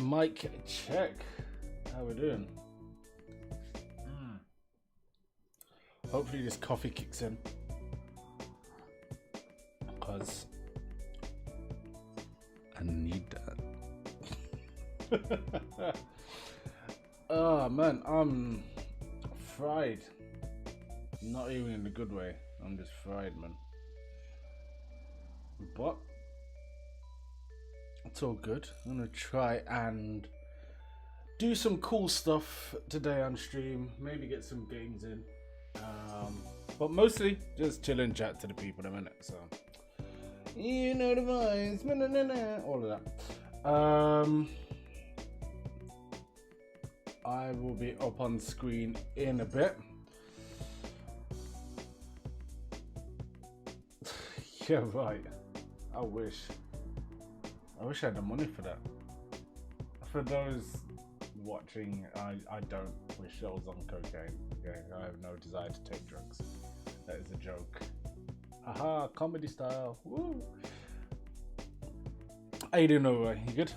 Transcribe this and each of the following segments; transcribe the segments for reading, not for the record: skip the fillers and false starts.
Mic check. How we doing? Hopefully this coffee kicks in, because I need that. Oh man, I'm fried. Not even in a good way. I'm just fried, man. But it's all good. I'm gonna try and do some cool stuff today on stream. Maybe get some games in. But mostly just chill and chat to the people in a minute. So you know the vibes, all of that. I will be up on screen in a bit. Yeah, right. I wish I had the money for that. For those watching, I don't wish I was on cocaine. Okay, I have no desire to take drugs. That is a joke. Haha, comedy style. Woo! How you doing over there? You good?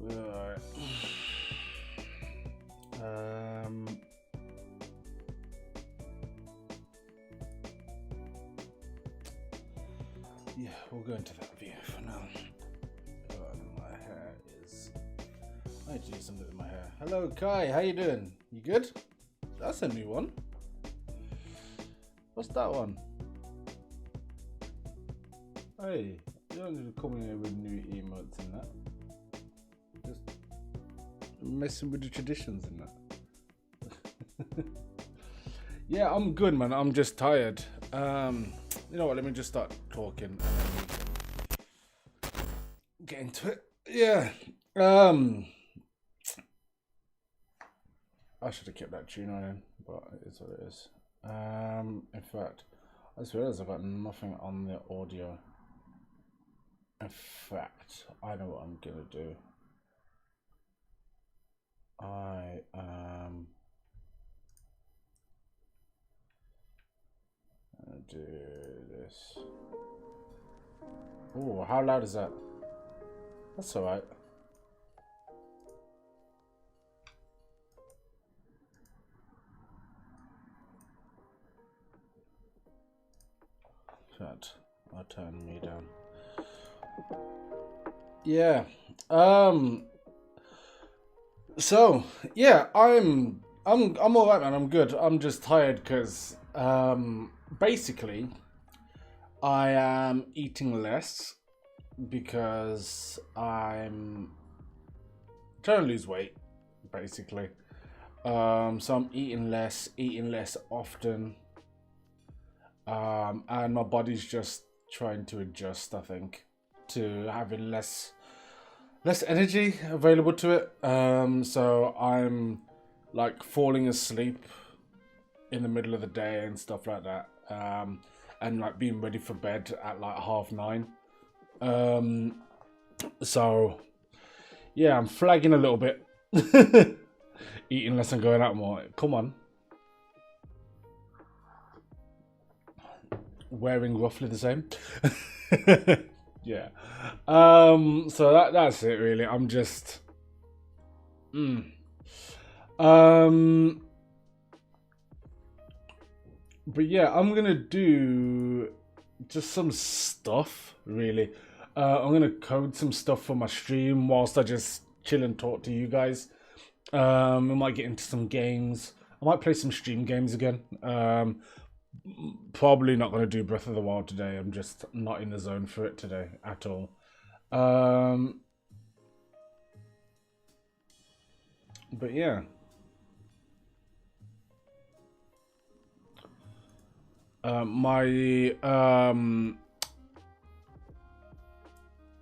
Alright. Yeah, we'll go into that view for now. My hair is... I need to do something with my hair. Hello, Kai. How you doing? You good? That's a new one. What's that one? Hey, you don't need to come in here with new emotes and that. Just messing with the traditions and that. Yeah, I'm good, man. I'm just tired. You know what? Let me just start talking and then we can get into it. Yeah. I should have kept that tune on in, but it is what it is. In fact, I just realized I've got nothing on the audio. In fact, I know what I'm gonna do. I gonna do this. Oh, how loud is that? That's alright. I'll turn me down. Yeah. So yeah, I'm alright, man. I'm good. I'm just tired because basically I am eating less because I'm trying to lose weight, basically. So I'm eating less often. And my body's just trying to adjust, I think, to having less energy available to it. So I'm like falling asleep in the middle of the day and stuff like that. And like being ready for bed at like 9:30. So yeah, I'm flagging a little bit. Eating less and going out more. Come on. Wearing roughly the same. Yeah. So that's it really. I'm just but yeah, I'm gonna do just some stuff really. I'm gonna code some stuff for my stream whilst I just chill and talk to you guys. We might get into some games. I might play some stream games again. Probably not going to do Breath of the Wild today. I'm just not in the zone for it today at all. But yeah. My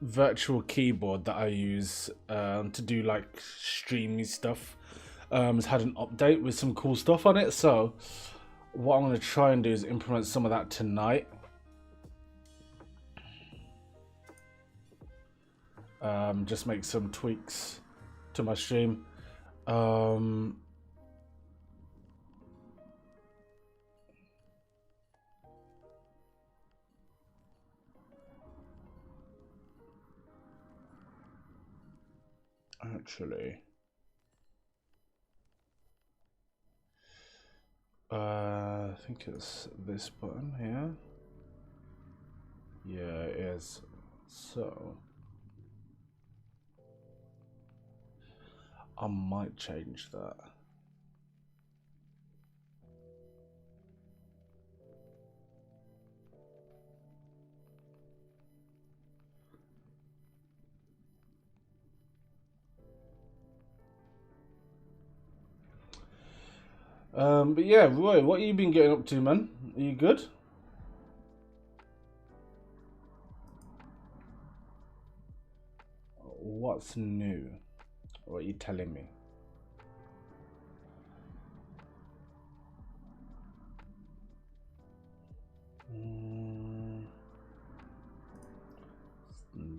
virtual keyboard that I use to do like streamy stuff has had an update with some cool stuff on it. So what I'm going to try and do is implement some of that tonight. Just make some tweaks to my stream. Actually, I think it's this button here. Yeah, it is. So I might change that. But yeah, Roy, what have you been getting up to, man? Are you good? What's new? What are you telling me?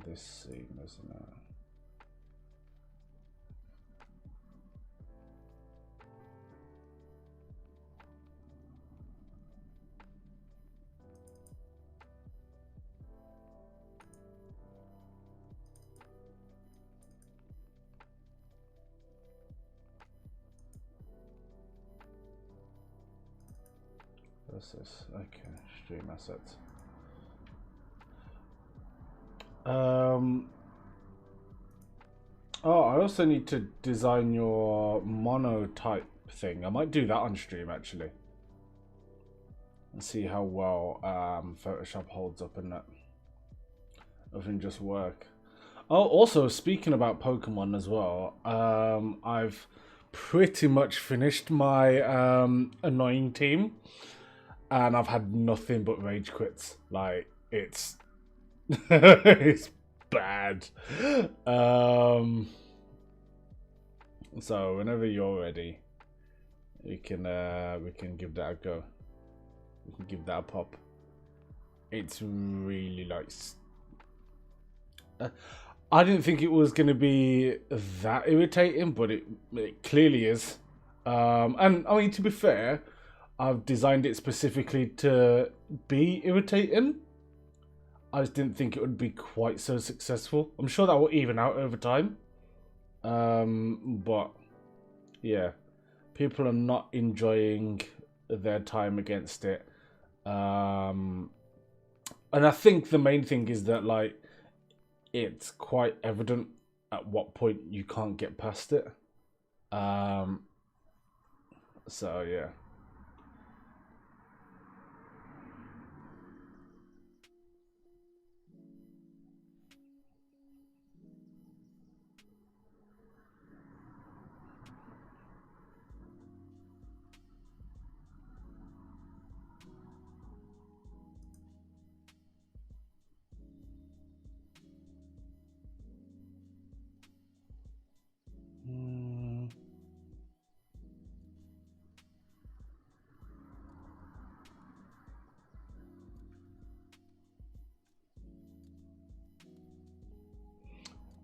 This scene, isn't it? What's this? Okay, stream assets. Oh, I also need to design your monotype thing. I might do that on stream actually. And see how well Photoshop holds up in that. Nothing just work. Oh, also speaking about Pokemon as well, I've pretty much finished my annoying team, and I've had nothing but rage quits. Like it's it's bad. So whenever you're ready, we can give that a go. We can give that a pop. It's really like. I didn't think it was going to be that irritating, but it clearly is. And I mean, to be fair, I've designed it specifically to be irritating. I just didn't think it would be quite so successful. I'm sure that will even out over time. But yeah, people are not enjoying their time against it. And I think the main thing is that like it's quite evident at what point you can't get past it. So yeah.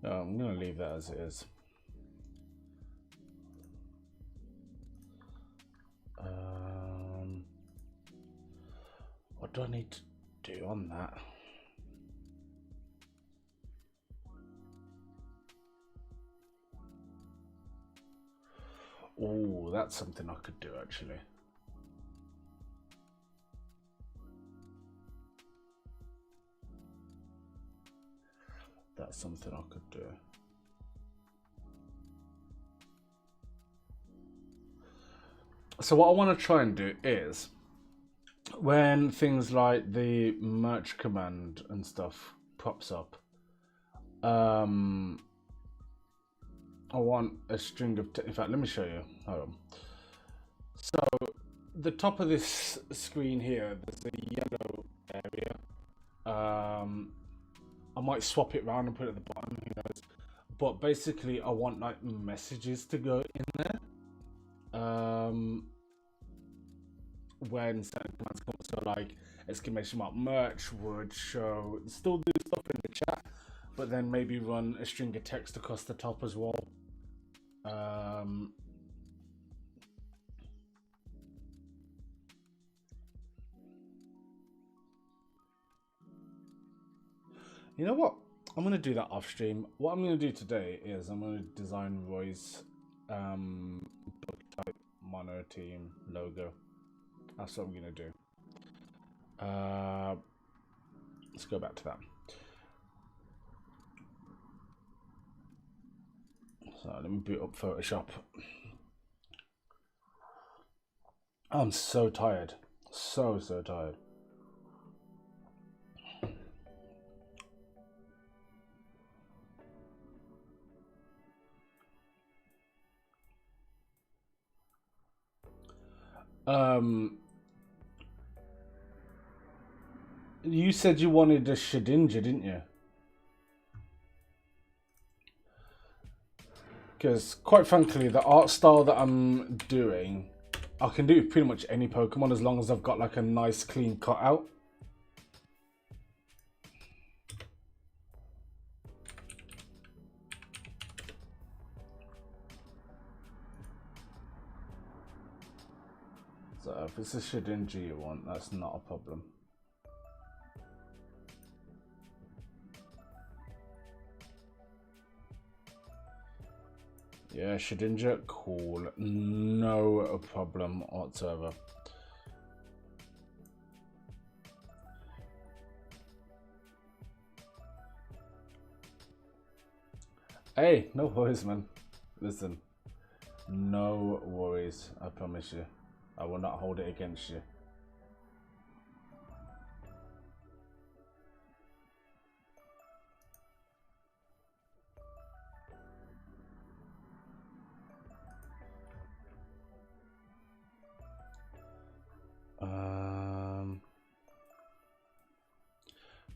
No, I'm gonna leave that as it is. What do I need to do on that? Oh, that's something I could do actually. That's something I could do. So what I want to try and do is when things like the merch command and stuff pops up, I want a string of in fact, let me show you. Hold on. So the top of this screen here, there's a yellow area. I might swap it around and put it at the bottom, who knows. But basically I want like messages to go in there. When certain commands come, so like exclamation mark merch would show, still do stuff in the chat, but then maybe run a string of text across the top as well. You know what? I'm gonna do that off stream. What I'm gonna do today is I'm gonna design Roy's book type mono team logo. That's what I'm gonna do. Let's go back to that. So let me boot up Photoshop. I'm so tired. So tired. You said you wanted a Shedinja, didn't you? Because, quite frankly, the art style that I'm doing, I can do with pretty much any Pokemon as long as I've got like a nice clean cutout. So if it's a Shedinja you want, that's not a problem. Yeah, Shedinja, cool. No problem whatsoever. Hey, no worries, man. Listen, no worries. I promise you. I will not hold it against you.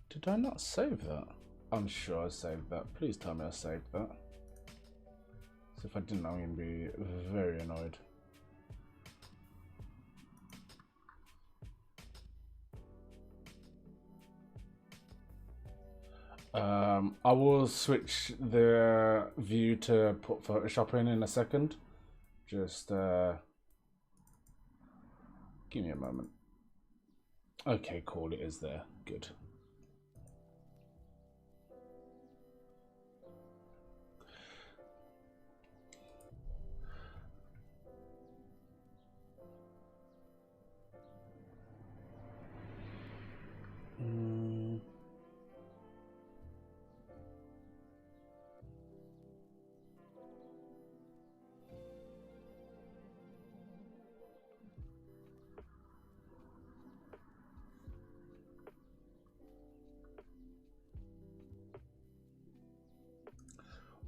Did I not save that? I'm sure I saved that. Please tell me I saved that. So if I didn't, I'm going to be very annoyed. I will switch the view to put Photoshop in a second. Just give me a moment. Okay, cool, it is there. Good.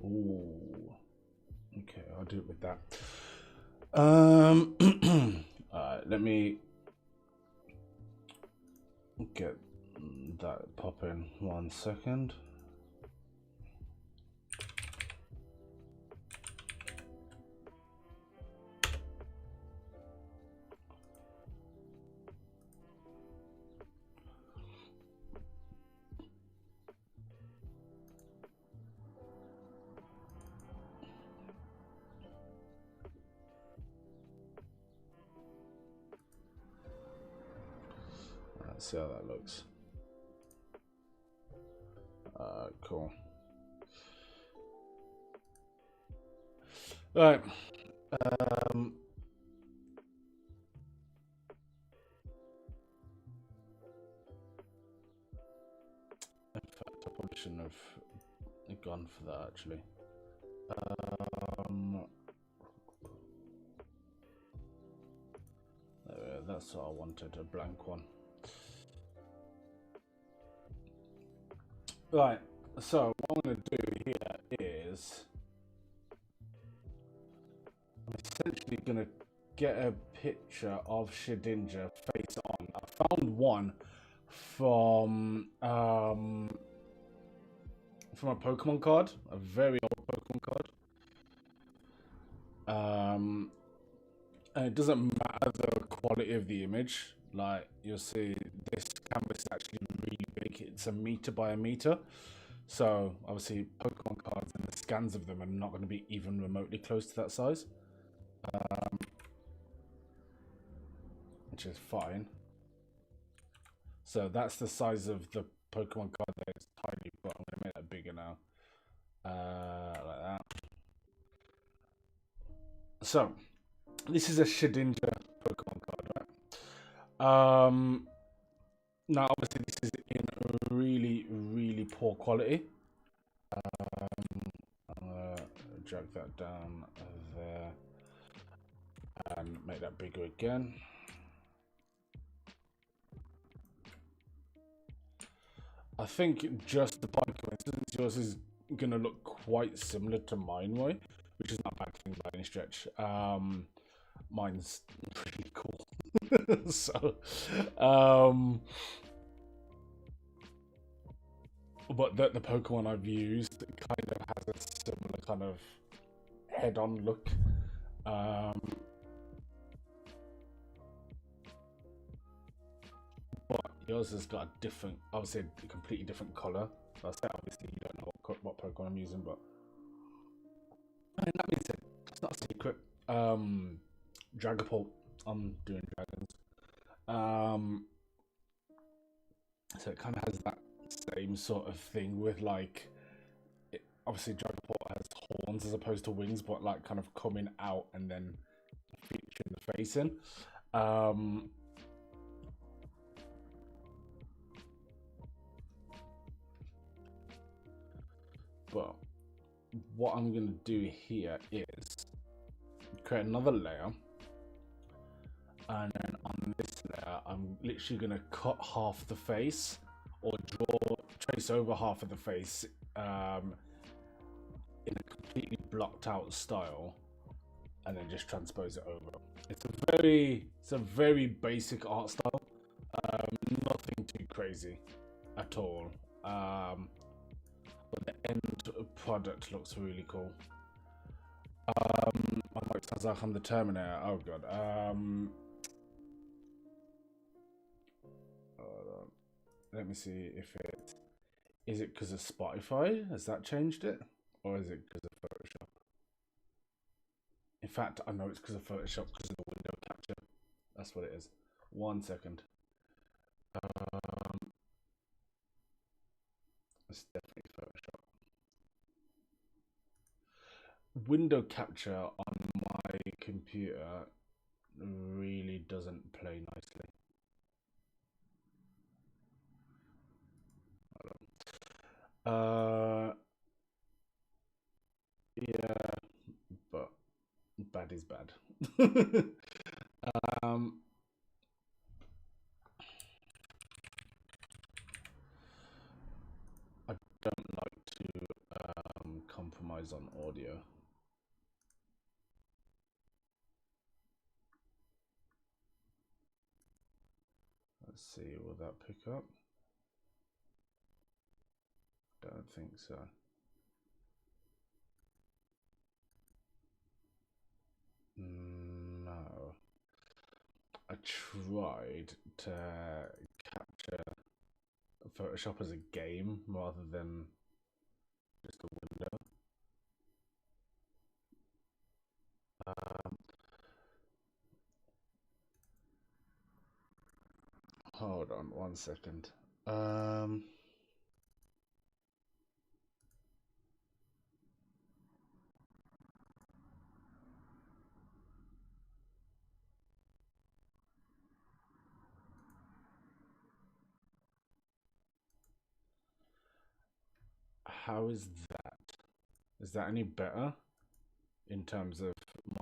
Ooh. Okay, I'll do it with that. Alright, let me get that pop in 1 second. Let's see how that looks. Cool. All right. In fact, I probably shouldn't have gone for that actually. That's what I wanted, a blank one. Right, so what I'm going to do here is I'm essentially going to get a picture of Shedinja face on. I found one from a Pokemon card, a very old Pokemon card. And it doesn't matter the quality of the image. Like you'll see, this canvas is actually really big. It's 1 meter by 1 meter. So obviously, Pokemon cards and the scans of them are not going to be even remotely close to that size, which is fine. So that's the size of the Pokemon card. That is tiny, but I'm going to make that bigger. bigger now. Like that. So, this is a Shedinja Pokemon card, right? Now, obviously, this is in really, really poor quality. I'm gonna drag that down there and make that bigger again. I think just by coincidence, yours is gonna look quite similar to mine way, which is not a bad thing by any stretch. Mine's pretty cool. So, but the Pokemon I've used kind of has a similar kind of head-on look. But yours has got a different, obviously a completely different color. So I say obviously you don't know what Pokemon I'm using, but and that being said, it's not a secret. Dragapult, I'm doing dragons. So it kind of has that same sort of thing with like, obviously Dragapult has horns as opposed to wings, but like kind of coming out and then featuring the face in. But what I'm going to do here is create another layer, and then on this layer I'm literally going to cut half the face or trace over half of the face in a completely blocked out style, and then just transpose it over. It's a very basic art style, nothing too crazy at all, but the end product looks really cool. My mic sounds like I'm the Terminator. Oh god. Let me see if is it because of Spotify? Has that changed it, or is it because of Photoshop? In fact, I know it's because of Photoshop, because of the window capture. That's what it is. 1 second. It's definitely Photoshop. Window capture on my computer really doesn't play nicely. Yeah, but bad is bad. I don't like to compromise on audio. Let's see, will that pick up? Don't think so. No. I tried to capture Photoshop as a game rather than just a window. Hold on 1 second. How is that? Is that any better in terms of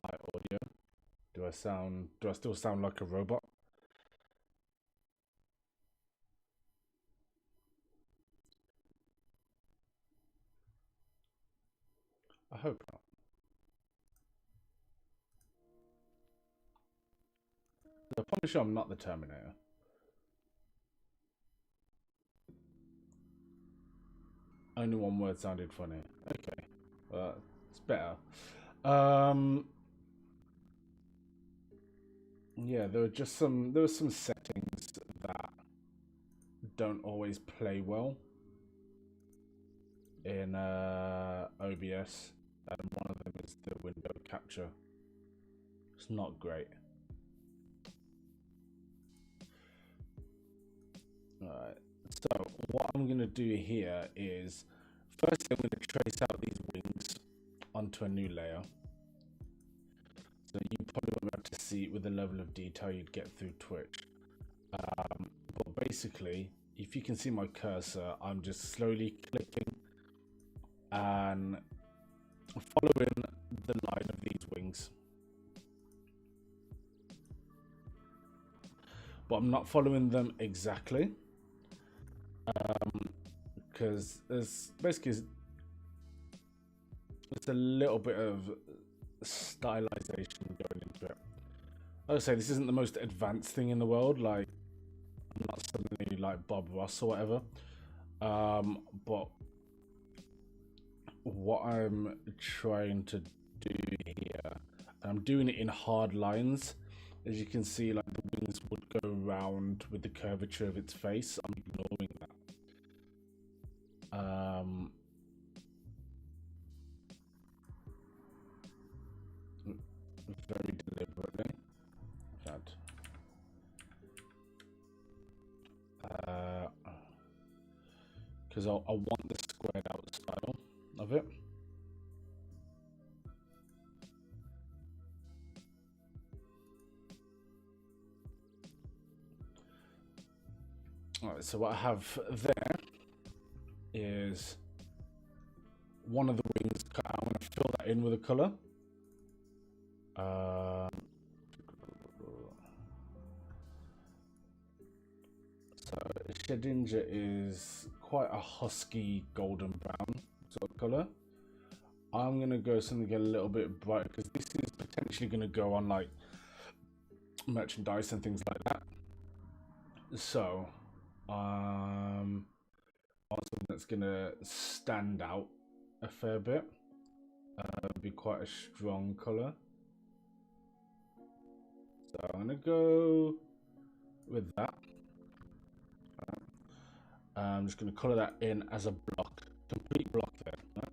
my audio? Do I still sound like a robot? I hope not. I promise you I'm not the Terminator. Only one word sounded funny. Okay. It's better. Yeah, there were some settings that don't always play well in OBS, and one of them is the window capture. It's not great. Alright, so what I'm gonna do here is First, I'm going to trace out these wings onto a new layer. So you probably won't be able to see it with the level of detail you'd get through Twitch. But basically, if you can see my cursor, I'm just slowly clicking and following the line of these wings. But I'm not following them exactly. Because there's basically a little bit of stylization going into it. I would say this isn't the most advanced thing in the world, like I'm not suddenly like Bob Ross or whatever, but what I'm trying to do here, and I'm doing it in hard lines, as you can see, like the wings would go round with the curvature of its face. I'm ignoring that. Very deliberately. Because I want the squared out style of it. Alright, so what I have there is one of the wings cut out. I'm going to fill that in with a colour. So Shedinja is quite a husky golden brown sort of colour. I'm going to go something a little bit brighter because this is potentially going to go on like merchandise and things like that. So something that's going to stand out a fair bit. Be quite a strong colour. So I'm going to go with that. I'm just going to colour that in as a block, complete block there. Right?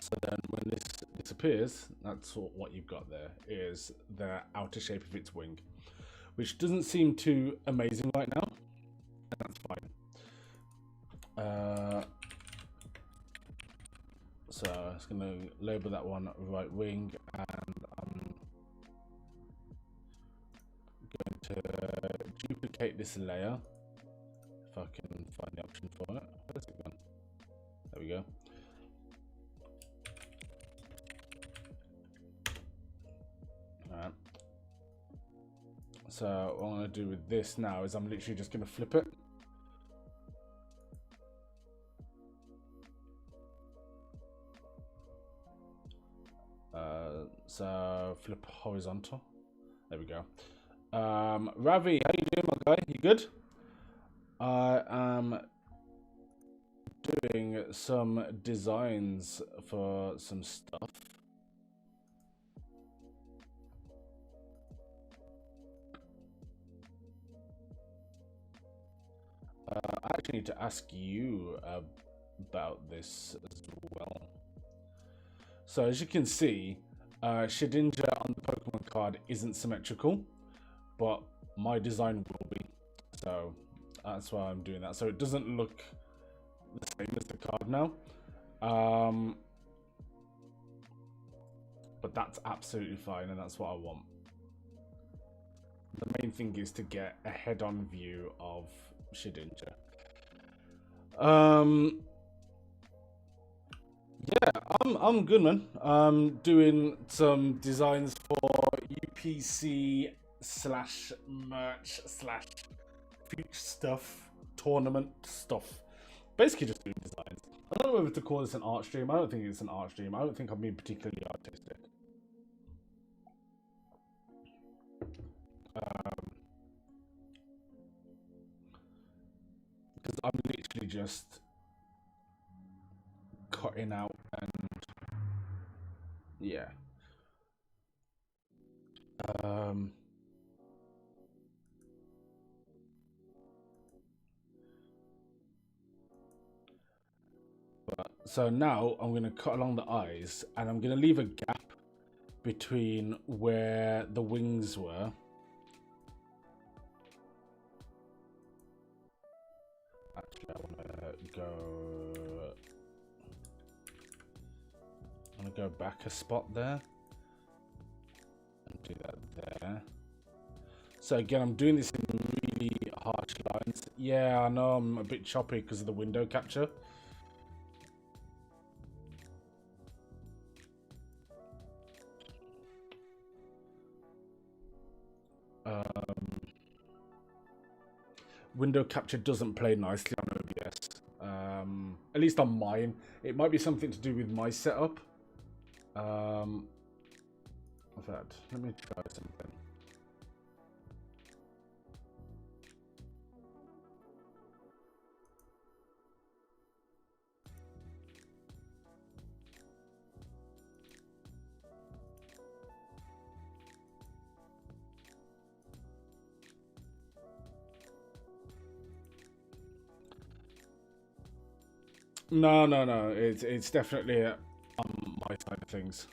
So then when this disappears, that's what you've got there, is the outer shape of its wing, which doesn't seem too amazing right now, and that's fine. So I'm just going to label that one right wing, and I'm going to duplicate this layer, if I can find the option for it. Where's it gone? There we go. Alright. So what I'm going to do with this now is I'm literally just going to flip it. So flip horizontal. There we go. Ravi, how you doing, my guy? You good? I am doing some designs for some stuff. I actually need to ask you about this as well. So as you can see, Shedinja on the Pokemon card isn't symmetrical, but my design will be. So that's why I'm doing that. So it doesn't look the same as the card now. But that's absolutely fine, and that's what I want. The main thing is to get a head-on view of Shedinja. Yeah, I'm good, man. I'm doing some designs for UPC / merch / future stuff, tournament stuff. Basically just doing designs. I don't know whether to call this an art stream. I don't think it's an art stream. I don't think I'm being particularly artistic. Because I'm literally just cutting out and yeah. So now I'm going to cut along the eyes, and I'm going to leave a gap between where the wings were. Actually, I want to I'm gonna go back a spot there and do that there. So again, I'm doing this in really harsh lines. Yeah, I know I'm a bit choppy because of the window capture. Window capture doesn't play nicely on OBS. At least on mine. It might be something to do with my setup. In fact, let me try something. No. It's definitely on my side of things.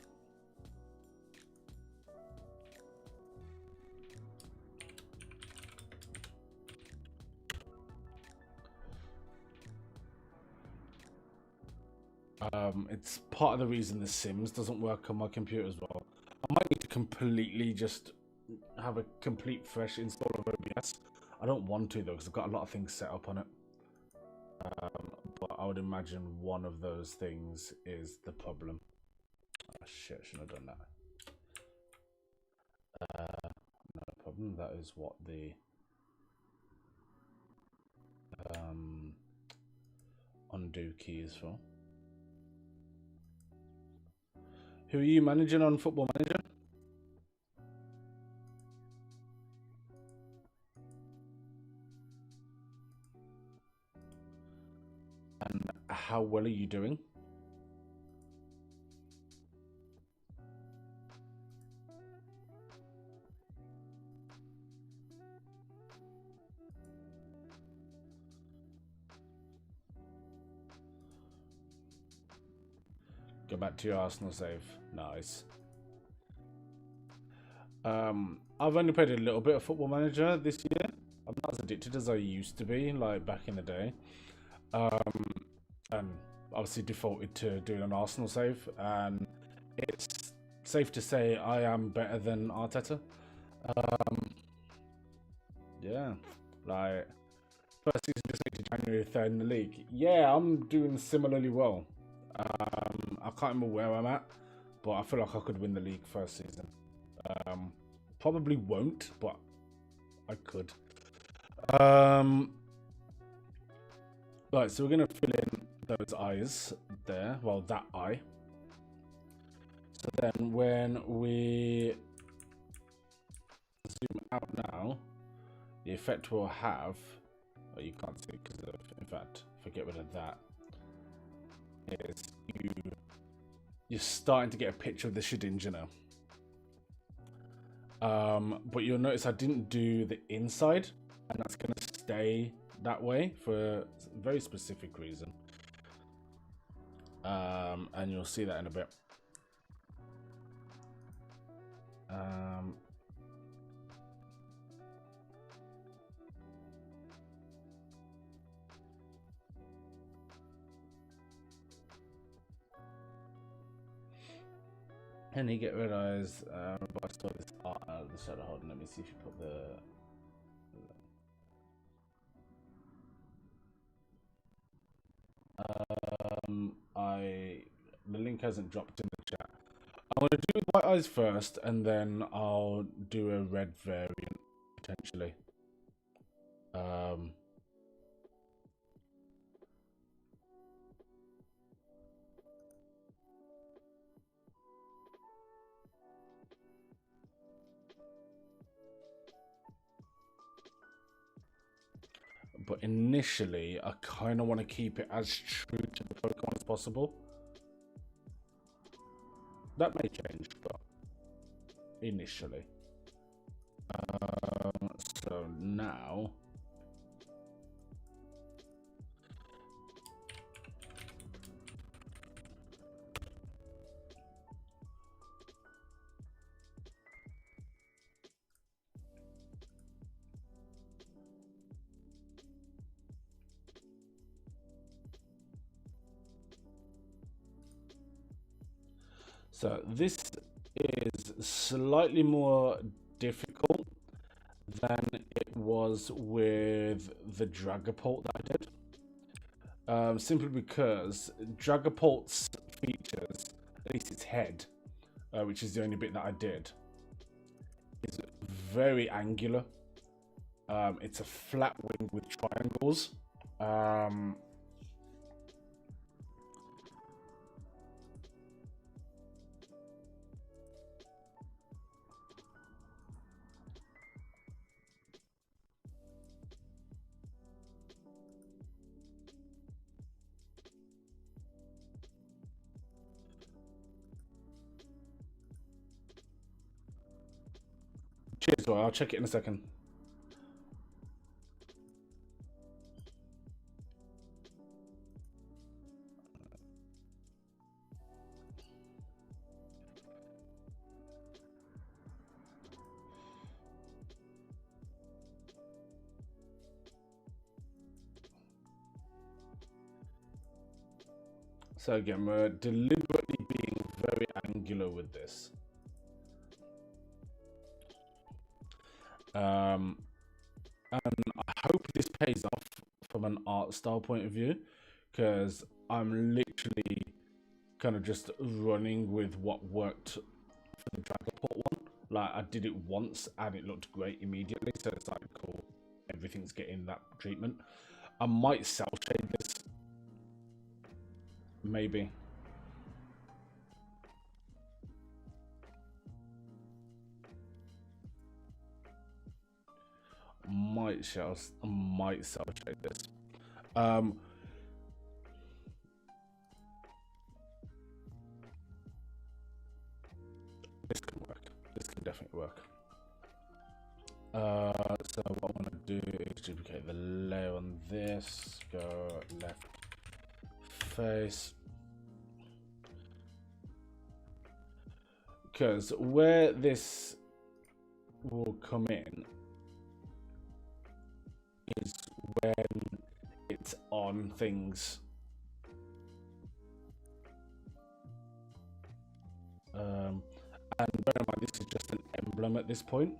It's part of the reason The Sims doesn't work on my computer as well. I might need to completely just have a complete fresh install of OBS. I don't want to though, because I've got a lot of things set up on it. But I would imagine one of those things is the problem. Oh shit, I shouldn't have done that. No problem. That is what the undo key is for. Who are you managing on Football Manager? And how well are you doing? Go back to your Arsenal save. Nice. I've only played a little bit of Football Manager this year. I'm not as addicted as I used to be, like back in the day. And obviously defaulted to doing an Arsenal save, and it's safe to say I am better than Arteta. Yeah, like first season just to January 3rd in the league. Yeah, I'm doing similarly well. I can't remember where I'm at, but I feel like I could win the league first season. Probably won't, but I could. Right, so we're gonna fill in those eyes there. Well, that eye. So then when we zoom out now, the effect we'll have, oh, you can't see because of, in fact, if I get rid of that, is you're starting to get a picture of the Shedinja now. But you'll notice I didn't do the inside, and that's going to stay that way for a very specific reason. And you'll see that in a bit. And you get rid of but I saw this art out of the shadow. Hold on, let me see if you put the link hasn't dropped in the chat. I'm gonna do white eyes first, and then I'll do a red variant potentially. But initially, I kind of want to keep it as true to the Pokemon as possible. That may change, but initially. So now, So this is slightly more difficult than it was with the Dragapult that I did. Simply because Dragapult's features, at least its head, which is the only bit that I did, is very angular. It's a flat wing with triangles. Cheers, well, I'll check it in a second. So again, we're deliberately being very angular with this. And I hope this pays off from an art style point of view, because I'm literally kind of just running with what worked for the Dragapult one. Like, I did it once and it looked great immediately, so it's like, cool, everything's getting that treatment. I might cell shade this, maybe. Might cell shade this. This can work. This can definitely work. So what I'm gonna do is duplicate the layer on this. Go left face. Because where this will come in is when it's on things. And bear in mind, this is just an emblem at this point.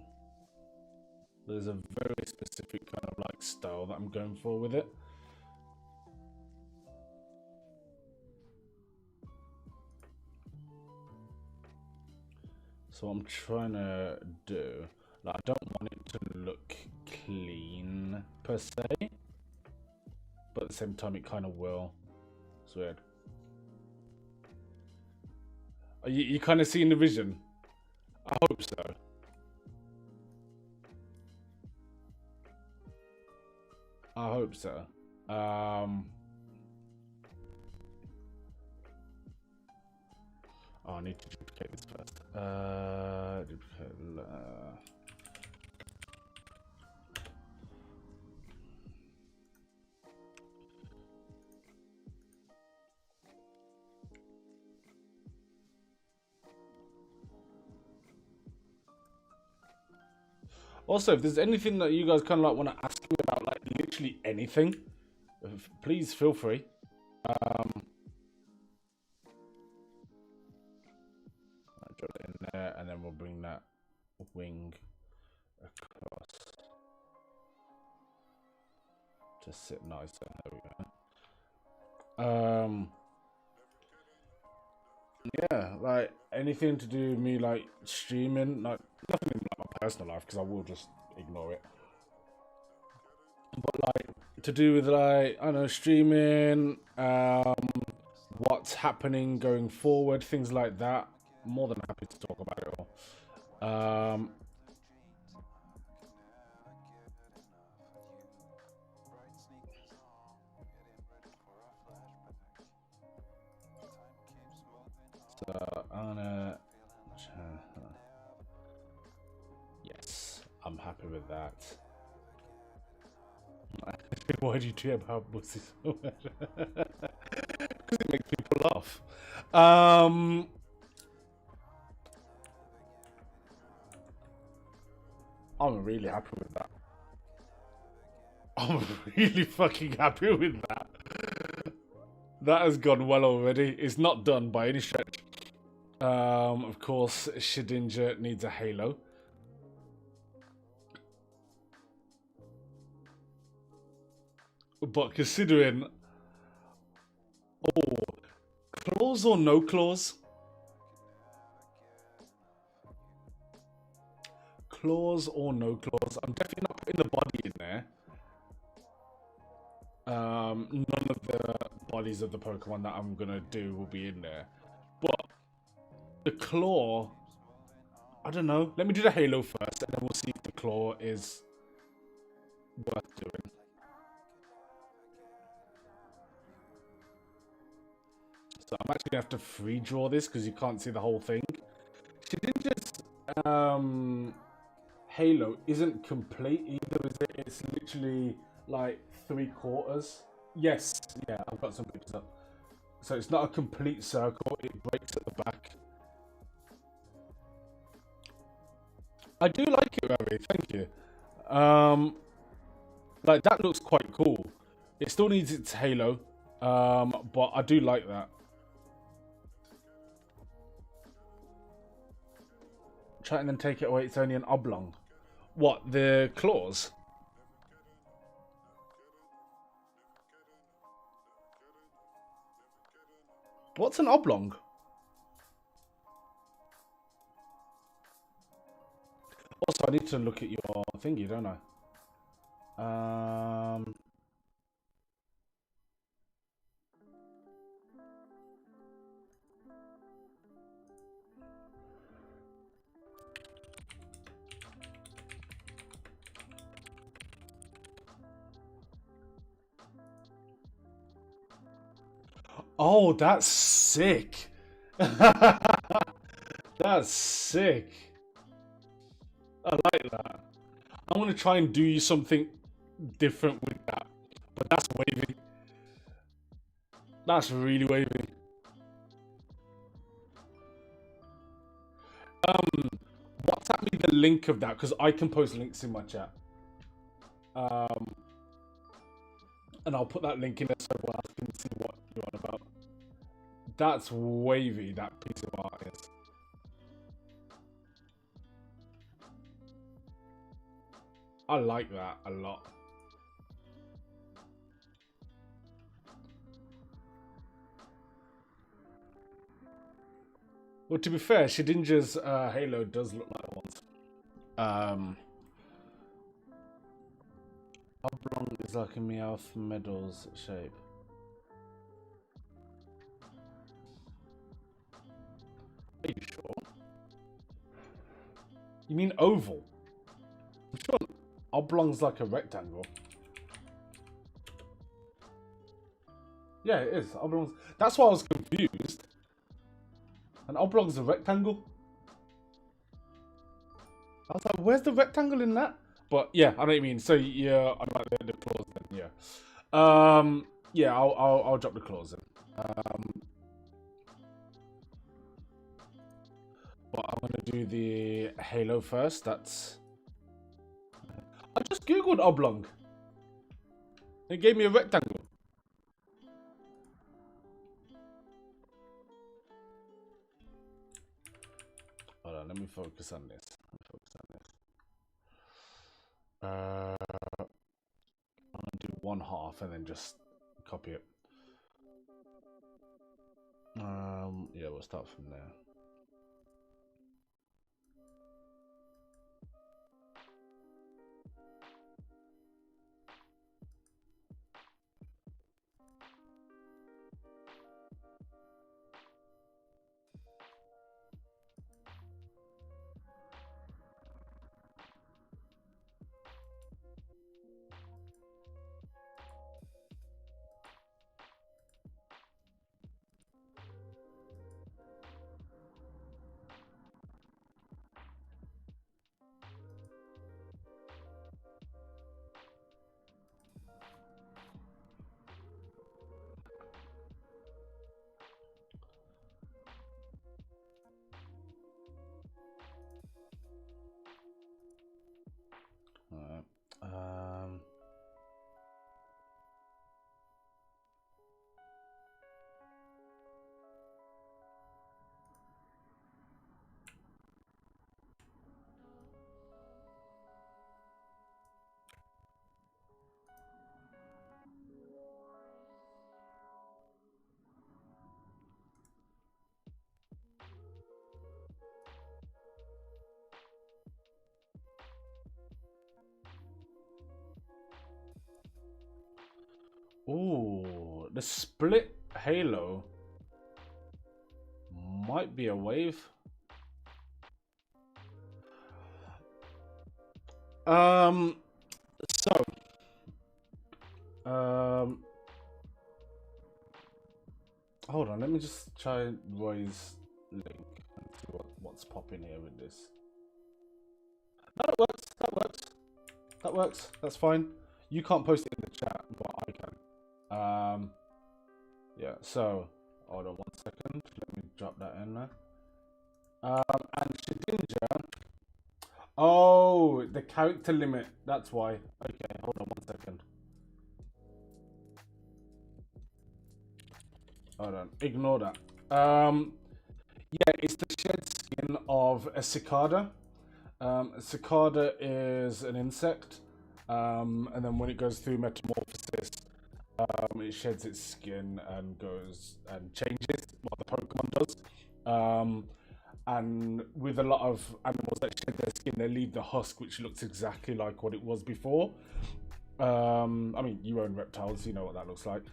There's a very specific kind of like style that I'm going for with it. So what I'm trying to do, like, I don't want it to look clean per se, but at the same time it kind of will. It's weird. Are you kind of seeing the vision? I hope so. I hope so. Oh, I need to duplicate this first. Duplicate. Also, if there's anything that you guys kind of like want to ask me about, like literally anything, please feel free. I'll drop it in there, and then we'll bring that wing across to sit nicer. There we go. Yeah, like anything to do with me, like streaming, like nothing in like, my personal life, because I will just ignore it. But like to do with like, I don't know, streaming, what's happening going forward, things like that. I'm more than happy to talk about it all. So yes, I'm happy with that. Why do you care about pussy so much? Because it makes people laugh. I'm really happy with that. I'm really fucking happy with that. That has gone well already. It's not done by any stretch. Of course, Shedinja needs a halo. But considering... Oh, claws or no claws? Claws or no claws? I'm definitely not putting the body in there. None of the bodies of the Pokemon that I'm gonna do will be in there. But the claw, I don't know. Let me do the halo first, and then we'll see if the claw is worth doing. So I'm actually gonna have to free draw this because you can't see the whole thing. Shedinja's halo isn't complete either, is it? It's literally like 3/4. Yes, yeah, I've got some pictures up. So it's not a complete circle, it breaks at the back. I do like it, Ravi, thank you. Like, that looks quite cool. It still needs its halo, but I do like that. Try and then take it away, it's only an oblong. What, the claws? What's an oblong? Also, I need to look at your thingy, don't I? Oh, that's sick. That's sick. I like that. I'm gonna try and do something different with that. But that's wavy. That's really wavy. WhatsApp me the link of that because I can post links in my chat. And I'll put that link in there so everyone else can see what you're on about. That's wavy, that piece of art is. I like that a lot. Well, to be fair, Shedinja's halo does look like one's. Oblong is like a Meowth Meadows shape. Are you sure? You mean oval? I'm sure oblong's like a rectangle. Yeah, it is. Oblong's. That's why I was confused. An oblong's a rectangle. I was like, where's the rectangle in that? But yeah, I know what you mean. So yeah, I like the claws then. Yeah. Yeah, I'll drop the claws in. But I'm gonna do the halo first. I just googled oblong. It gave me a rectangle. Hold on, let me focus on this. I'm gonna do 1/2 and then just copy it. Yeah, we'll start from there. Ooh, the split halo might be a wave. So hold on, let me just try Roy's link and see what's popping here with this. No, that works. That works. That works. That's fine. You can't post it in the chat, but I can. Yeah. So hold on 1 second. Let me drop that in there. And Shedinja. Oh, the character limit. That's why. Okay, hold on 1 second. Hold on. Ignore that. Yeah, it's the shed skin of a cicada. A cicada is an insect, and then when it goes through metamorphosis, it sheds its skin and goes and changes what the Pokemon does. And with a lot of animals that shed their skin, they leave the husk, which looks exactly like what it was before. I mean, you own reptiles, you know what that looks like.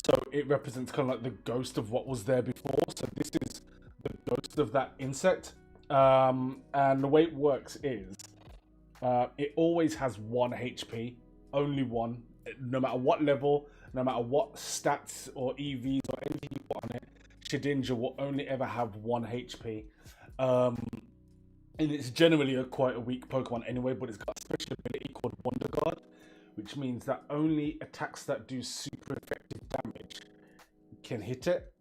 So it represents kind of like the ghost of what was there before. So this is the ghost of that insect. And the way it works is it always has 1 HP, only 1, no matter what level, no matter what stats or EVs or anything you put on it. Shedinja will only ever have 1 HP. And it's generally quite a weak Pokemon anyway, but it's got a special ability called Wonder Guard, which means that only attacks that do super effective damage can hit it.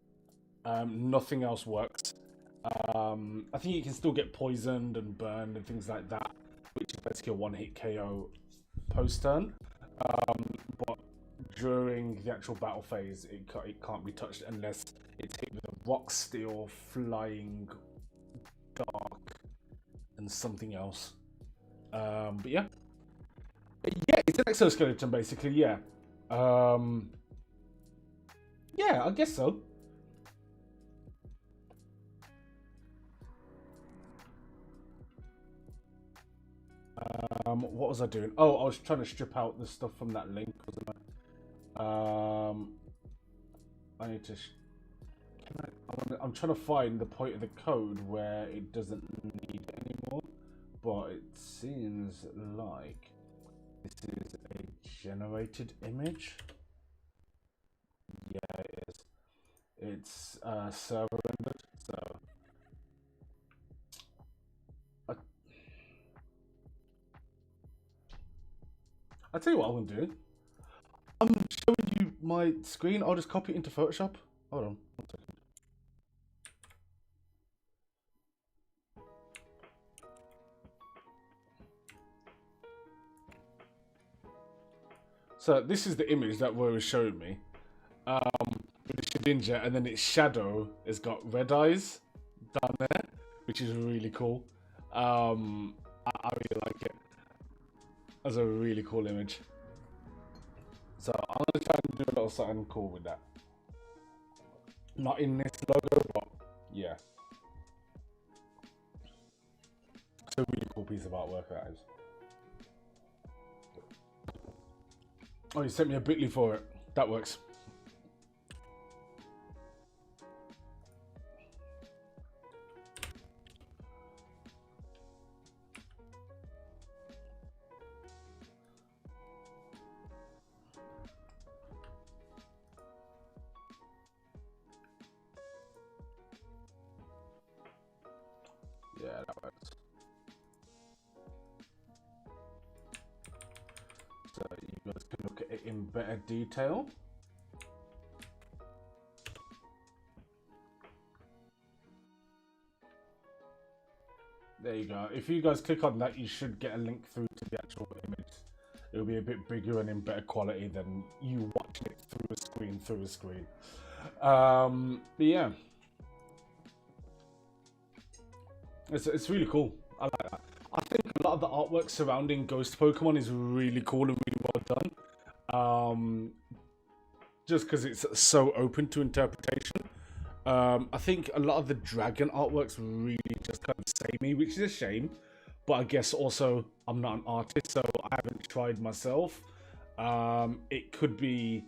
Nothing else works. I think you can still get poisoned and burned and things like that, which is basically a 1-hit KO post-turn. But during the actual battle phase, it can't be touched unless it's hit with a rock, steel, flying, dark, and something else. But yeah. Yeah, it's an exoskeleton basically, yeah. Yeah, I guess so. What was I doing? Oh, I was trying to strip out the stuff from that link, wasn't I? I need to. I'm trying to find the point of the code where it doesn't need it anymore, but it seems like this is a generated image. Yeah, it is. It's server rendered, so. I'll tell you what I'm gonna do. I'm showing you my screen. I'll just copy it into Photoshop. Hold on 1 second. So this is the image that Roy was showing me. With the Shedinja, and then its shadow has got red eyes down there, which is really cool. I really like it. That's a really cool image. So I'm gonna try and do a little something cool with that. Not in this logo, but yeah. It's a really cool piece of artwork that is. Oh, you sent me a Bitly for it. That works. Yeah, that works. So you guys can look at it in better detail. There you go. If you guys click on that, you should get a link through to the actual image. It'll be a bit bigger and in better quality than you watching it through a screen. But yeah. It's really cool. I like that. I think a lot of the artwork surrounding Ghost Pokemon is really cool and really well done. Just because it's so open to interpretation. I think a lot of the dragon artwork's really just kind of samey, which is a shame. But I guess also I'm not an artist, so I haven't tried myself. it could be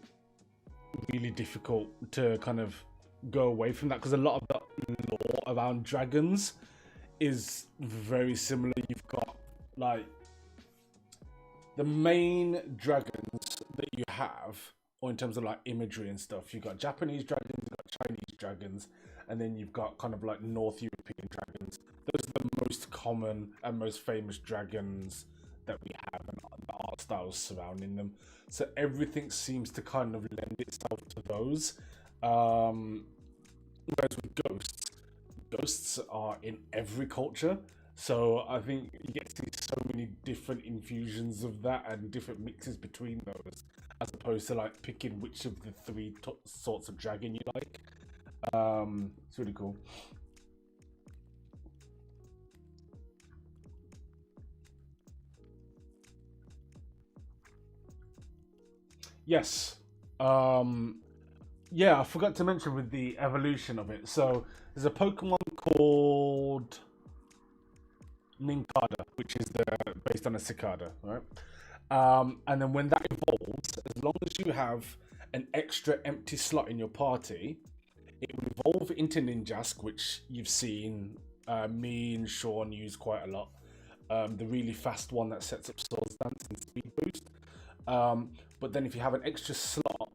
really difficult to kind of go away from that, because a lot of the lore around dragons is very similar. You've got like the main dragons that you have, or in terms of like imagery and stuff, you've got Japanese dragons, you've got Chinese dragons, and then you've got kind of like North European dragons. Those are the most common and most famous dragons that we have, and the art styles surrounding them. So everything seems to kind of lend itself to those. Whereas with ghosts, ghosts are in every culture. So I think you get to see so many different infusions of that and different mixes between those, as opposed to like picking which of the three sorts of dragon you like. It's really cool. Yes. Yeah, I forgot to mention with the evolution of it. So there's a Pokemon called Nincada, which is based on a cicada, right? And then when that evolves, as long as you have an extra empty slot in your party, it will evolve into Ninjask, which you've seen me and Sean use quite a lot. The really fast one that sets up Swords Dance and Speed Boost. But then if you have an extra slot,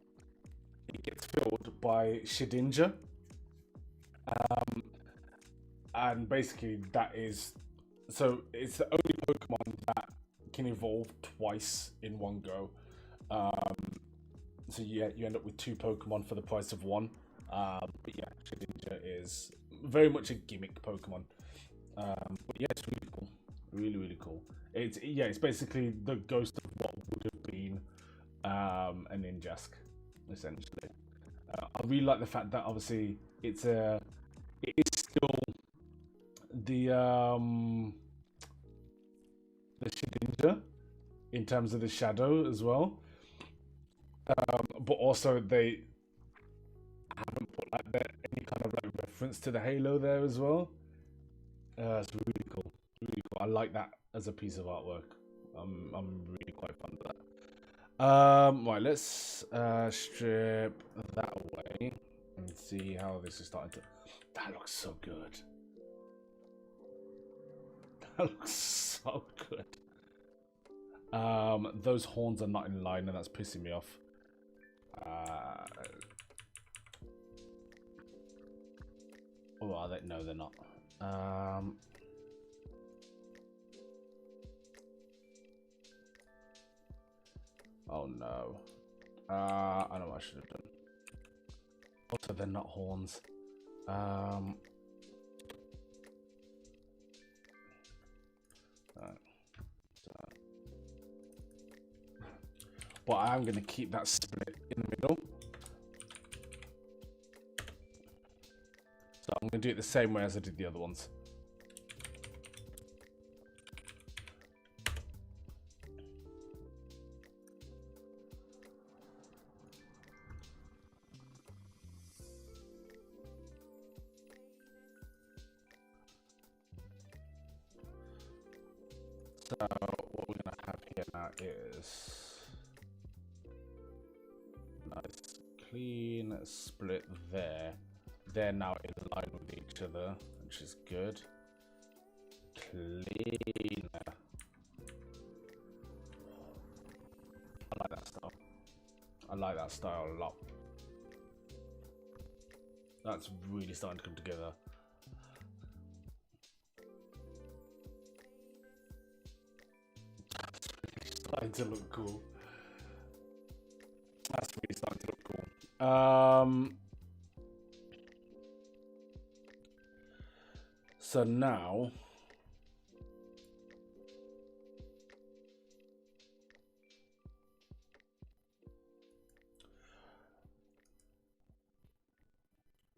it gets filled by Shedinja. And basically that is, so it's the only Pokemon that can evolve twice in one go. So yeah, you end up with two Pokemon for the price of one. But yeah, Shedinja is very much a gimmick Pokemon. But yeah, it's really cool, really cool. It's basically the ghost of what would have been a Ninjask, essentially. I really like the fact that obviously it is still the the Shedinja in terms of the shadow as well. But also they haven't put like any kind of like reference to the Halo there as well. It's really cool, really cool. I like that as a piece of artwork. I'm really quite fond of that. Right, let's strip that away and see how this is starting to. That looks so good. That looks so good. Those horns are not in line, and that's pissing me off. Oh, are they? No, they're not. Oh no. I know what I should have done. Also, they're not horns. But I'm going to keep that split in the middle. So I'm going to do it the same way as I did the other ones. So what we're going to have here now is nice clean split there. They're now in line with each other, which is good. Clean. I like that style. I like that style a lot. That's really starting to come together. That's really starting to look cool. That's really starting to look cool. So now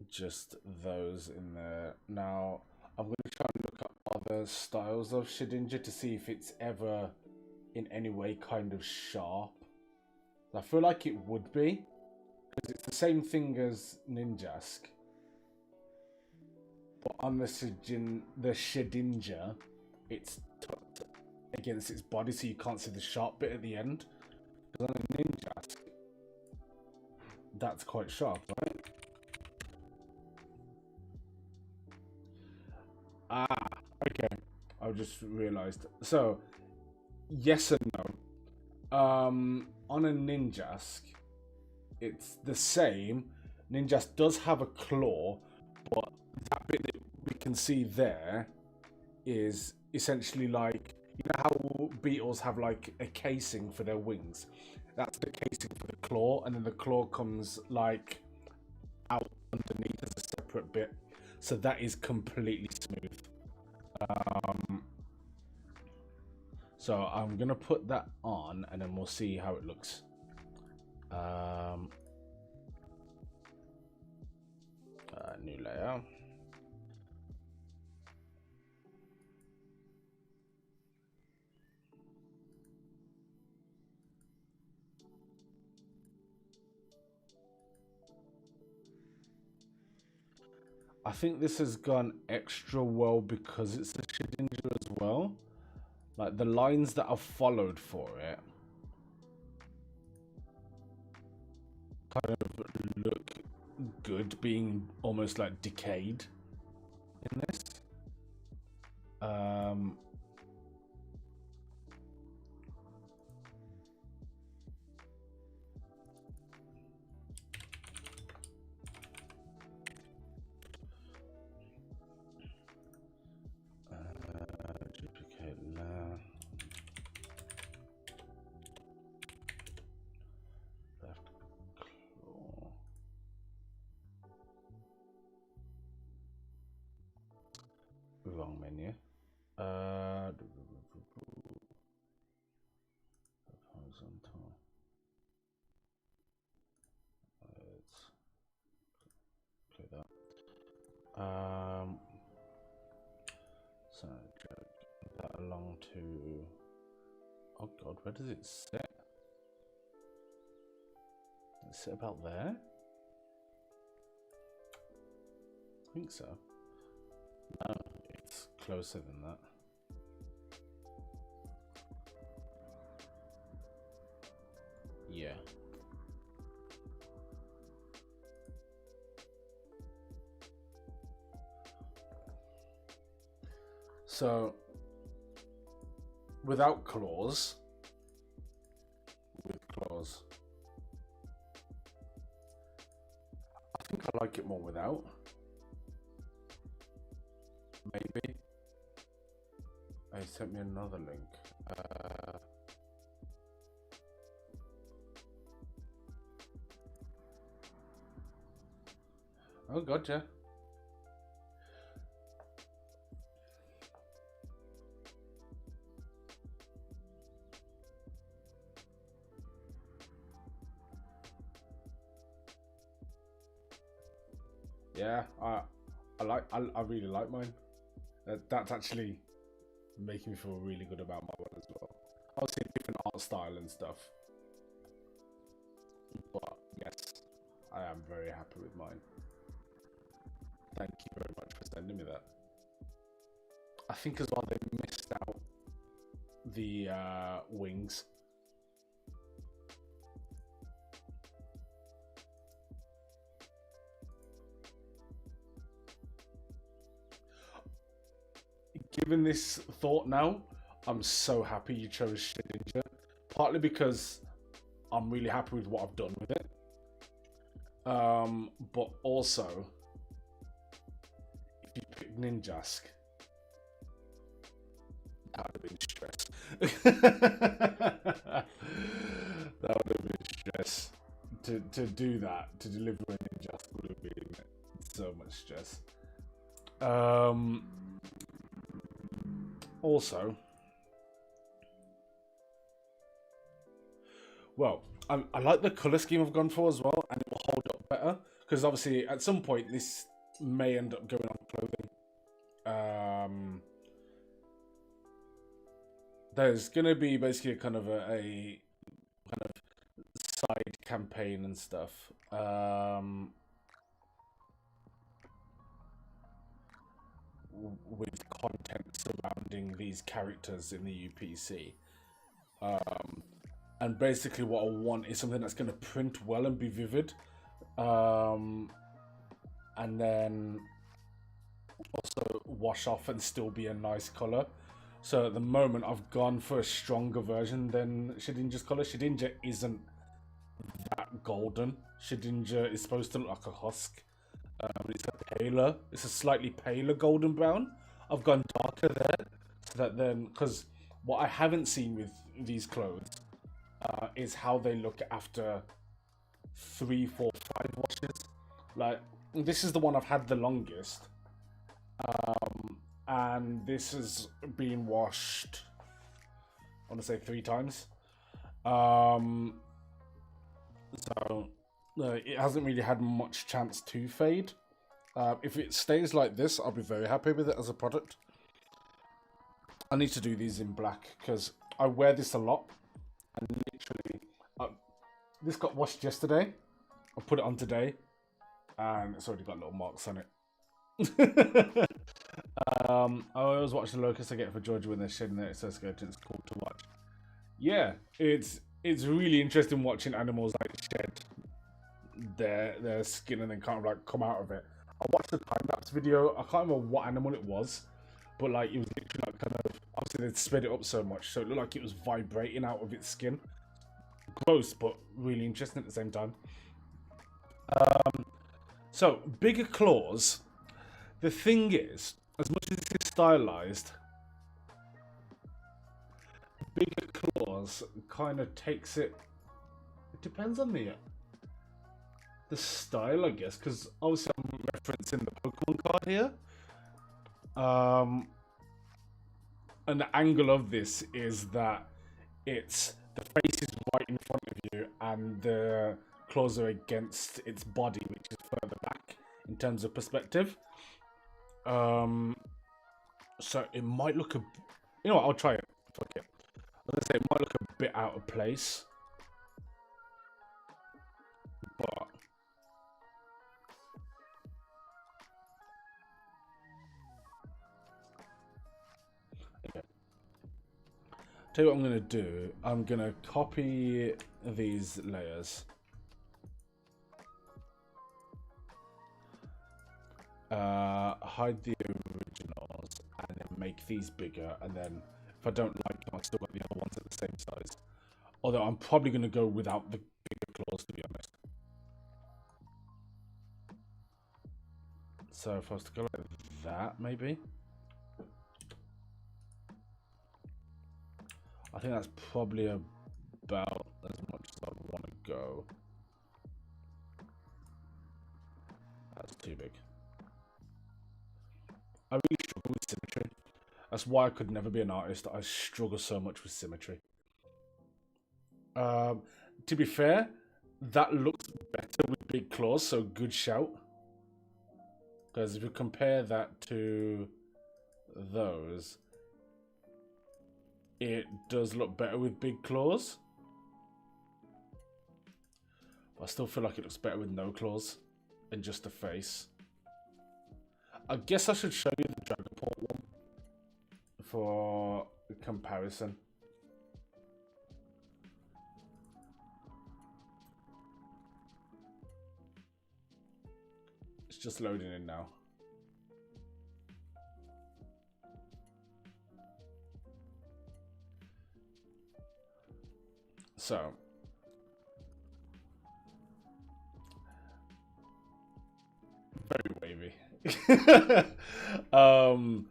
just those in there. Now I'm going to try and look at other styles of Shedinja to see if it's ever in any way kind of sharp. I feel like it would be, because it's the same thing as Ninjask, but on the Shedinja, it's tucked against its body, so you can't see the sharp bit at the end. Because on a ninja, that's quite sharp, right? Ah, okay. I just realized. So, yes and no. On a Ninjask, it's the same. Ninjask does have a claw, but that bit that we can see there is essentially like, you know how beetles have like a casing for their wings. That's the casing for the claw, and then the claw comes like out underneath as a separate bit. So that is completely smooth. So I'm gonna put that on, and then we'll see how it looks. New layer. I think this has gone extra well because it's a Shedinja as well. Like the lines that I've followed for it kind of look good, being almost like decayed in this. Duplicate layer. Left claw. Wrong menu. Horizontal. Let's click that. So drag that along to. Oh god, where does it sit? Does it sit about there? I think so. No, it's closer than that. Yeah. So, without claws, with claws, I think I like it more without. Maybe. Oh, he sent me another link. Oh, gotcha. Yeah, I really like mine. That's actually making me feel really good about my one as well. Obviously, different art style and stuff, but yes, I am very happy with mine. Thank you very much for sending me that. I think as well they missed out the wings. Given this thought now, I'm so happy you chose Shedinja. Partly because I'm really happy with what I've done with it. But also, if you pick Ninjask, that would have been stress. That would have been stress. To do that, to deliver a Ninjask would have been so much stress. Also, well, I like the color scheme I've gone for as well, and it will hold up better because obviously at some point this may end up going on clothing. There's gonna be basically a kind of a kind of side campaign and stuff. With content surrounding these characters in the UPC. And basically what I want is something that's going to print well and be vivid. And then also wash off and still be a nice color. So at the moment I've gone for a stronger version than Shedinja's color. Shedinja isn't that golden. Shedinja is supposed to look like a husk. It's a slightly paler golden brown. I've gone darker there, so that then, because what I haven't seen with these clothes is how they look after 3, 4, 5 washes. Like, this is the one I've had the longest, and this has been washed, I want to say 3 times. So it hasn't really had much chance to fade. If it stays like this, I'll be very happy with it as a product. I need to do these in black because I wear this a lot. And literally, this got washed yesterday. I put it on today, and it's already got little marks on it. I always watch the locusts I get for Georgia when they're shedding their exoskeleton. It's cool to watch. Yeah, it's really interesting watching animals like shed their skin and then kind of like come out of it. I watched the time lapse video. I can't remember what animal it was, but like it was literally like kind of, obviously they'd sped it up so much, so it looked like it was vibrating out of its skin. Gross, but really interesting at the same time. So bigger claws. The thing is, as much as this is stylized, bigger claws kind of takes it. It depends on the style, I guess, because obviously I'm referencing the Pokemon card here. And the angle of this is that it's the face is right in front of you, and the claws are against its body, which is further back in terms of perspective. So it might look you know what? I'll try it. Fuck it. I was gonna say it might look a bit out of place, but tell you what I'm gonna do. I'm gonna copy these layers. Hide the originals and then make these bigger, and then if I don't like them, I've still got the other ones at the same size. Although I'm probably gonna go without the bigger claws, to be honest. So if I was to go like that, maybe. I think that's probably about as much as I want to go. That's too big. I really struggle with symmetry. That's why I could never be an artist. I struggle so much with symmetry. To be fair, that looks better with big claws, so good shout. Because if you compare that to those, it does look better with big claws. I still feel like it looks better with no claws and just a face. I guess I should show you the Dragapult one for comparison. It's just loading in now. So very wavy.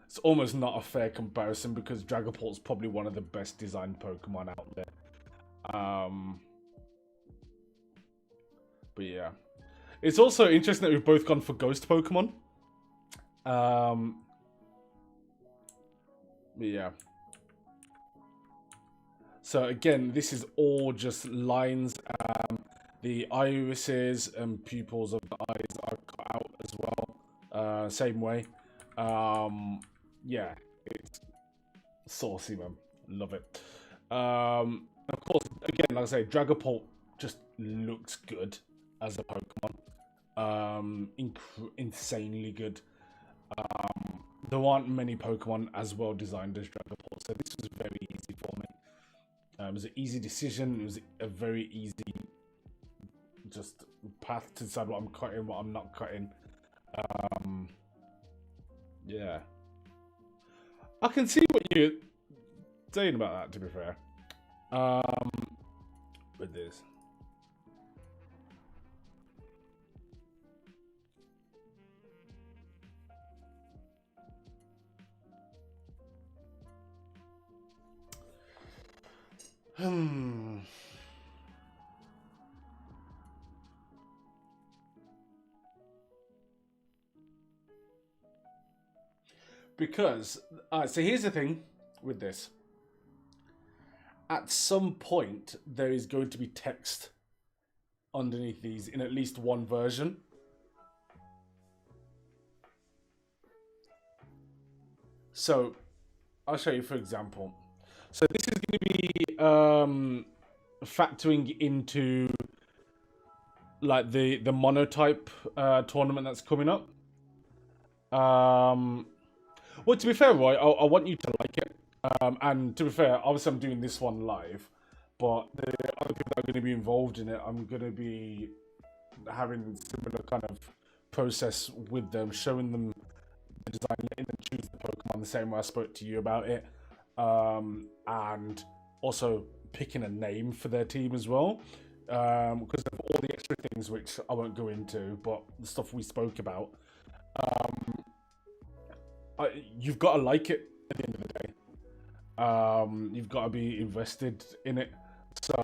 It's almost not a fair comparison because Dragapult's probably one of the best designed Pokemon out there. But yeah, it's also interesting that we've both gone for ghost Pokemon. But yeah. So again, this is all just lines. The irises and pupils of the eyes are cut out as well. Same way. Yeah, it's saucy, man. Love it. Of course, again, like I say, Dragapult just looks good as a Pokemon. Insanely good. There aren't many Pokemon as well designed as Dragapult, so this was very easy for me. It was an easy decision. It was a very easy just path to decide what I'm cutting, what I'm not cutting. Yeah. I can see what you're saying about that, to be fair. With this. Because, so here's the thing with this. At some point, there is going to be text underneath these in at least one version. So, I'll show you, for example. So this is going to be factoring into like the monotype tournament that's coming up. Well, to be fair, Roy, I want you to like it. And to be fair, obviously I'm doing this one live, but the other people that are going to be involved in it, I'm going to be having similar kind of process with them, showing them the design, letting them choose the Pokemon the same way I spoke to you about it, and also picking a name for their team as well, because of all the extra things which I won't go into, but the stuff we spoke about. You've got to like it at the end of the day. You've got to be invested in it. So,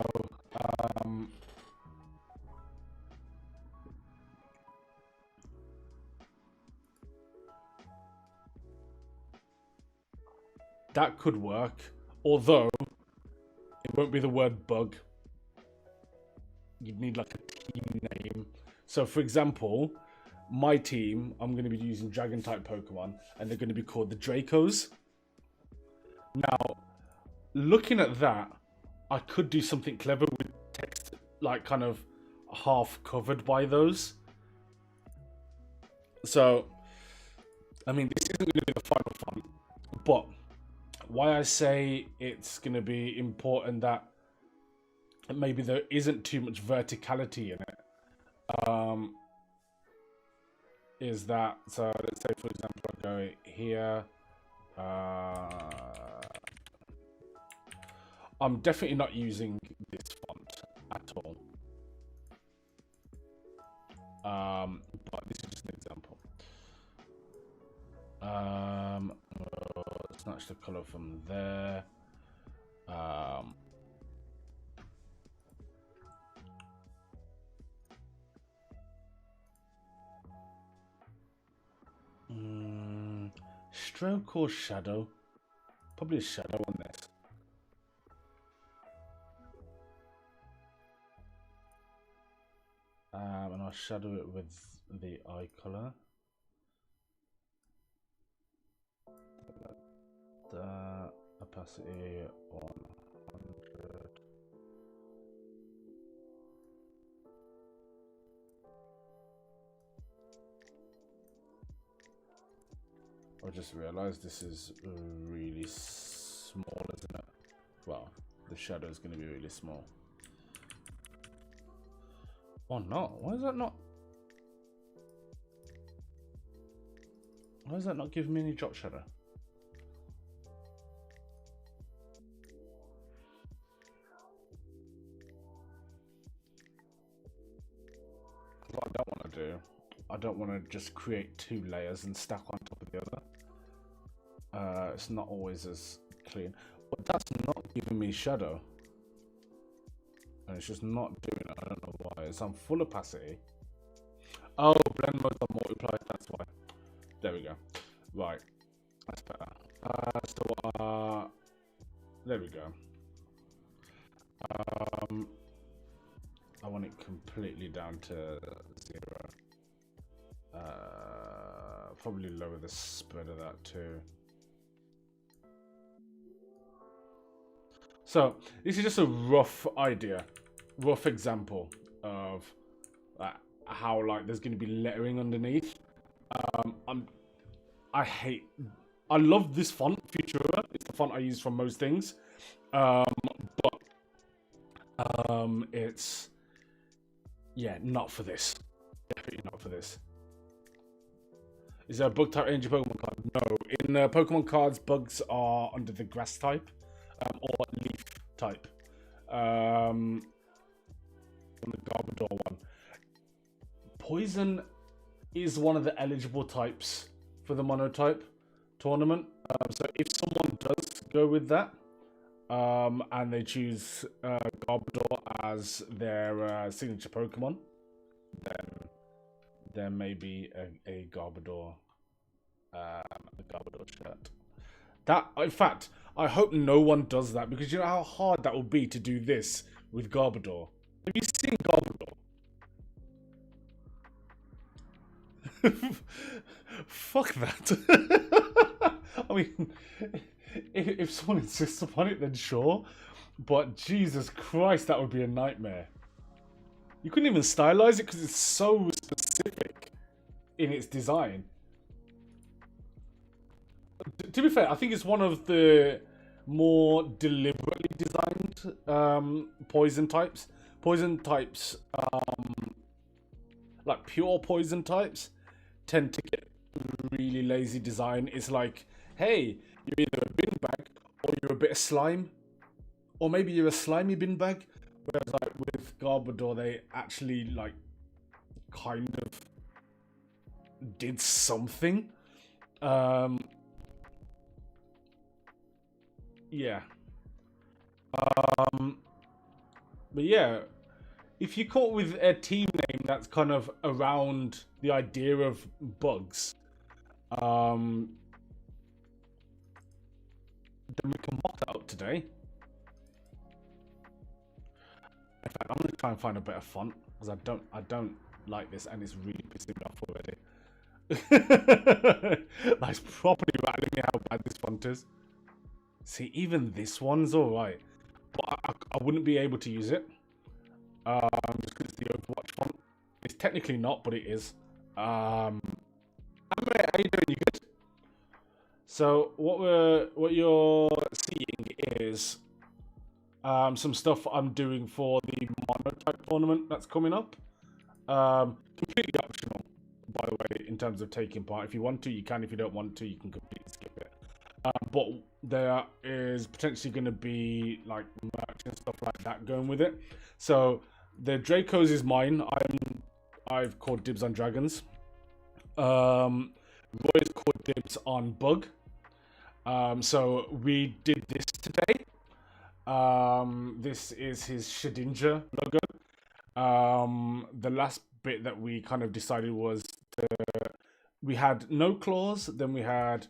that could work, although it won't be the word bug. You'd need like a team name. So, for example, my team, I'm going to be using Dragon type Pokemon, and they're going to be called the Dracos. Now, looking at that, I could do something clever with text, like kind of half covered by those. So, I mean, this isn't going to be the final font, but why I say it's going to be important that maybe there isn't too much verticality in it. Is that, so let's say for example I go here, I'm definitely not using this font at all, but this is just an example. Snatch the color from there. Stroke or shadow? Probably a shadow on this. And I'll shadow it with the eye color. The opacity 100. I just realized this is really small, isn't it? Well, the shadow is going to be really small. Oh no, why is that not? Why is that not giving me any drop shadow? What I don't want to do, I don't want to just create two layers and stack on top of the other. It's not always as clean, but that's not giving me shadow, and it's just not doing it. I don't know why. It's on full opacity. Oh, blend modes are multiplied. That's why. There we go. Right, that's better. There we go. I want it completely down to 0. Probably lower the spread of that too. So this is just a rough idea, rough example of how like there's going to be lettering underneath. I love this font, Futura. It's the font I use for most things, but It's not for this. Definitely not for this. Is there a bug type energy Pokemon card? No. In Pokemon cards, bugs are under the grass type or leaf type. On the Garbodor one. Poison is one of the eligible types for the monotype tournament. So if someone does go with that, and they choose Garbodor as their signature Pokemon, then there may be a Garbodor shirt. That, in fact, I hope no one does that, because you know how hard that will be to do this with Garbodor. Have you seen Garbodor? Fuck that. I mean, if someone insists upon it, then sure. But Jesus Christ, that would be a nightmare. You couldn't even stylize it because it's so specific in its design. To be fair, I think it's one of the more deliberately designed poison types. Poison types, like pure poison types, tend to get really lazy design. It's like, hey, you're either a bin bag or you're a bit of slime, or maybe you're a slimy bin bag. Whereas like with Garbodor, they actually like kind of did something. Yeah. But yeah, if you come up with a team name that's kind of around the idea of bugs, then we can mock that up today. In fact, I'm gonna try and find a better font because I don't like this, and it's really pissing me off already. That's properly rattling me how bad this font is. See, even this one's alright, but I wouldn't be able to use it just because it's the Overwatch font. It's technically not, but it is. How you doing? You good? So what you're seeing is some stuff I'm doing for the monotype tournament that's coming up. Completely optional, by the way, in terms of taking part. If you want to, you can. If you don't want to, you can completely skip it. But there is potentially going to be like merch and stuff like that going with it. So the Dracos is mine. I've called dibs on dragons. Roy's called dibs on bug. So we did this today. This is his Shedinja logo. The last bit that we kind of decided was we had no claws, then we had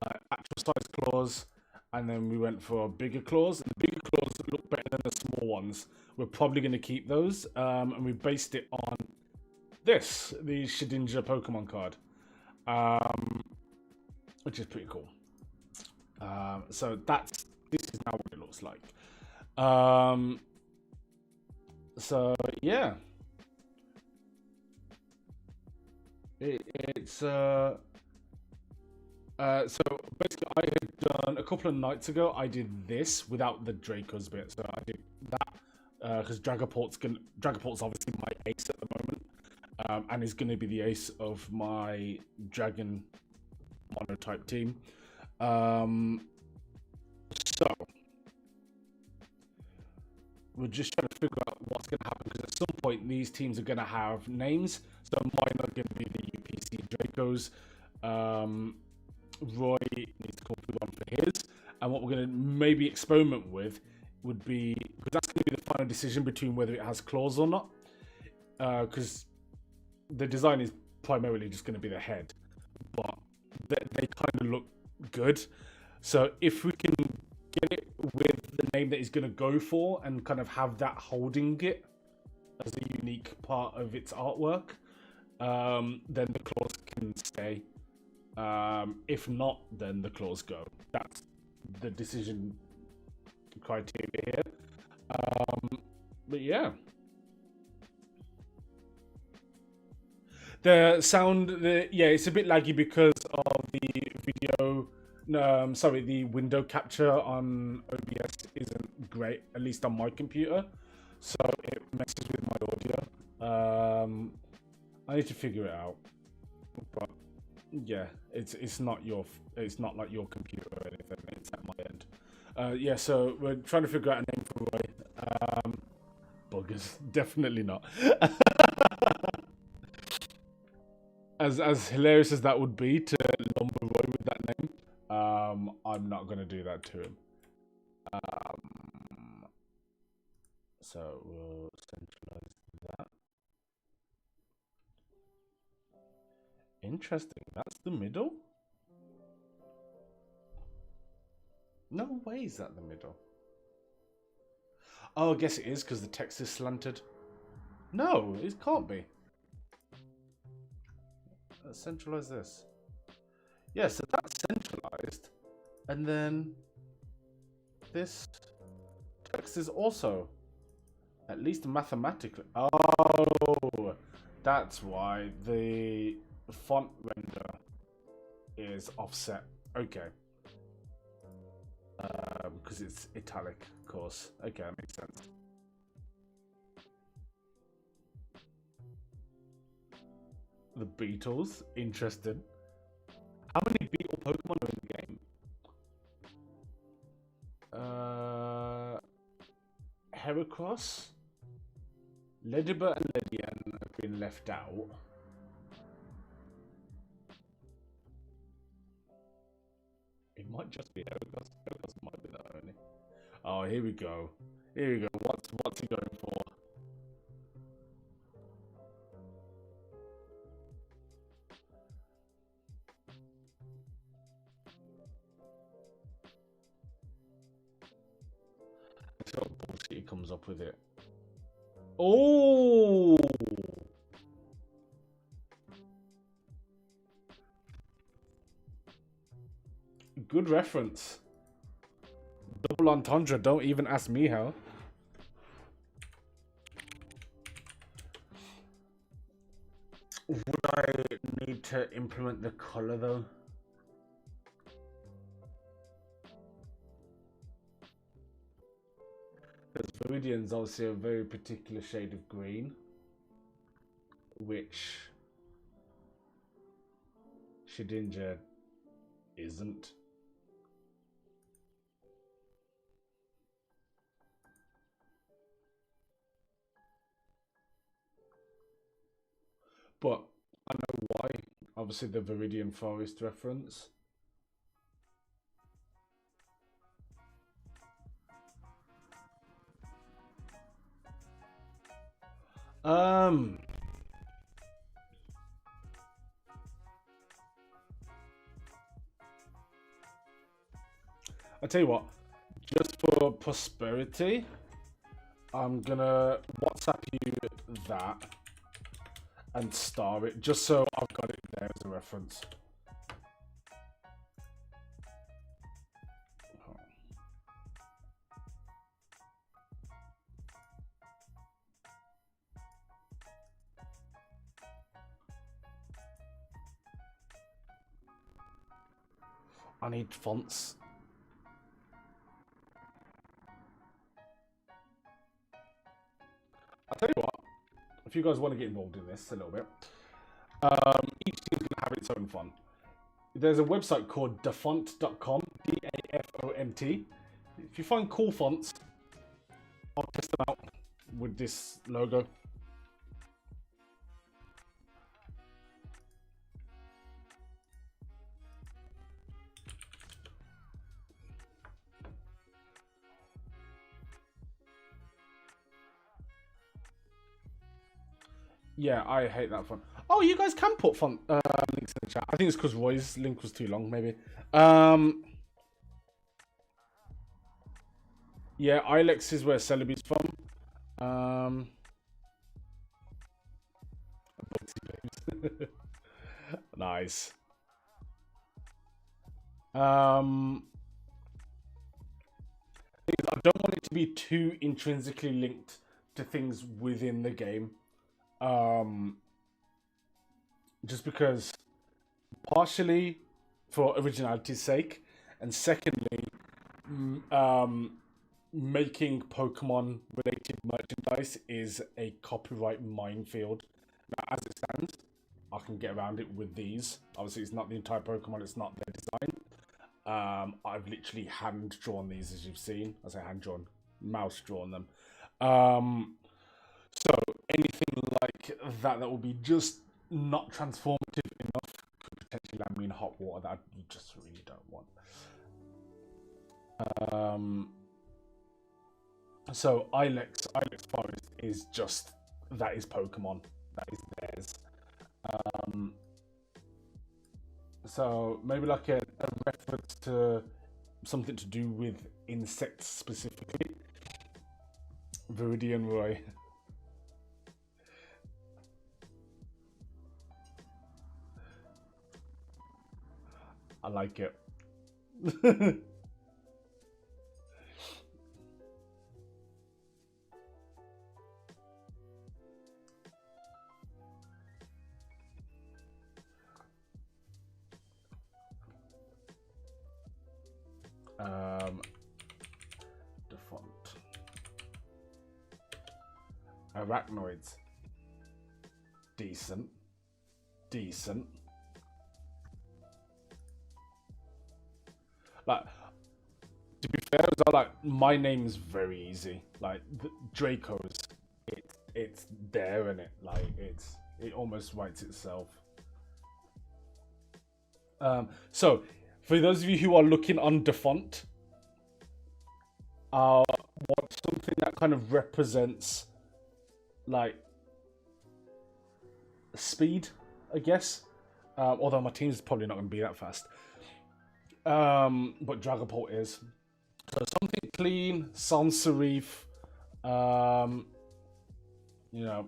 like actual size claws, and then we went for bigger claws. And the bigger claws look better than the small ones. We're probably going to keep those, and we based it on this, the Shedinja Pokemon card, which is pretty cool. So this is now what it looks like. So yeah, it's so basically I had done a couple of nights ago. I did this without the Dracos bit, so I did that because Dragapult's obviously my ace at the moment, and is going to be the ace of my dragon monotype team. So we're just trying to figure out what's going to happen, because at some point these teams are going to have names. So mine are going to be the UPC Dracos. Roy needs to come up with one for his, and what we're going to maybe experiment with would be, because that's going to be the final decision between whether it has claws or not, because the design is primarily just going to be the head, but they kind of look good. So if we can get it with the name that he's going to go for and kind of have that holding it as a unique part of its artwork, then the claws can stay. If not, then the claws go. That's the decision criteria here. But yeah. The sound, it's a bit laggy because of the video. The window capture on OBS isn't great, at least on my computer. so it messes with my audio. I need to figure it out. But yeah, it's not like your computer or anything. It's at my end. Yeah, so we're trying to figure out a name for Roy. Buggers, definitely not. As hilarious as that would be to lumber Roy with that name, I'm not gonna do that to him. So we'll centralize that. Interesting. That's the middle? No way is that the middle. Oh, I guess it is because the text is slanted. No, it can't be. Let's centralize this. Yeah, so that's centralized. And then this text is also, at least mathematically. Oh, that's why the font render is offset. Okay. Because it's italic, of course. Okay, that makes sense. The Beatles, interesting. How many Beetle Pokemon are in the game? Heracross, Ledibur and Ledian have been left out. It might just be Heracross. Heracross might be that only. Oh, here we go. Here we go. What's he going for? Let's see what bullshit he comes up with it. Oh! Good reference. Double entendre, don't even ask me how. Would I need to implement the color though? Because Viridian's obviously a very particular shade of green, which Shedinja isn't. But I know why. Obviously the Viridian Forest reference. I tell you what, just for prosperity, I'm gonna WhatsApp you that and star it, just so I've got it there as a reference. I need fonts. I'll tell you what, if you guys want to get involved in this a little bit, each team's going to have its own font. There's a website called dafont.com, D-A-F-O-N-T. If you find cool fonts, I'll test them out with this logo. Yeah, I hate that font. Oh, you guys can put font links in the chat. I think it's because Roy's link was too long, maybe. Yeah, Ilex is where Celebi's from. Nice. I don't want it to be too intrinsically linked to things within the game. Just because, partially for originality's sake, and secondly, making Pokemon related merchandise is a copyright minefield. Now, as it stands, I can get around it with these. Obviously, it's not the entire Pokemon, it's not their design. I've literally hand drawn these, as you've seen. I say hand drawn, mouse drawn them. So anything like that that will be just not transformative enough could potentially land me in hot water that you just really don't want. So Ilex Forest is just, that is Pokemon, that is theirs. So maybe like a reference to something to do with insects specifically. Viridian Roy. I like it. The font. Arachnoids. Decent. Like, to be fair, as well, like my name's very easy. Like Draco's, it's there in it. Like it almost writes itself. So for those of you who are looking on the font, want something that kind of represents like speed, I guess. Although my team's probably not going to be that fast. But Dragapult is. So something clean, sans serif. You know.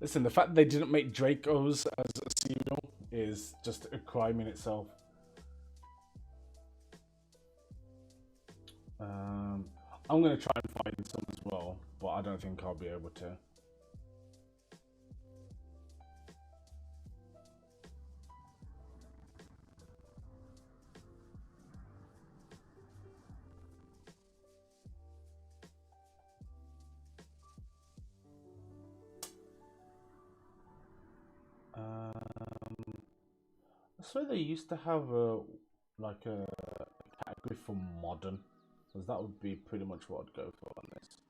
Listen, the fact they didn't make Dracos as a cereal is just a crime in itself. I'm going to try and find some as well, but I don't think I'll be able to. I swear they used to have a category for modern, because that would be pretty much what I'd go for on this.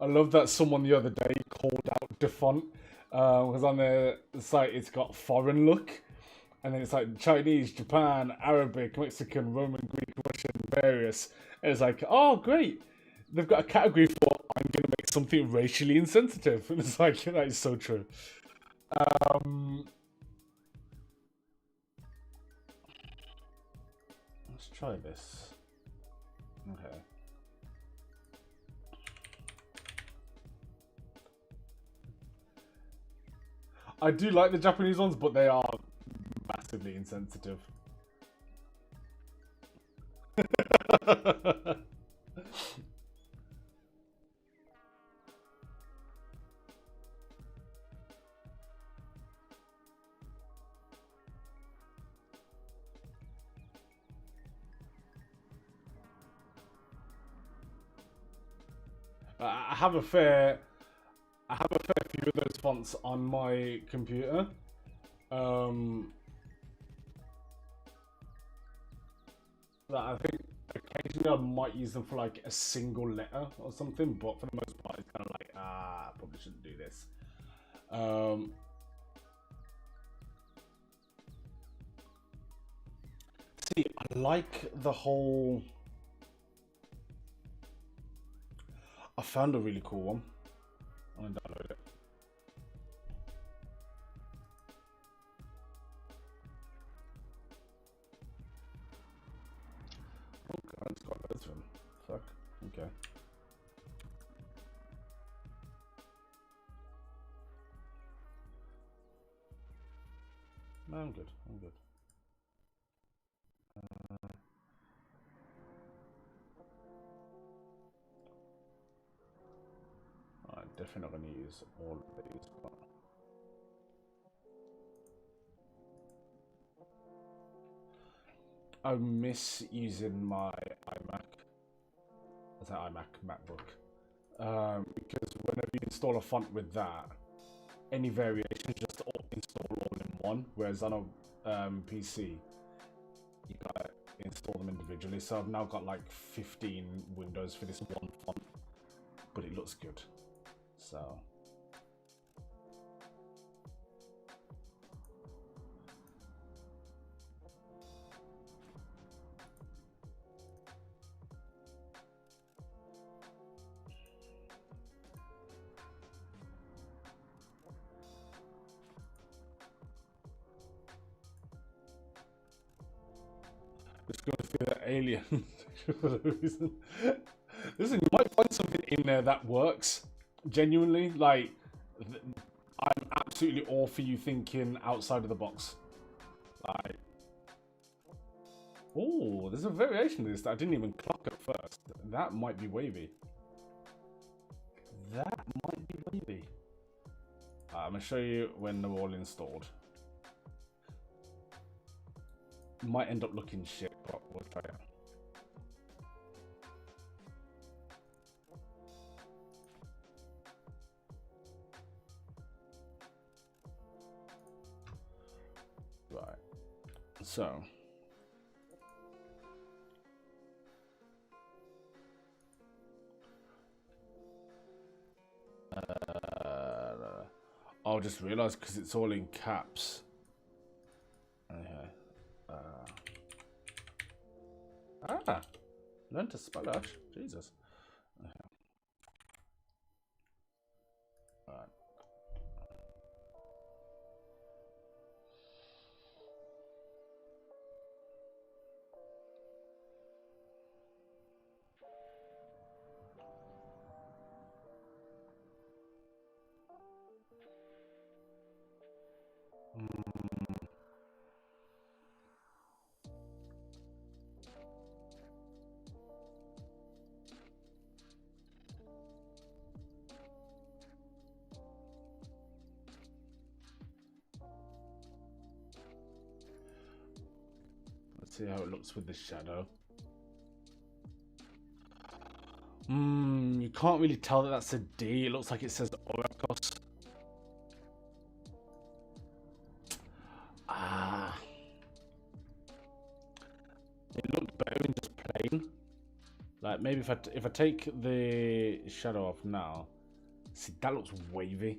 I love that someone the other day called out the font, because on the site it's got foreign look, and then it's like Chinese, Japan, Arabic, Mexican, Roman, Greek, Russian, various. And it's like, oh great, they've got a category for I'm going to make something racially insensitive. And it's like, that is so true. Let's try this. Okay. I do like the Japanese ones, but they are massively insensitive. I have a fair few of those fonts on my computer. That I think occasionally I might use them for like a single letter or something, but for the most part, it's kind of like, I probably shouldn't do this. See, I like the whole. I found a really cool one. I'm gonna download it. Oh god, it's got loads of them. Fuck. Okay. No, I'm good. I'm good. I'm definitely not going to use all of these, but I miss using my iMac. I say iMac, MacBook. Because whenever you install a font with that, any variations just install all in one. Whereas on a PC, you gotta install them individually. So I've now got like 15 windows for this one font, but it looks good. So. Just going through that alien for the reason. Listen, you might find something in there that works. Genuinely, like, I'm absolutely all for you thinking outside of the box. Like, oh, there's a variation of this that I didn't even clock at first. That might be wavy. That might be wavy. I'm gonna show you when they're all installed. Might end up looking shit, but we'll try it. Right. So. I'll just realize because it's all in caps. Okay. Learn to spell it. Jesus. Okay. All right. Let's see how it looks with the shadow. You can't really tell that that's a D. It looks like it says Orakos. It looked better in just plain. Like maybe if I take the shadow off now, see that looks wavy.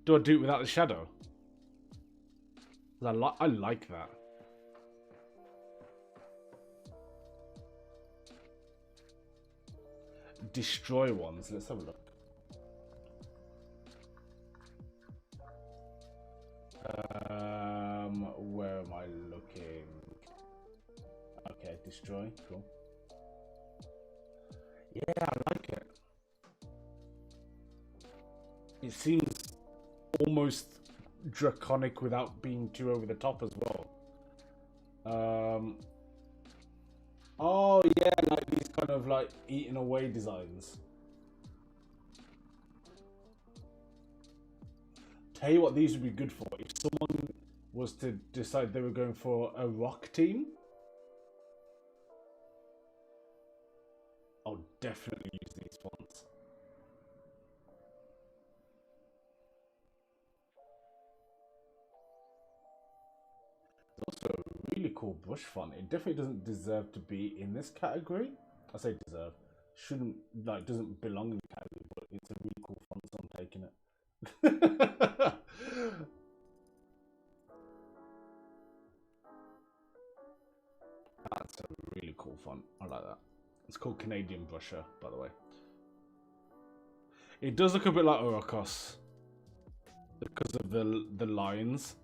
Do I do it without the shadow? I like that. Destroy ones. Let's have a look. Where am I looking? Okay, destroy. Cool. Yeah, I like it. It seems almost draconic without being too over the top as well. Oh yeah, like these kind of like eaten away designs. Tell you what these would be good for. If someone was to decide they were going for a rock team, I'll definitely use these fonts. It's also a really cool brush font. It definitely doesn't deserve to be in this category. I say deserve. Shouldn't, like, doesn't belong in the category, but it's a really cool font, so I'm taking it. That's a really cool font. I like that. It's called Canadian Brusher, by the way. It does look a bit like Orakos because of the lines.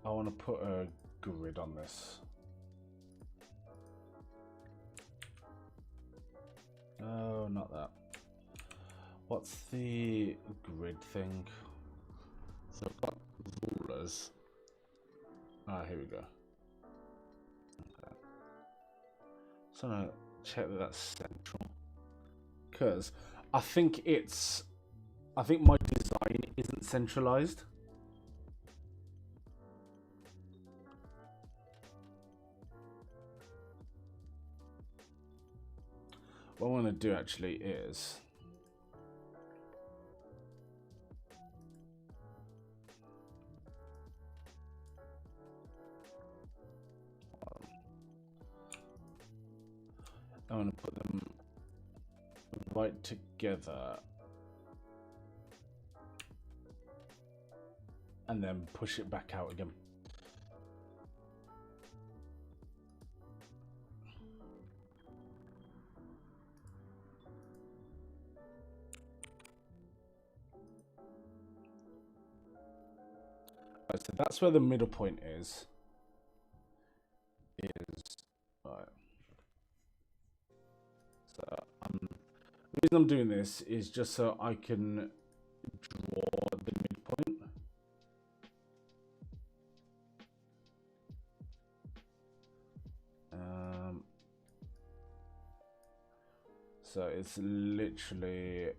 I want to put a grid on this. Oh, not that. What's the grid thing? So I've got rulers. Ah, here we go. Okay. So I'm gonna check that that's central. Because I think my design isn't centralized. What I want to do actually is I want to put them right together and then push it back out again. Right, so that's where the middle point is. Right. So the reason I'm doing this is just so I can draw the midpoint. So it's literally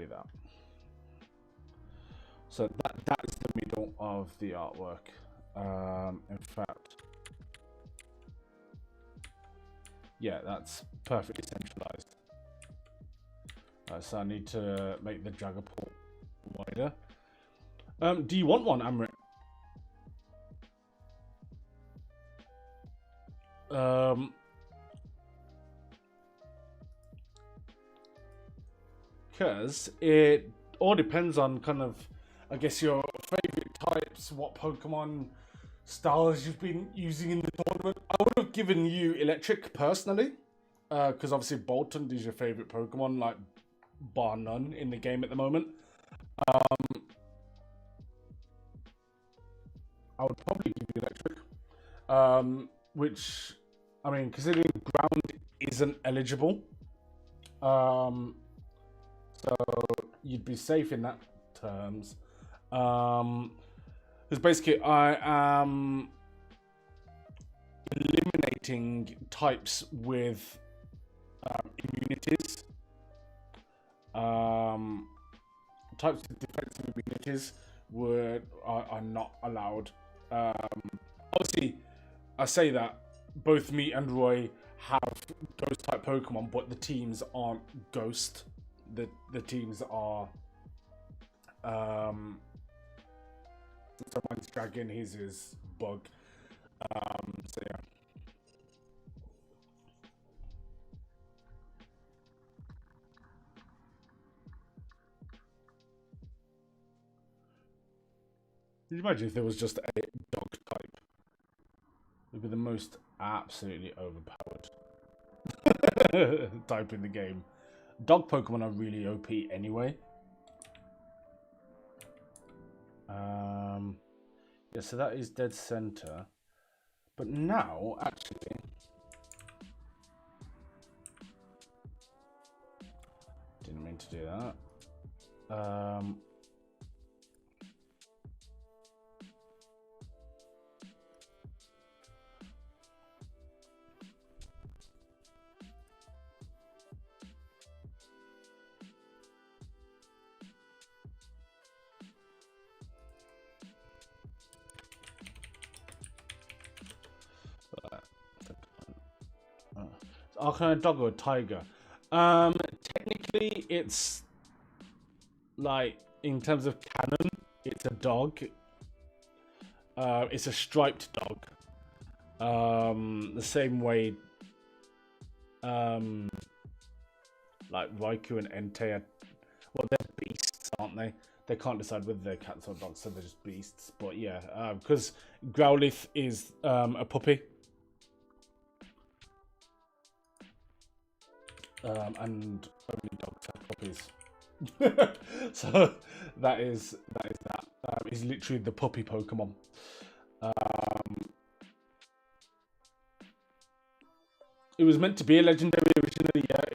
that. So that is the middle of the artwork. In fact, yeah, that's perfectly centralized. So I need to make the dragger port wider. Do you want one, Amrit? Because it all depends on kind of, I guess, your favorite types, what Pokemon styles you've been using in the tournament. I would have given you Electric personally, because obviously Boltund is your favorite Pokemon, like bar none in the game at the moment. I would probably give you Electric, which, I mean, considering Ground isn't eligible, so you'd be safe in that terms. Because basically I am eliminating types with immunities. Types of defensive immunities are not allowed. Obviously, I say that both me and Roy have ghost type Pokemon, but the teams aren't ghost. The teams are so mine's dragon, his is bug. So yeah. Can you imagine if there was just a dog type? It would be the most absolutely overpowered type in the game. Dog Pokemon are really OP anyway. Yeah, so that is dead center. But now, actually, didn't mean to do that. Arcanine dog or tiger? Technically, it's like in terms of canon, it's a dog. It's a striped dog. The same way, like Raikou and Entei are, well, they're beasts, aren't they? they can't decide whether they're cats or dogs, so they're just beasts. But yeah, because Growlithe is a puppy. And only dogs have puppies. So that is that. He's literally the puppy Pokemon. It was meant to be a legendary originally. Yeah,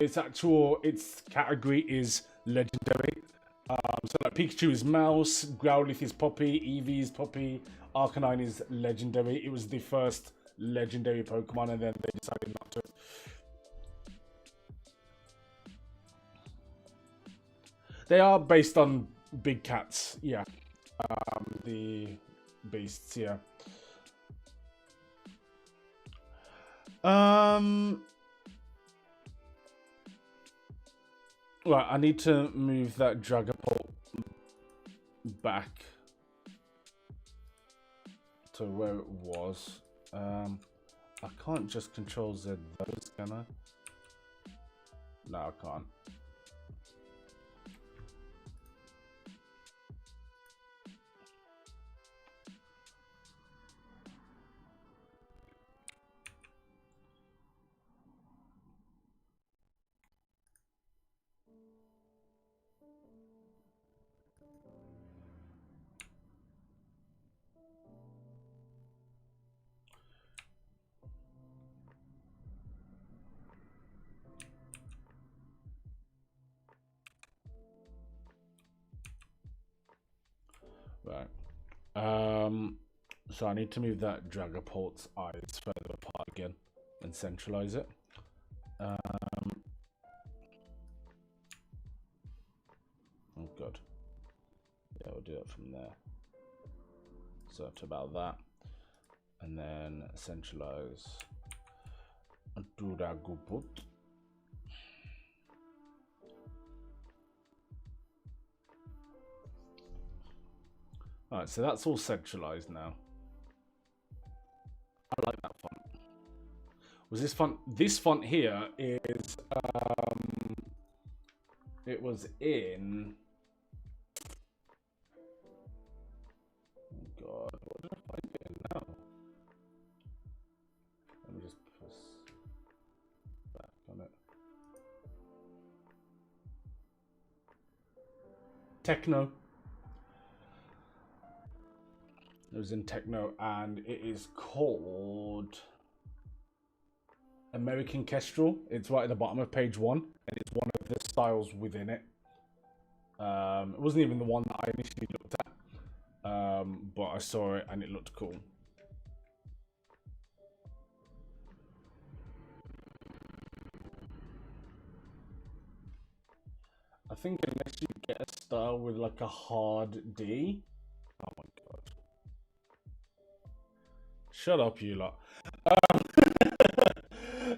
its category is legendary. So like Pikachu is mouse, Growlithe is puppy, Eevee is puppy, Arcanine is legendary. It was the first legendary Pokemon, and then they decided not to. They are based on big cats, yeah. The beasts, yeah. Right, I need to move that Dragapult back to where it was. I can't just control Z those, can I? No, I can't. Right. So I need to move that Dragapult's eyes further apart again and centralize it. Oh god. Yeah, we'll do it from there. So to about that. And then centralize Dragapult. Alright, so that's all centralized now. I like that font. Was this font? This font here is it was in. Oh god, what did I find it in now? Let me just press back on it. Techno. It was in Techno, and it is called American Kestrel. It's right at the bottom of page 1, and it's one of the styles within it. It wasn't even the one that I initially looked at, but I saw it and it looked cool. I think unless you get a style with like a hard D. Oh my god. Shut up, you lot.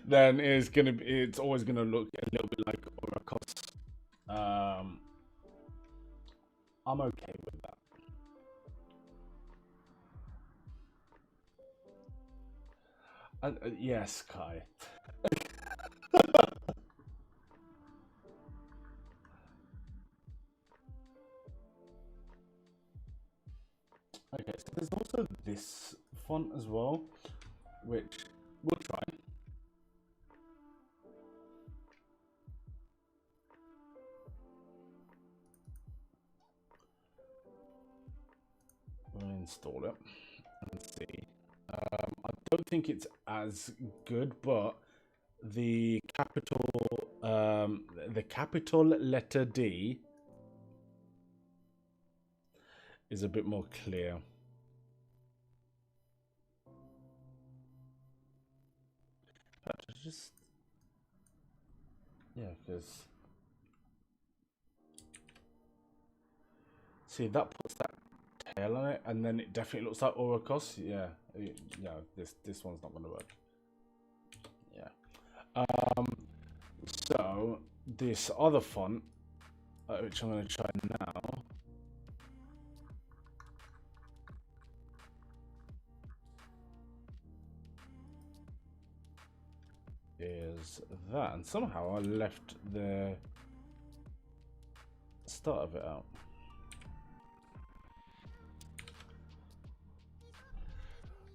Then it's always gonna look a little bit like Oracos. I'm okay with that. Yes, Kai. Okay, so there's also this font as well, which we'll try. We'll install it and see. I don't think it's as good, but the capital letter D is a bit more clear. Just yeah, because see that puts that tail on it, and then it definitely looks like Oracos. Yeah, yeah. This one's not going to work. Yeah. So this other font, which I'm going to try now. Is that, and somehow I left the start of it out.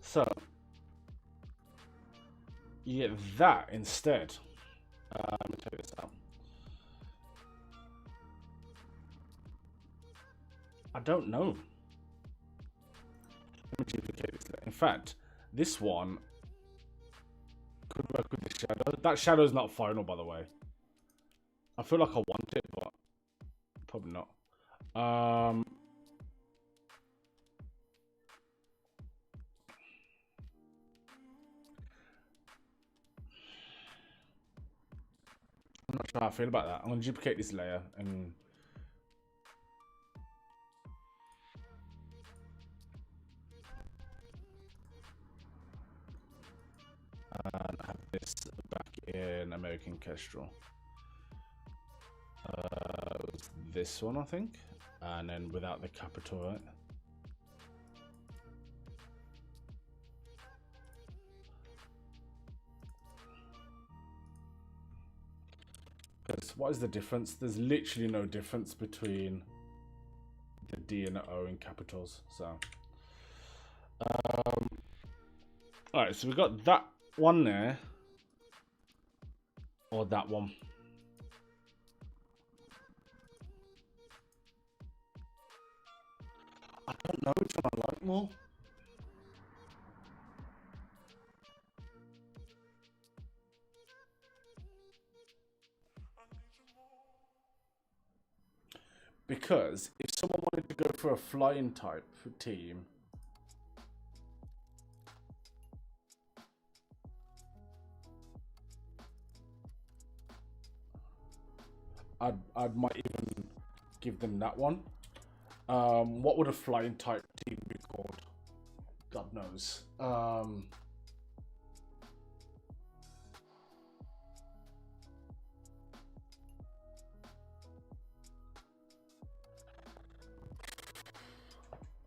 So you get that instead. Let me check this out. I don't know. Let me duplicate this. In fact, this one could work with the shadow. That shadow's not final, by the way. I feel like I want it, but probably not. I'm not sure how I feel about that. I'm going to duplicate this layer and have this back in American Kestrel. This one, I think, and then without the capital, right? Because what is the difference? There's literally no difference between the D and the O in capitals. So, all right. So we got that one there, or that one. I don't know which one I like more. Because if someone wanted to go for a flying type team, I might even give them that one. What would a flying type team be called? God knows. I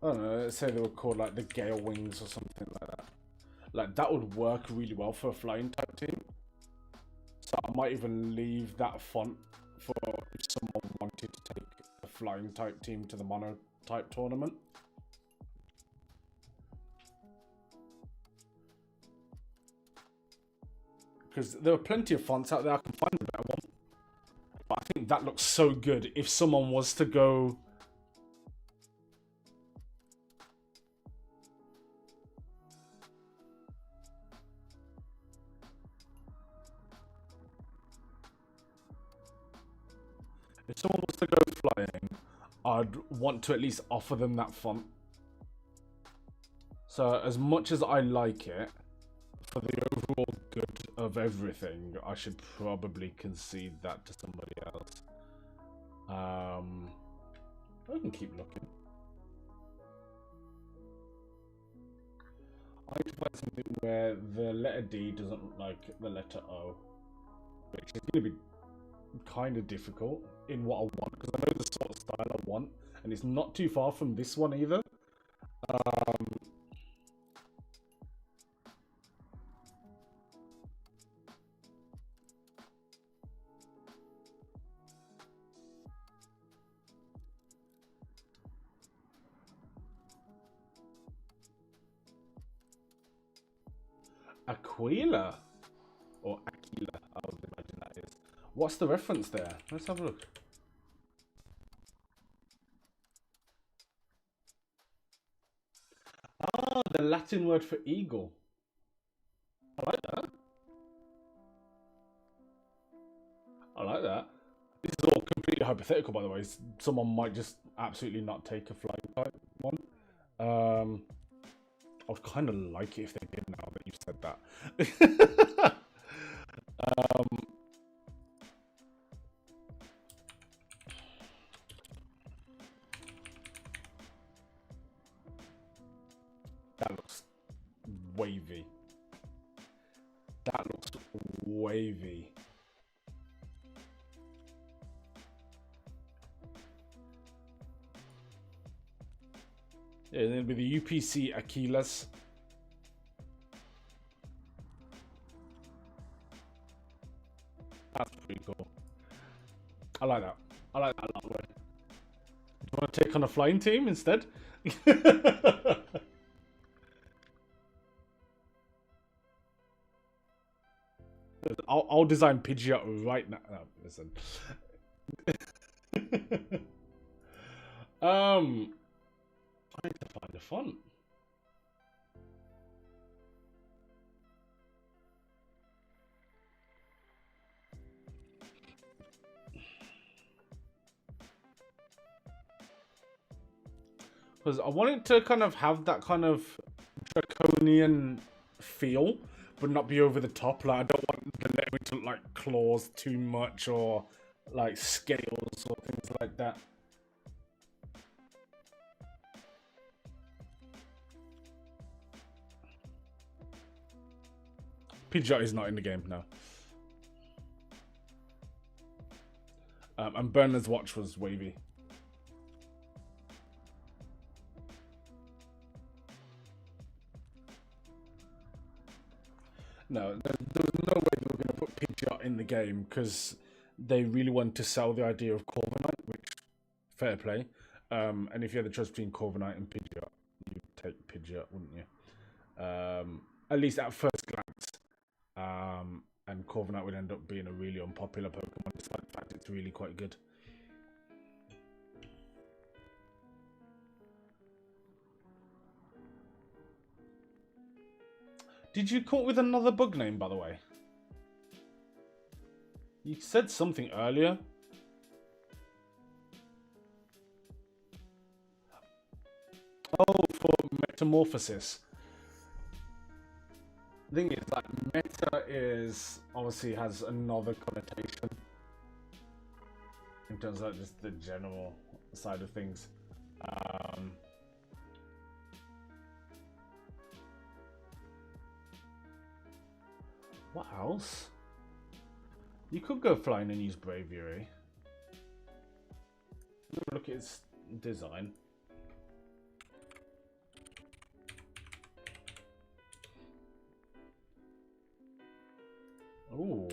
don't know, let's say they were called like the Gale Wings or something like that. Like that would work really well for a flying type team. So I might even leave that font for if someone wanted to take a flying type team to the mono type tournament. Because there are plenty of fonts out there, I can find a better one. But I think that looks so good if someone was to go... If someone was to go flying, I'd want to at least offer them that font. So as much as I like it, for the overall good of everything, I should probably concede that to somebody else. I can keep looking. I need to find something where the letter D doesn't look like the letter O, which is going to be kind of difficult in what I want, because I know the sort of style I want, and it's not too far from this one either. Aquila, or Aquila, I would imagine that is. What's the reference there? Let's have a look. Ah, the Latin word for eagle. I like that. I like that. This is all completely hypothetical, by the way. Someone might just absolutely not take a flying type one. I would kind of like it if they did now that you've said that. That looks wavy. That looks wavy. Yeah, it'll be the UPC Aquilas. That's pretty cool. I like that. I like that a lot. Do you want to take on a flying team instead? I'll design Pidgeot right now. No, listen. I need to find a font. Because I wanted to kind of have that kind of draconian feel, but not be over the top. Like I don't want the lettering to look like claws too much or like scales or things like that. Pidgeot is not in the game now. And Bernard's watch was wavy. No, there was no way they were going to put Pidgeot in the game because they really wanted to sell the idea of Corviknight, which, fair play. And if you had the choice between Corviknight and Pidgeot, you'd take Pidgeot, wouldn't you? At least at first glance. And Corviknight would end up being a really unpopular Pokemon, despite the fact it's really quite good. Did you come up with another bug name, by the way? You said something earlier. Oh, for Metamorphosis. The thing is, like, meta is obviously has another connotation in terms of just the general side of things. What else? You could go flying and use Braviary. Look at its design. Ooh.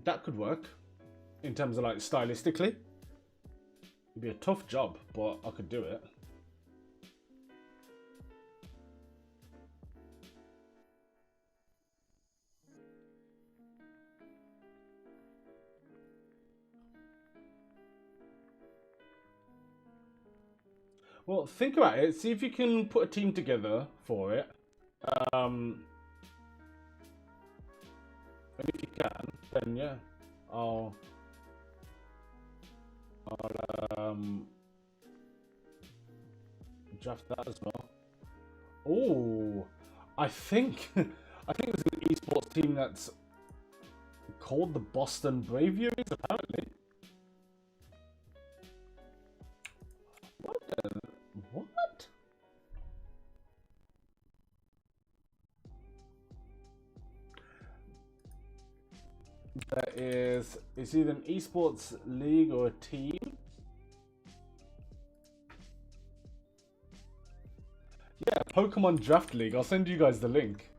That could work in terms of like stylistically. It'd be a tough job, but I could do it. Well, think about it. See if you can put a team together for it. And if you can, then yeah, I'll draft that as well. Oh, I think I think there's an esports team that's called the Boston Braviaries, apparently. What? That is, it's either an esports league or a team. Yeah, Pokemon Draft League. I'll send you guys the link.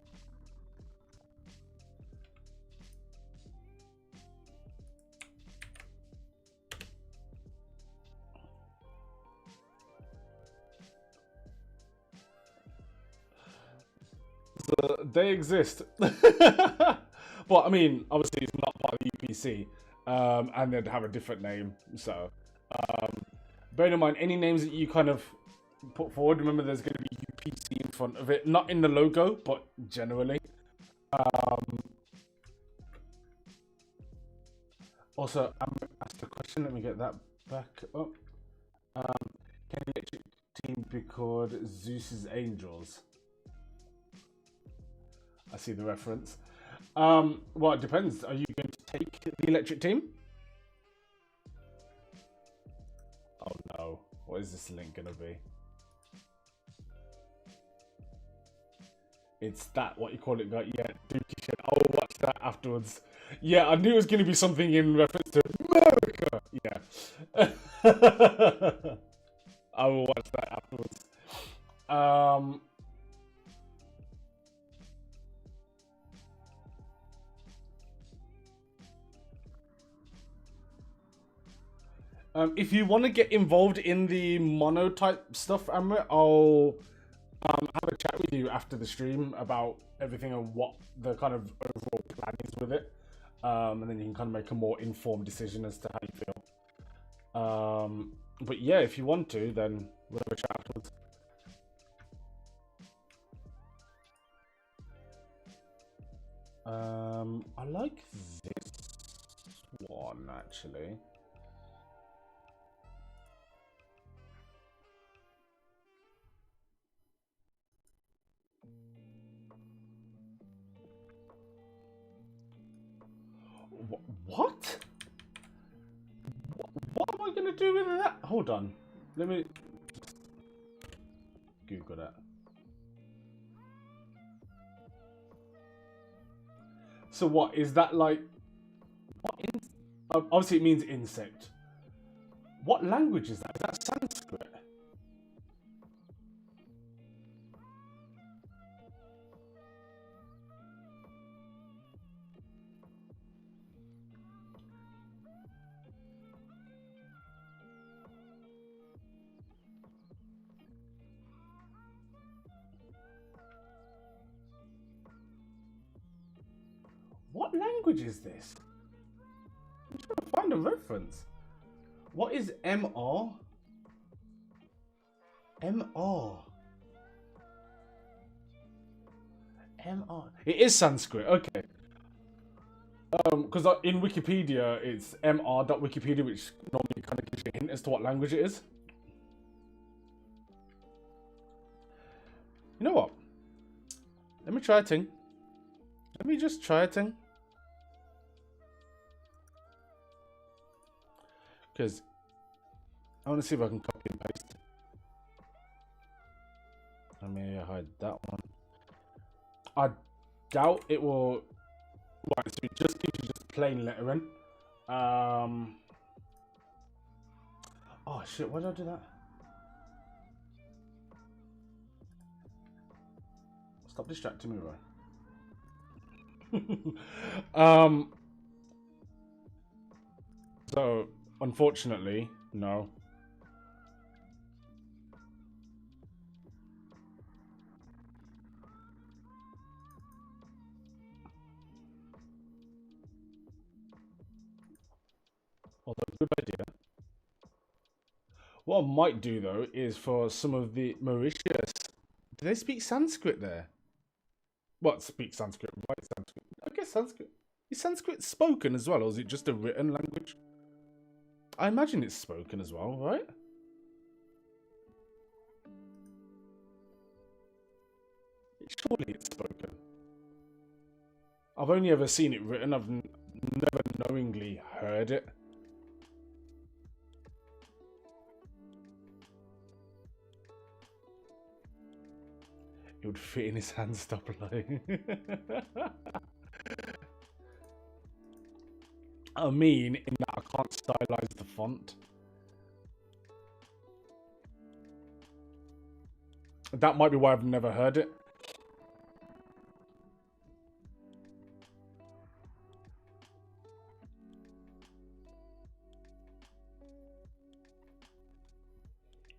So they exist. Well, I mean, obviously it's not part of the UPC, and they'd have a different name. So, bear in mind, any names that you kind of put forward, remember there's going to be UPC in front of it, not in the logo, but generally. Also, I'm asked a question. Let me get that back up. Can the electric team be called Zeus's Angels? I see the reference. Well, it depends. Are you going to take the electric team? Oh no. What is this link going to be? It's that, what you call it, guy. Yeah, Dookie shit. I'll watch that afterwards. Yeah, I knew it was going to be something in reference to America. Yeah. I will watch that afterwards. If you want to get involved in the monotype stuff, Amrit, I'll have a chat with you after the stream about everything and what the kind of overall plan is with it. And then you can kind of make a more informed decision as to how you feel. But yeah, if you want to, then we'll have a chat afterwards. I like this one actually. What? What am I gonna do with that? Hold on. Let me Google that. So what is that like? What obviously it means insect. What language is that? Is that Sanskrit? What language is this? I'm trying to find a reference. What is MR? MR. MR. It is Sanskrit. Okay. Because in Wikipedia it's mr.wikipedia, which normally kind of gives you a hint as to what language it is. You know what? Let me try a thing. Let me just try a thing. Because I want to see if I can copy and paste. Let me hide that one. I doubt it will. Right, so it just gives you just plain lettering. Oh shit! Why did I do that? Stop distracting me, Roy. So unfortunately, no. Although good idea. What I might do though is for some of the Mauritius. Do they speak Sanskrit there? What speak Sanskrit? Write Sanskrit? I guess Sanskrit. Is Sanskrit spoken as well, or is it just a written language? I imagine it's spoken as well, right? Surely it's spoken. I've only ever seen it written. I've never knowingly heard it. It would fit in his hand, stop lying. I mean, in that I can't stylize the font. That might be why I've never heard it.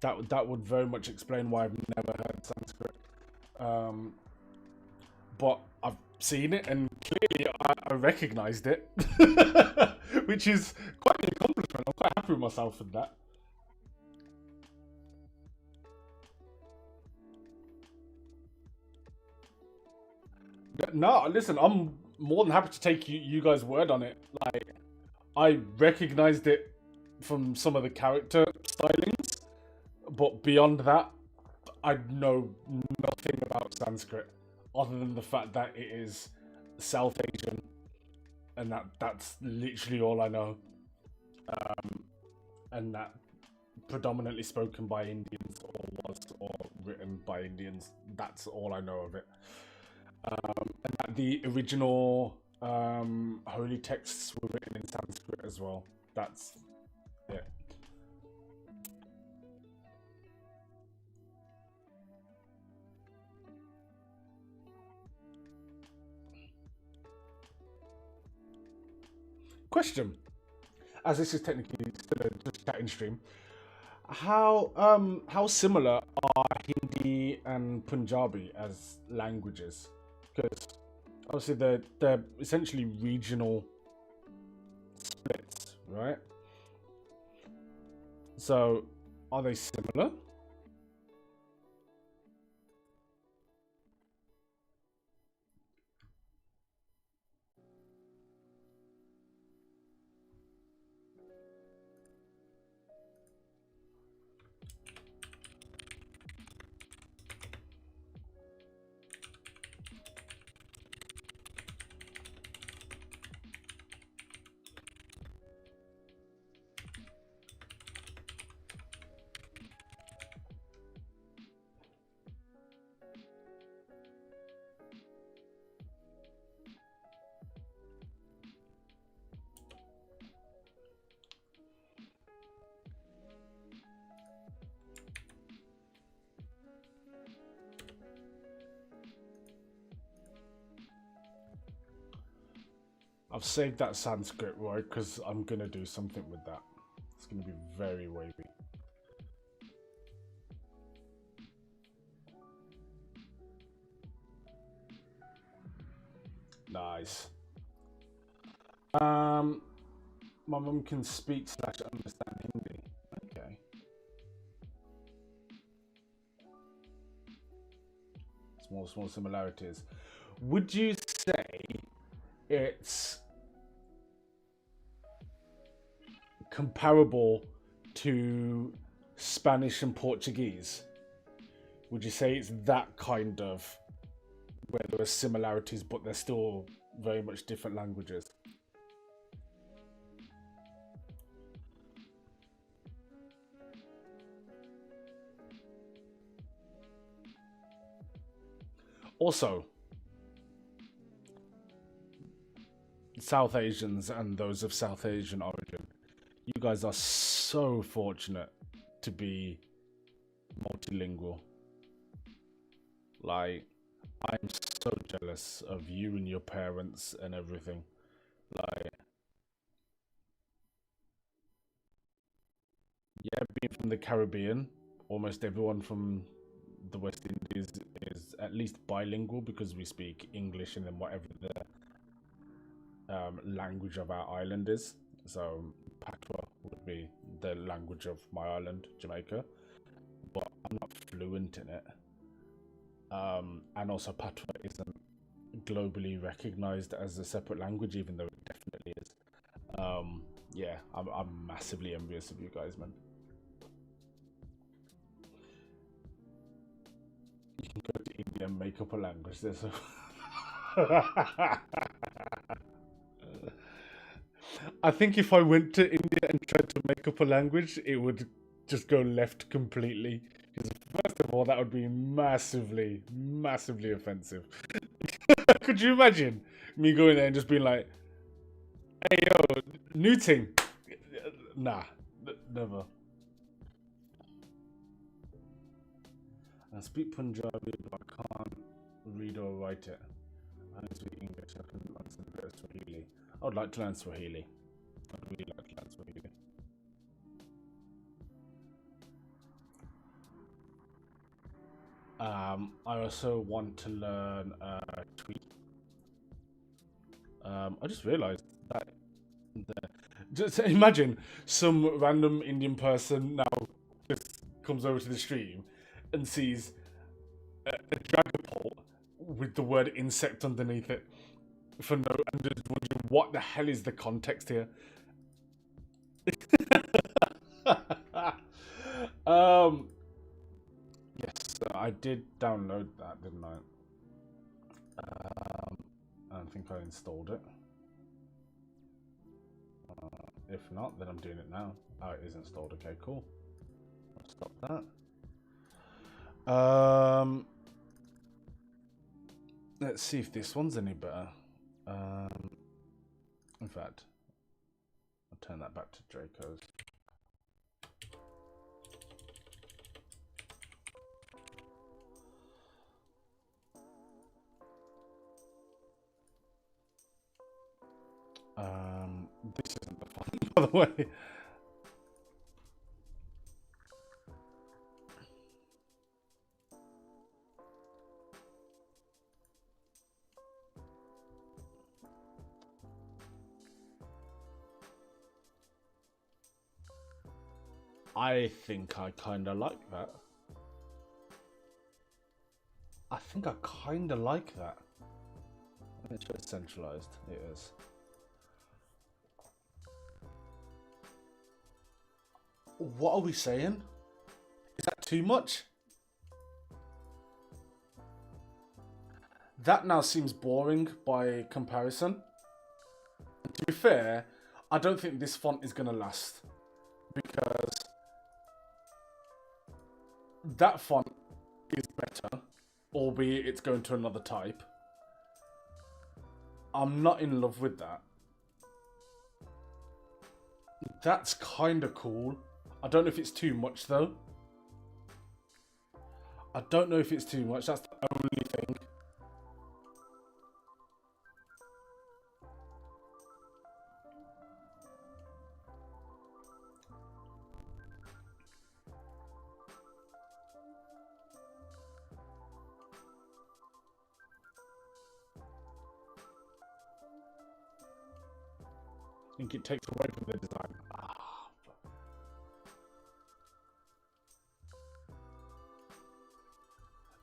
That would very much explain why I've never heard Sanskrit. But I've seen it and clearly I recognized it, which is quite an accomplishment. I'm quite happy with myself for that. No, listen, I'm more than happy to take you guys' word on it. Like, I recognized it from some of the character stylings, but beyond that, I know nothing about Sanskrit other than the fact that it is South Asian, and that's literally all I know. And that predominantly spoken by Indians or written by Indians. That's all I know of it. And that the original holy texts were written in Sanskrit as well. That's it. Question. as this is technically still a just chatting stream, how similar are Hindi and Punjabi as languages? Because obviously they're essentially regional splits, right? So are they similar? I've saved that Sanskrit, right? Because I'm gonna do something with that. It's gonna be very wavy. Nice. My mum can speak slash understand Hindi. Okay. Small similarities. Would you say it's comparable to Spanish and Portuguese? Would you say it's that kind of where there are similarities, but they're still very much different languages? Also, South Asians and those of South Asian origin, you guys are so fortunate to be multilingual. Like, I'm so jealous of you and your parents and everything. Like, yeah, being from the Caribbean, almost everyone from the West Indies is at least bilingual because we speak English and then whatever the language of our island is. So Patois would be the language of my island, Jamaica, but I'm not fluent in it. And also Patois isn't globally recognized as a separate language, even though it definitely is. Yeah, I'm massively envious of you guys, man. You can go to India and make up a language there. So I think if I went to India and tried to make up a language, it would just go left completely. Because first of all, that would be massively offensive. Could you imagine me going there and just being like, "Hey yo, new thing"? Nah, never. I speak Punjabi, but I can't read or write it. I don't speak English. I can understand a bit of Swahili. I would like to learn Swahili. I'd really like to learn Swahili. I also want to learn Tweet. I just realized that just imagine some random Indian person now just comes over to the stream and sees a Dragapult with the word insect underneath it for no, and just wondering what the hell is the context here. um, yes, I did download that, didn't I? I don't think I installed it. If not, then I'm doing it now. Oh, it is installed. Okay, cool. I'll stop that. Let's see if this one's any better. In fact, I'll turn that back to Draco's. This isn't the fun by the way. I think I kind of like that. I think I kind of like that. It's just centralized. It is. What are we saying? Is that too much? That now seems boring by comparison. And to be fair, I don't think this font is going to last. Because that font is better, albeit it's going to another type. I'm not in love with that. That's kind of cool. I don't know if it's too much though. I don't know if it's too much. That's the only thing. I think it takes away from the design.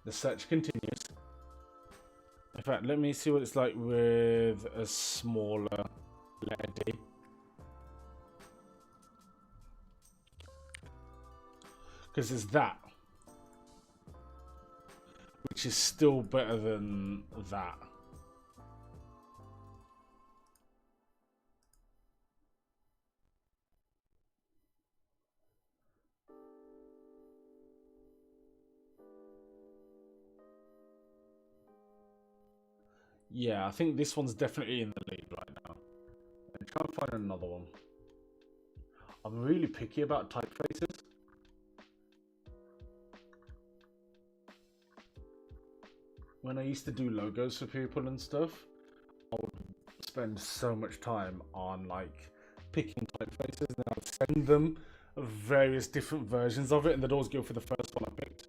The search continues. In fact, let me see what it's like with a smaller letter D. Because there's that, which is still better than that. Yeah, I think this one's definitely in the lead right now. I'm trying to find another one. I'm really picky about typefaces. When I used to do logos for people and stuff, I would spend so much time on like picking typefaces, and then I'd send them various different versions of it, and they'd always go for the first one I picked.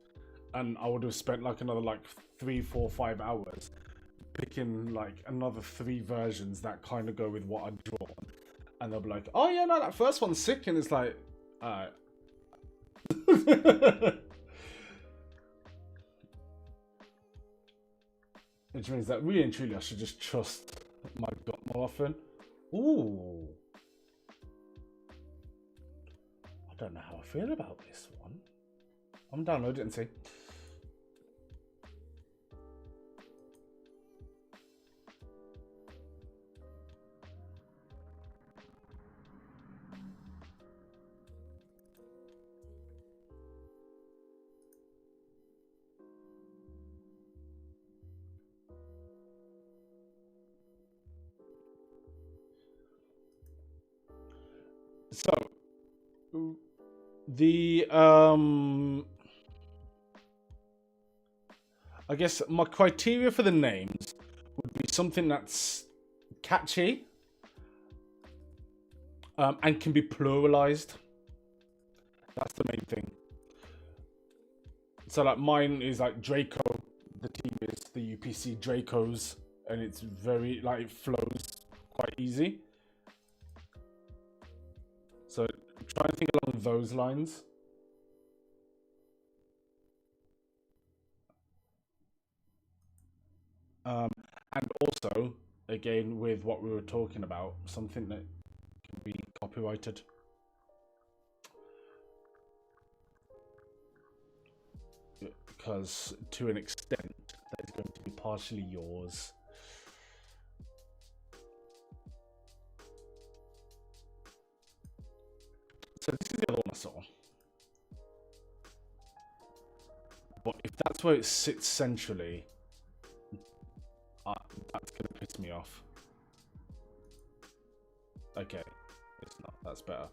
And I would have spent like another like 3, 4, 5 hours picking like another 3 versions that kind of go with what I'd drawn, and they'll be like, "Oh yeah, no, that first one's sick," and it's like, alright. Which means that really and truly I should just trust my gut more often. Ooh. I don't know how I feel about this one. I'm downloading it and see. So, the I guess my criteria for the names would be something that's catchy and can be pluralized. That's the main thing. So like mine is like Draco. The team is the UPC Dracos, and it's very like it flows quite easy. So try and think along those lines. And also, again, with what we were talking about, something that can be copyrighted. Because to an extent, that is going to be partially yours. So this is the other one I saw. But if that's where it sits centrally, that's going to piss me off. Okay, it's not. That's better.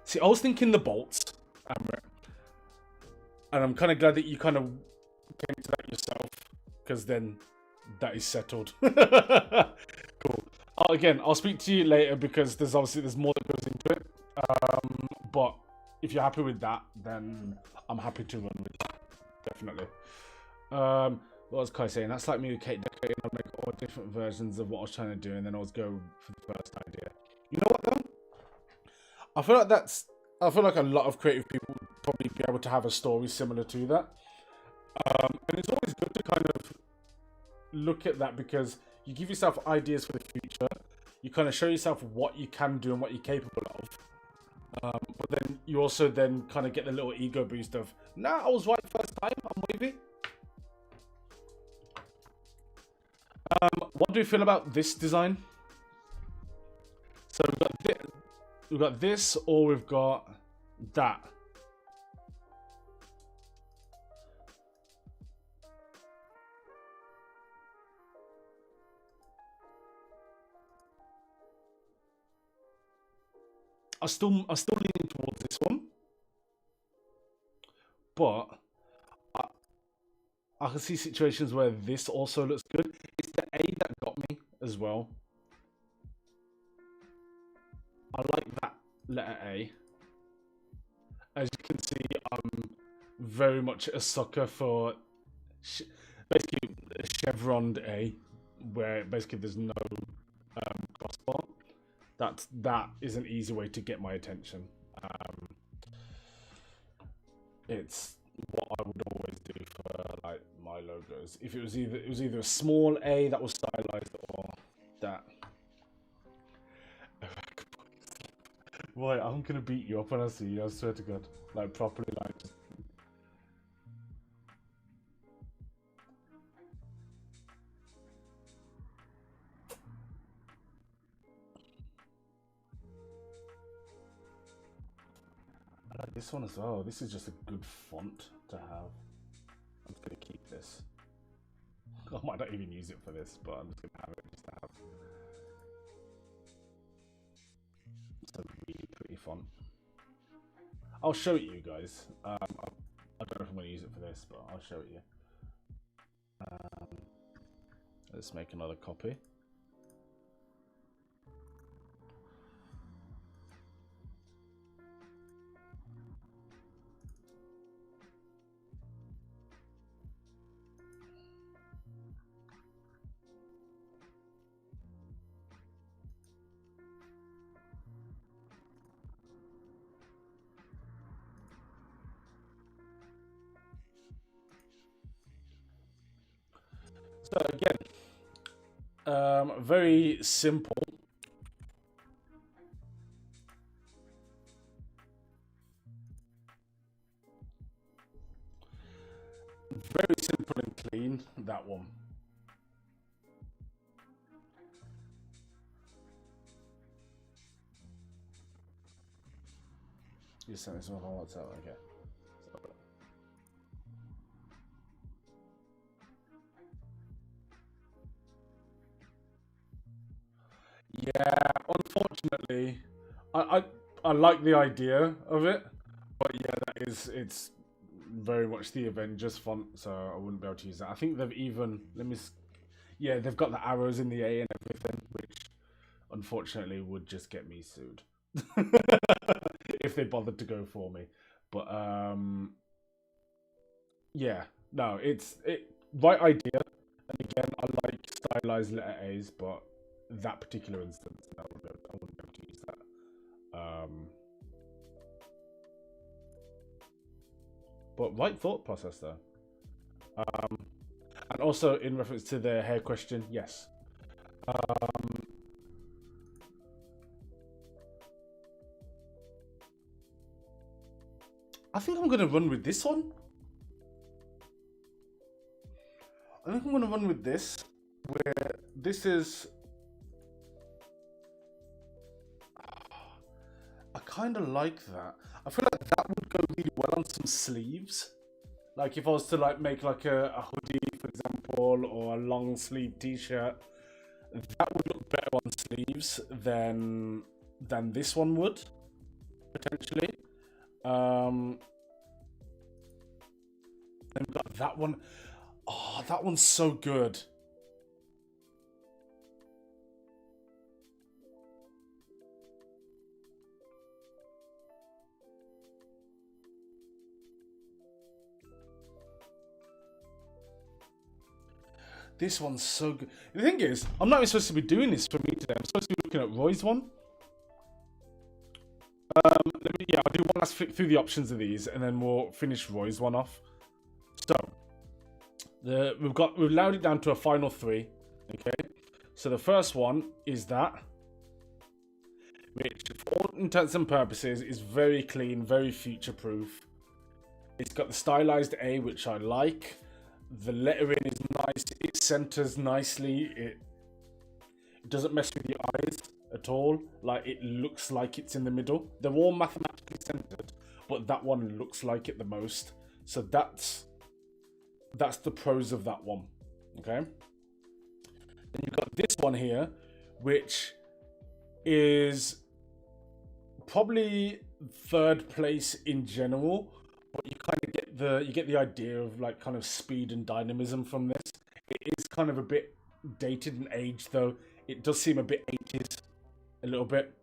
See, I was thinking the bolts, and I'm kind of glad that you kind of came to that yourself, because then that is settled. Cool. Again, I'll speak to you later because there's more that goes into it. But if you're happy with that, then I'm happy to run with that. Definitely. What was Kai saying? That's like me with cake decorating. I'd make all different versions of what I was trying to do, and then always go for the first idea. You know what though? I feel like a lot of creative people would probably be able to have a story similar to that. And it's always good to kind of look at that because you give yourself ideas for the future. You kind of show yourself what you can do and what you're capable of. But then you also then kind of get the little ego boost of, nah, I was right first time, I'm wavy. What do you feel about this design? So we've got this or we've got that. I'm still leaning towards this one, but I can see situations where this also looks good. It's the A that got me as well. I like that letter A. As you can see, I'm very much a sucker for basically a chevroned A, where basically there's no crossbar. That is an easy way to get my attention. It's what I would always do for like my logos. If it was either a small A that was stylized or that. Boy, I'm gonna beat you up when I see you. I swear to God, like properly, like. I like this one as well. This is just a good font to have. I'm just gonna keep this. I might not even use it for this, but I'm just gonna have it just to have. It's a really pretty font. I'll show it you guys. I don't know if I'm gonna use it for this, but I'll show it you. Let's make another copy. So again, very simple. Very simple and clean, that one. You sent this one on WhatsApp, okay. Yeah, unfortunately, I like the idea of it, but yeah, it's very much the Avengers font, so I wouldn't be able to use that. I think they've even yeah, they've got the arrows in the A and everything, which unfortunately would just get me sued if they bothered to go for me. But yeah, no, it's right idea, and again, I like stylized letter A's, but that particular instance, I wouldn't be able to use that. But right thought process though. And also in reference to the hair question, yes. I think I'm gonna run with this one. I think I'm gonna run with this, where this is. I kind of like that. I feel like that would go really well on some sleeves. Like if I was to like make like a hoodie, for example, or a long sleeve t-shirt, that would look better on sleeves than this one would potentially. Then we've got that one. Oh, that one's so good. This one's so good. The thing is, I'm not even supposed to be doing this for me today. I'm supposed to be looking at Roy's one. I'll do one last flick through the options of these, and then we'll finish Roy's one off. So, we've allowed it down to a final 3. Okay, so the first one is that, which for all intents and purposes is very clean, very future-proof. It's got the stylized A, which I like. The lettering is nice. It centers nicely. It doesn't mess with your eyes at all. Like, it looks like it's in the middle. They're all mathematically centered, but that one looks like it the most. So that's the pros of that one. Okay. Then you've got this one here, which is probably 3rd place in general, but you kind of get the idea of like kind of speed and dynamism from this. It is kind of a bit dated and aged though. It does seem a bit 80s, a little bit.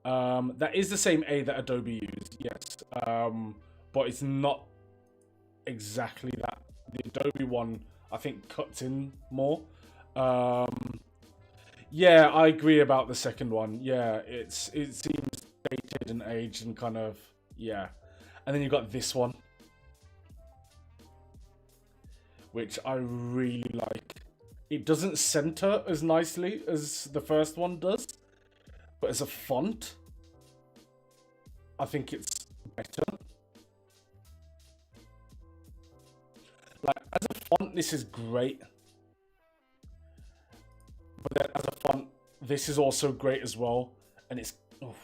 That is the same A that Adobe used, yes, but it's not exactly that. The Adobe one, I think, cuts in more. Yeah, I agree about the second one. Yeah, it seems dated and aged and kind of, yeah. And then you've got this one, which I really like. It doesn't center as nicely as the first one does, but as a font, I think it's better. Like, as a font, this is great. But then as a font, this is also great as well. And it's... Oh.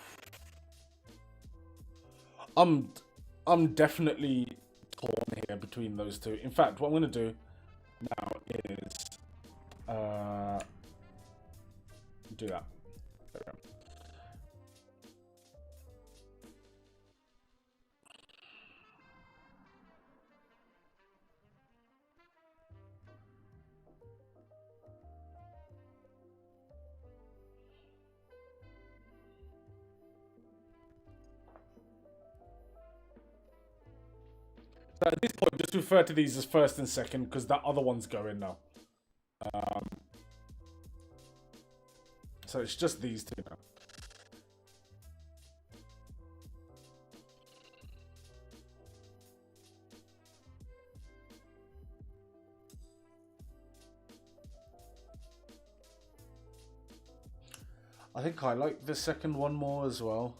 I'm definitely torn here between those two. In fact, what I'm going to do now is... do that. There we go. So at this point, just refer to these as first and second, because that other one's going now. So it's just these two now. I think I like the second one more as well.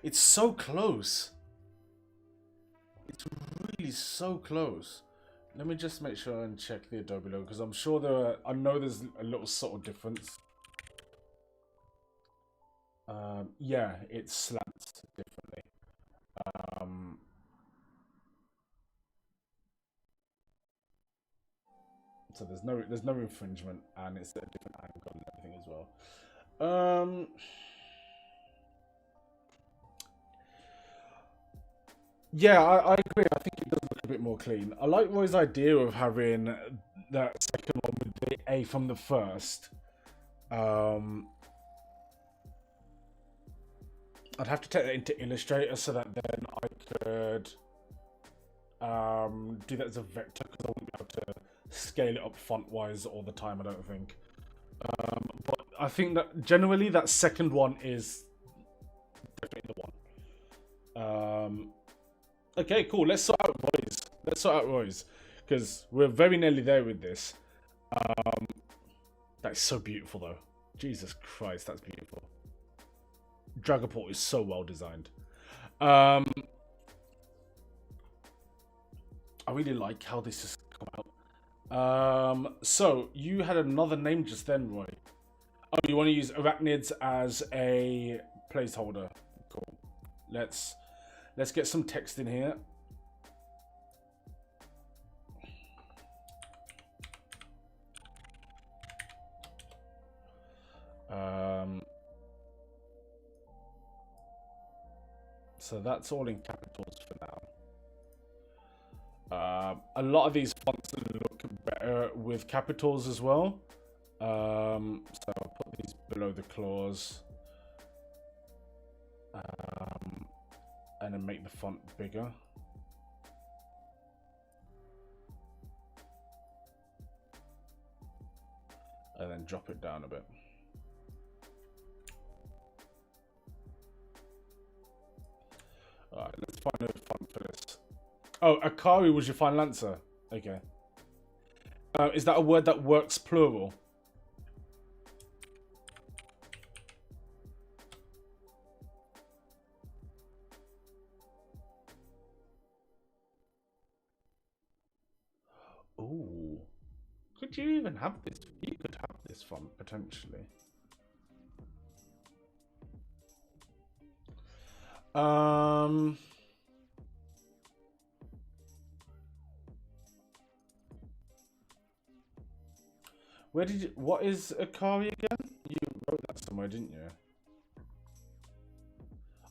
It's so close. It's really so close. Let me just make sure and check the Adobe logo, because I'm sure I know there's a little subtle difference. Yeah, it slants differently. So there's no infringement, and it's at a different angle and everything as well. Yeah, I agree. I think it does look a bit more clean. I like Roy's idea of having that second one with the A from the first. I'd have to take that into Illustrator so that then I could do that as a vector, because I wouldn't be able to scale it up font-wise all the time, I don't think. But I think that generally that second one is definitely the one. Okay, cool. Let's sort out Roy's. Let's sort out Roy's, because we're very nearly there with this. That's so beautiful, though. Jesus Christ, that's beautiful. Dragapult is so well designed. I really like how this has come out. So you had another name just then, Roy. Oh, you want to use arachnids as a placeholder? Cool. Let's get some text in here. So that's all in capitals for now. A lot of these fonts look better with capitals as well. So I'll put these below the clause. And then make the font bigger. and then drop it down a bit. All right, let's find a font for this. Oh, Akari was your final answer. Okay. Is that a word that works plural? Ooh. Could you even have this? You could have this font, potentially. Where did you... What is Akari again? You wrote that somewhere, didn't you?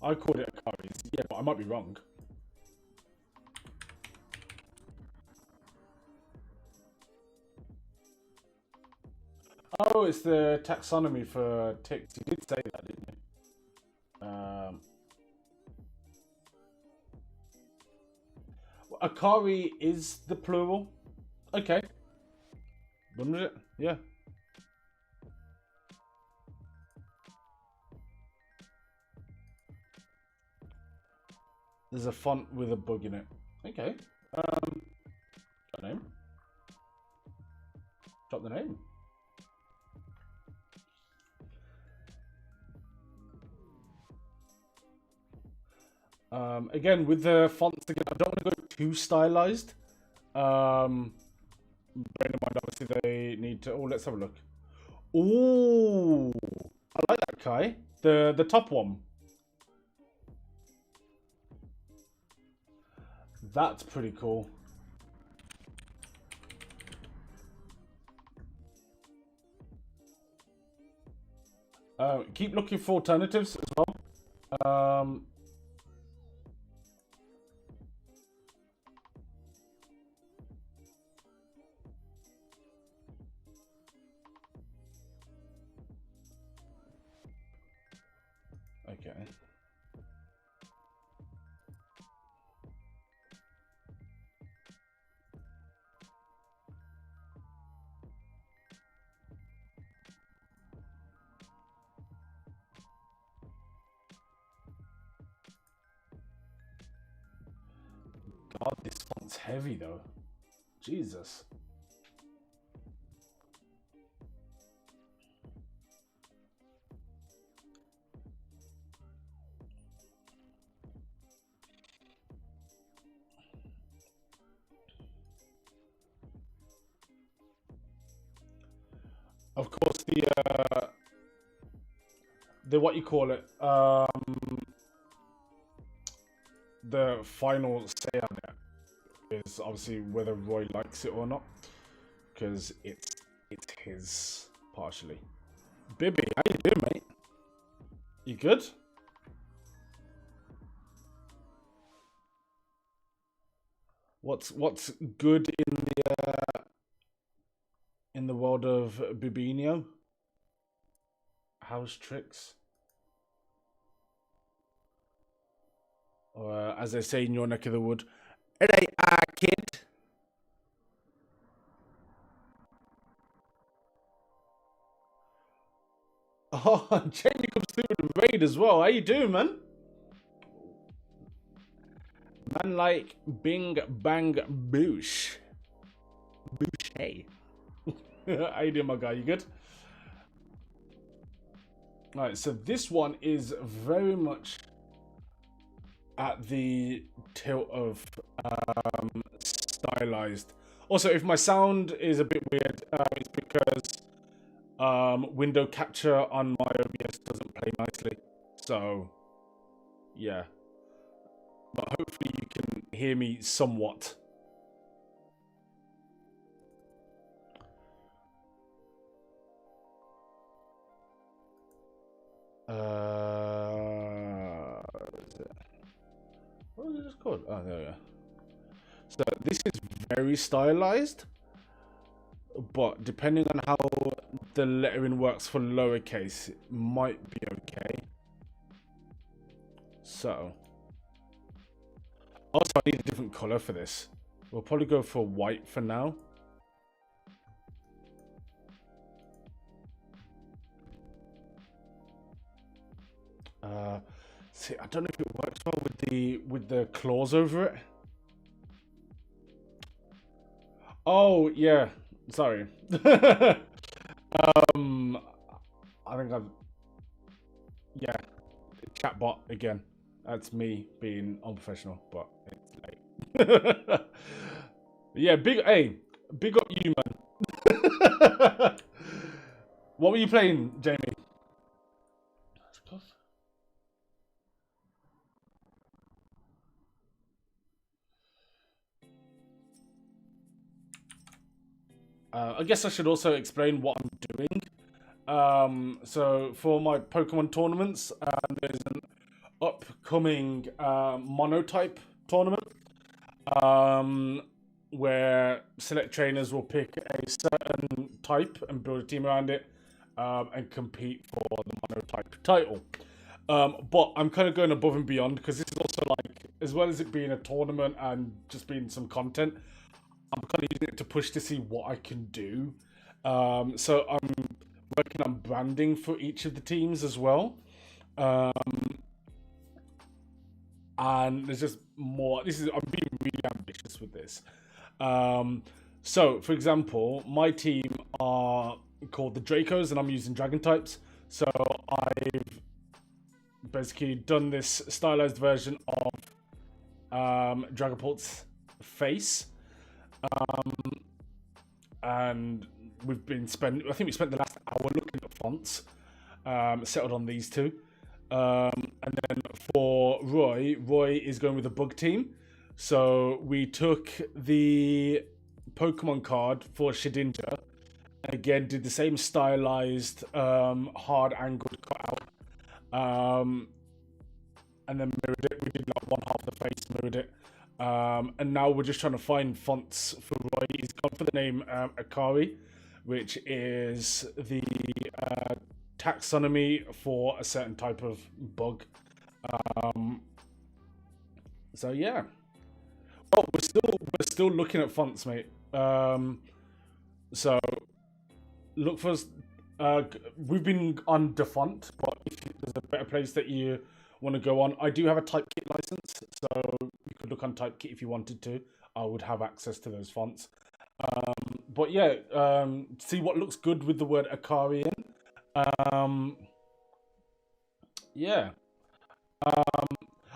I called it Akari. Yeah, but I might be wrong. Oh, it's the taxonomy for ticks. You did say that, didn't you? Akari is the plural. Okay. Wasn't it? Yeah. There's a font with a bug in it. Okay. Got a name. Drop the name. Again, with the fonts, again, I don't want to go too stylized. Bear in mind, obviously, they need to... Oh, let's have a look. Ooh, I like that, Kai. The top one. That's pretty cool. Keep looking for alternatives as well. Okay. God, this font's heavy though. Jesus. Of course, the what you call it, the final say on it is obviously whether Roy likes it or not, because it's his partially. Bibby, how you doing, mate? You good? What's good in the world of Bibinho? How's tricks? Or as they say in your neck of the wood, "Hey, kid." Oh, Jamie comes through with the raid as well. How you doing, man? Man like Bing Bang Boosh. Boosh, hey. How you doing, my guy? You good? Alright, so this one is very much at the tilt of stylized. Also, if my sound is a bit weird, it's because window capture on my OBS doesn't play nicely. So, yeah. But hopefully you can hear me somewhat. What was it just called? Oh, there we go. So this is very stylized, but depending on how the lettering works for lowercase, it might be okay. So, also I need a different color for this. We'll probably go for white for now. See, I don't know if it works well with the claws over it. Oh yeah, sorry. I think I've yeah, chatbot again. That's me being unprofessional, but it's late. Yeah, big up you, man. What were you playing, Jamie? I guess I should also explain what I'm doing. So for my Pokemon tournaments, there's an upcoming monotype tournament where select trainers will pick a certain type and build a team around it and compete for the monotype title. But I'm kind of going above and beyond because this is also like, as well as it being a tournament and just being some content, I'm kind of using it to push to see what I can do. So I'm working on branding for each of the teams as well. And there's just more. I'm being really ambitious with this. So, for example, my team are called the Dracos, and I'm using Dragon types. So I've basically done this stylized version of Dragapult's face, and we've been spending. I think we spent the last hour looking at fonts. Settled on these two. And then for Roy is going with the bug team. So we took the Pokemon card for Shedinja. Again, did the same stylized, hard angled cutout. And then mirrored it. We did like one half the face, mirrored it. And now we're just trying to find fonts for Roy. He's gone for the name Akari, which is the taxonomy for a certain type of bug. So yeah. Oh, we're still looking at fonts, mate. So look for us. We've been on Defont, but if there's a better place that you want to go on, I do have a Typekit license, so you could look on Typekit if you wanted to. I would have access to those fonts. But yeah, see what looks good with the word Akari in. Yeah.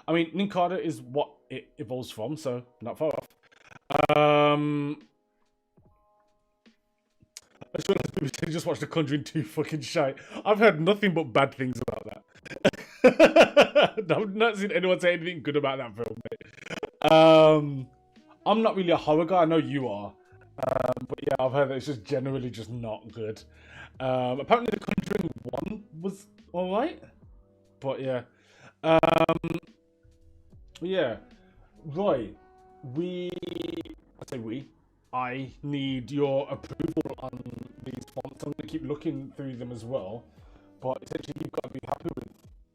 I mean, Nincada is what it evolves from, so not far off. I just realized people just watched The Conjuring 2 fucking shite. I've heard nothing but bad things about that. I've not seen anyone say anything good about that film, mate. I'm not really a horror guy. I know you are. But yeah, I've heard that it's just generally just not good. Apparently The Conjuring 1 was alright. But yeah. Yeah. Roy, I need your approval on these fonts. I'm going to keep looking through them as well. But essentially, you've got to be happy with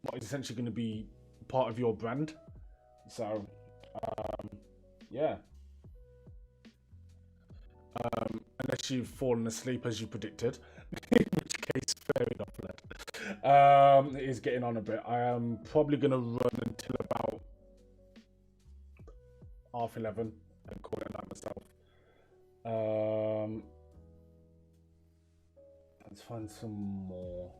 what is essentially going to be part of your brand. So, yeah. Unless you've fallen asleep as you predicted, in which case, fair enough, lad. It is getting on a bit. I am probably going to run until about 11:30 and call it like myself. Let's find some more.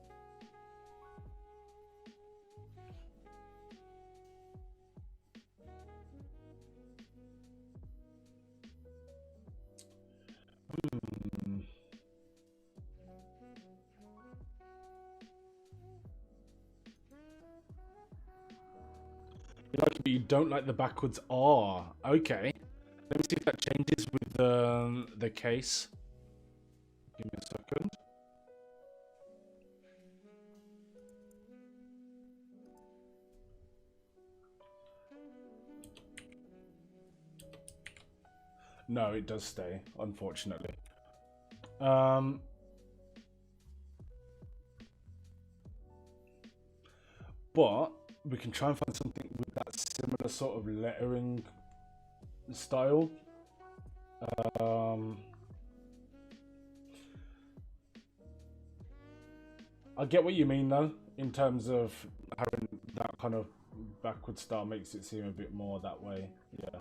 You don't like the backwards R. Okay. Let me see if that changes with the case. Give me a second. No, it does stay, unfortunately. But we can try and find something with that similar sort of lettering style. I get what you mean though, in terms of having that kind of backward style makes it seem a bit more that way. Yeah.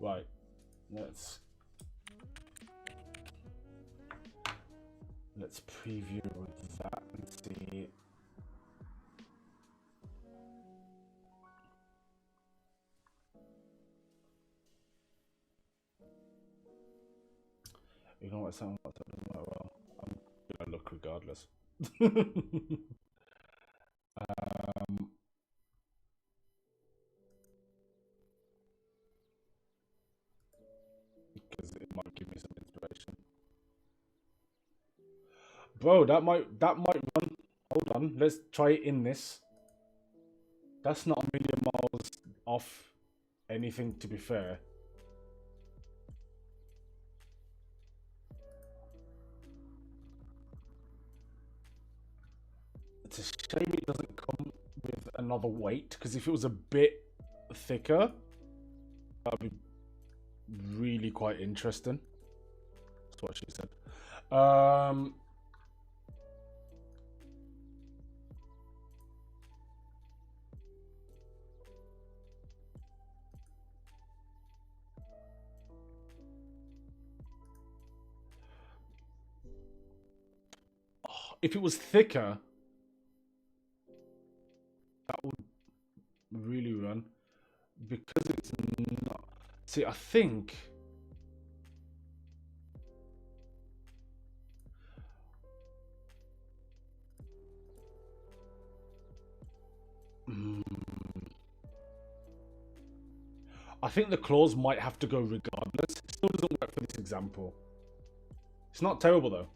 Right. Let's preview with that and see. You know what? Sound doesn't work well. I'm gonna look regardless. Because it might give me some inspiration. Bro, that might run. Hold on, let's try it in this. That's not a million miles off anything, to be fair. It's a shame it doesn't come with another weight, because if it was a bit thicker, that'd be really quite interesting. That's what she said. If it was thicker, that would really run. Because it's not. See, I think. I think the claws might have to go regardless. It still doesn't work for this example. It's not terrible though.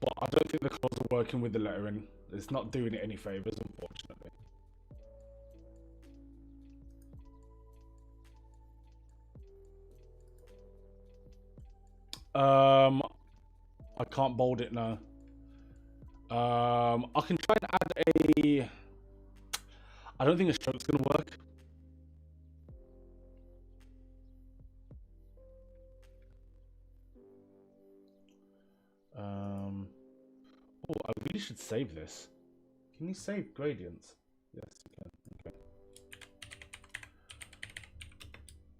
But I don't think the claws are working with the lettering. It's not doing it any favors, unfortunately. I can't bold it now. I can try and add a. I don't think a stroke's gonna work. Oh, I really should save this. Can you save gradients? Yes, you can. Okay.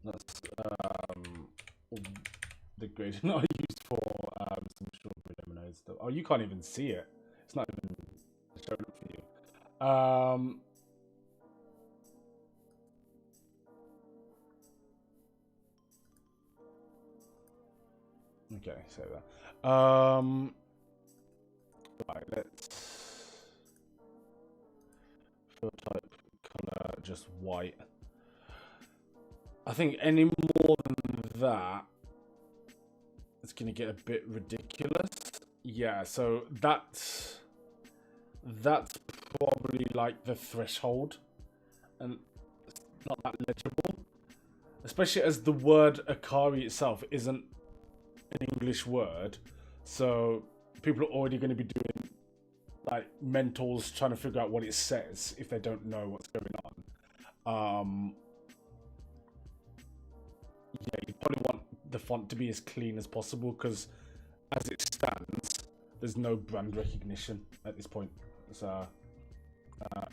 That's the gradient I used for some strawberry lemonade stuff. Oh, you can't even see it. It's not even showing up for you. Okay, so that. Right, let's fill type color just white. I think any more than that, it's gonna get a bit ridiculous. Yeah, so that's probably like the threshold, and it's not that legible, especially as the word Akari itself isn't an English word, so people are already going to be doing like mentals trying to figure out what it says if they don't know what's going on. Yeah, you probably want the font to be as clean as possible because as it stands, there's no brand recognition at this point. So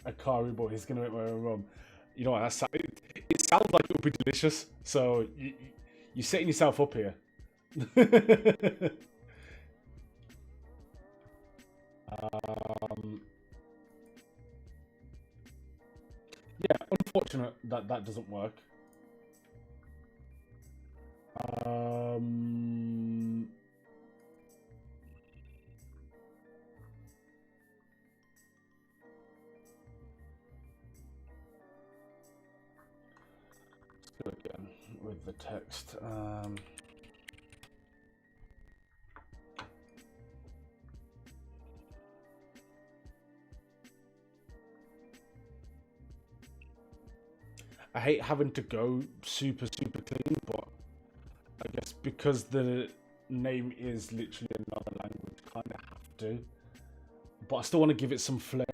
Akari boy is going to make my own rum. You know what? It sounds like it would be delicious. So you're setting yourself up here. Yeah, unfortunate that that doesn't work. Let's go again with the text. I hate having to go super clean, but I guess because the name is literally another language, kind of have to. But I still want to give it some flair.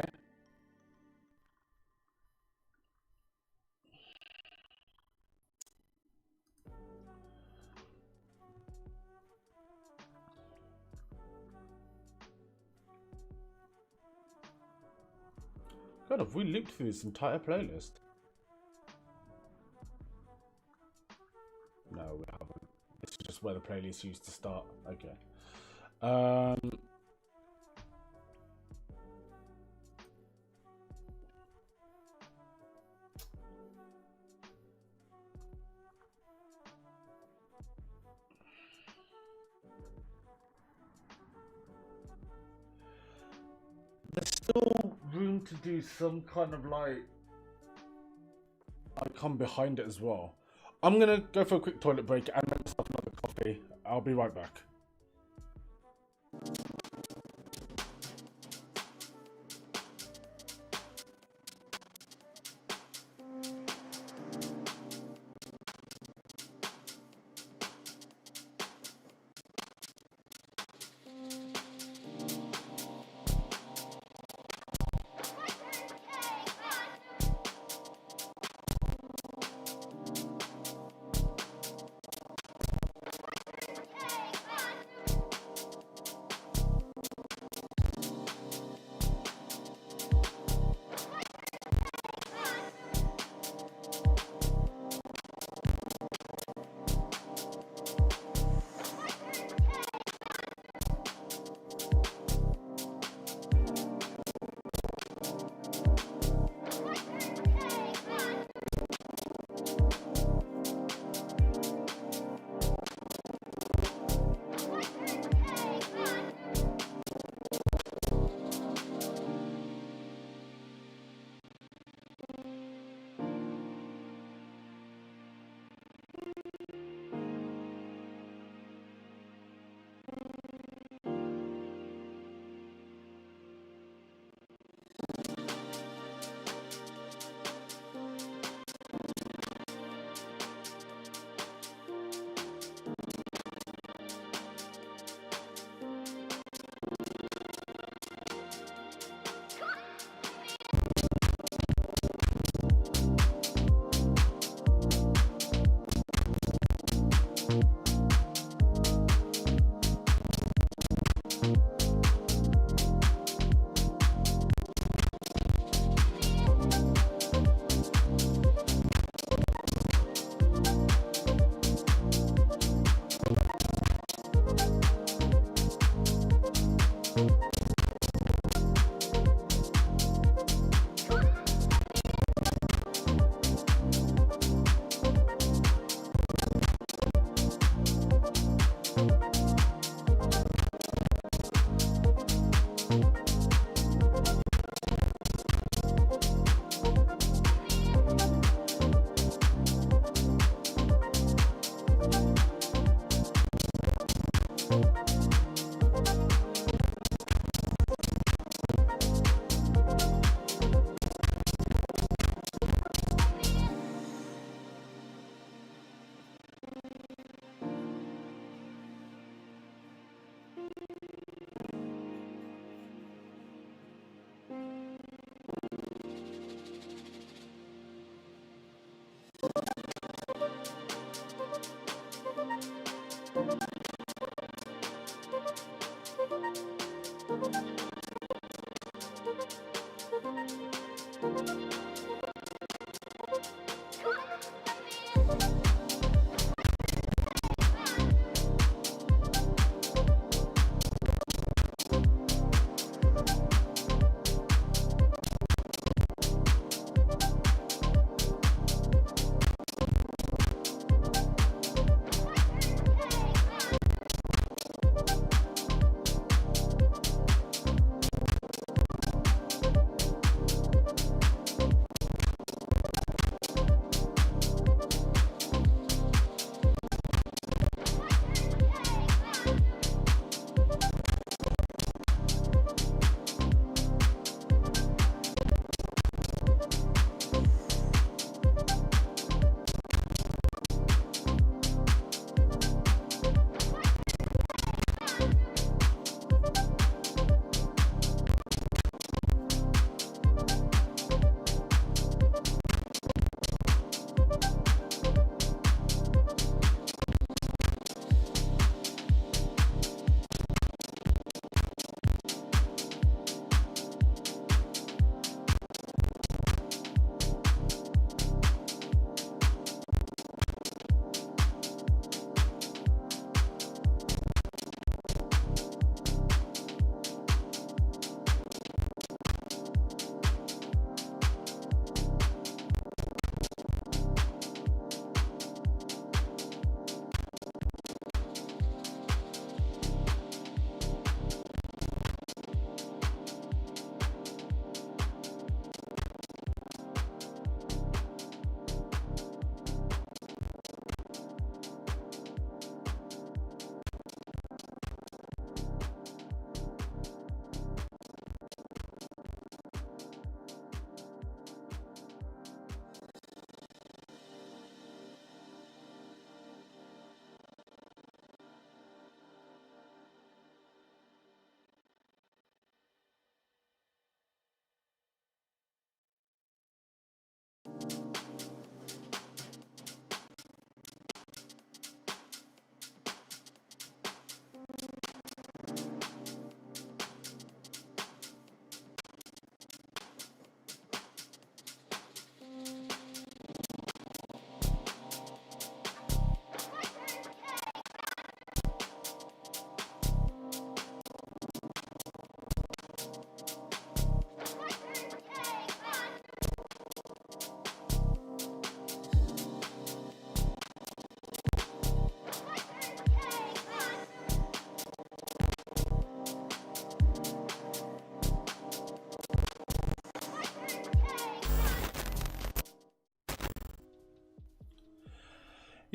God, have we looped through this entire playlist? No, we haven't. This is just where the playlist used to start. Okay. There's still room to do some kind of like icon behind it as well. I'm gonna go for a quick toilet break and make myself another coffee. I'll be right back.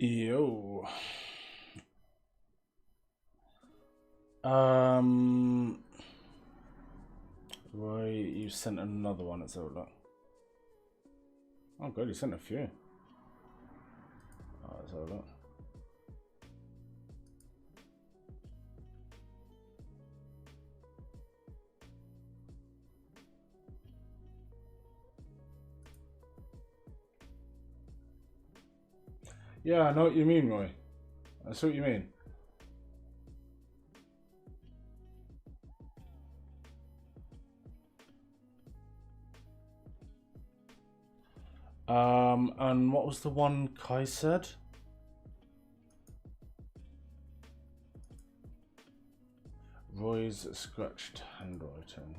Yo. Right, you sent another one. Let's have a look. Oh, good, you sent a few. Oh, let's have a look. Yeah, I know what you mean, Roy. I see what you mean. And what was the one Kai said? Roy's scratched handwriting.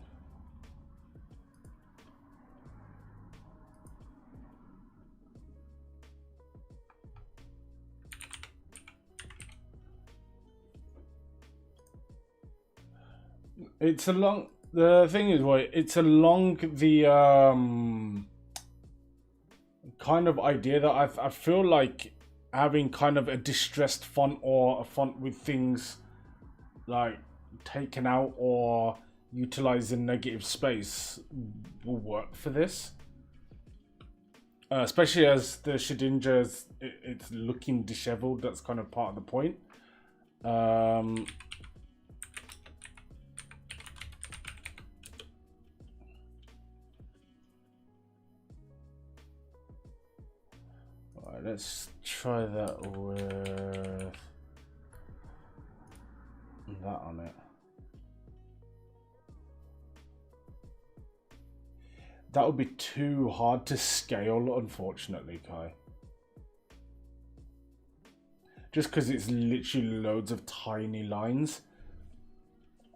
It's along. The thing is, Roy, it's along the kind of idea that I feel like having kind of a distressed font or a font with things like taken out or utilizing negative space will work for this. Especially as the Shedinja it's looking disheveled. That's kind of part of the point. Alright, let's try that with that on it. That would be too hard to scale, unfortunately, Kai. Just because it's literally loads of tiny lines.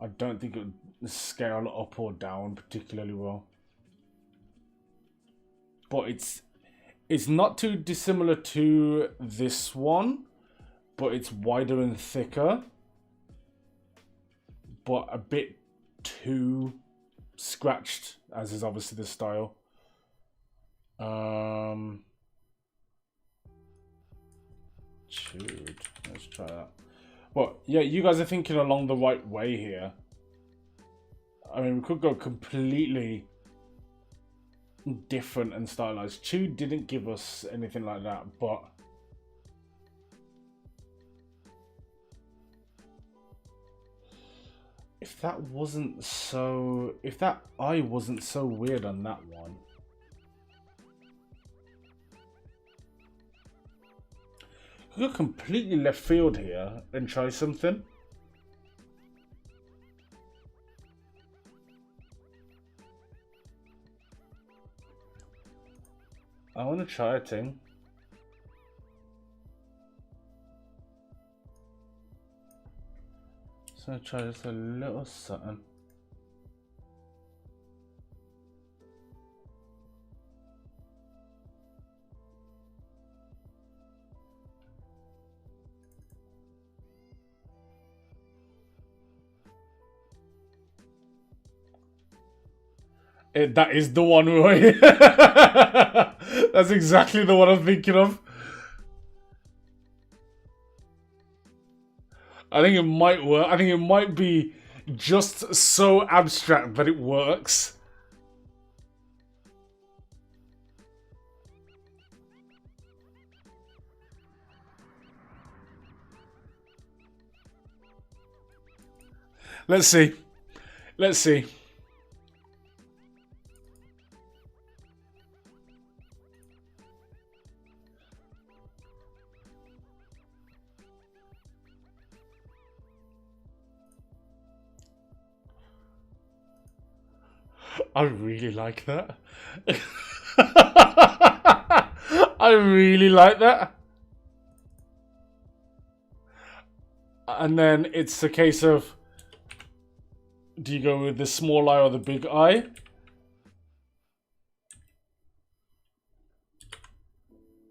I don't think it would scale up or down particularly well. But it's not too dissimilar to this one, but it's wider and thicker. But a bit too scratched, as is obviously the style. Chewed. Let's try that. But yeah, you guys are thinking along the right way here. I mean, we could go completely different and stylized. Chew didn't give us anything like that, but if that eye wasn't so weird on that one. We could completely left field here and try something. I want to try a thing. So I'll try just a little something. That is the one, Roy. That's exactly the one I'm thinking of. I think it might work. I think it might be just so abstract that it works. Let's see. Let's see. I really like that. I really like that. And then it's a case of, do you go with the small eye or the big eye?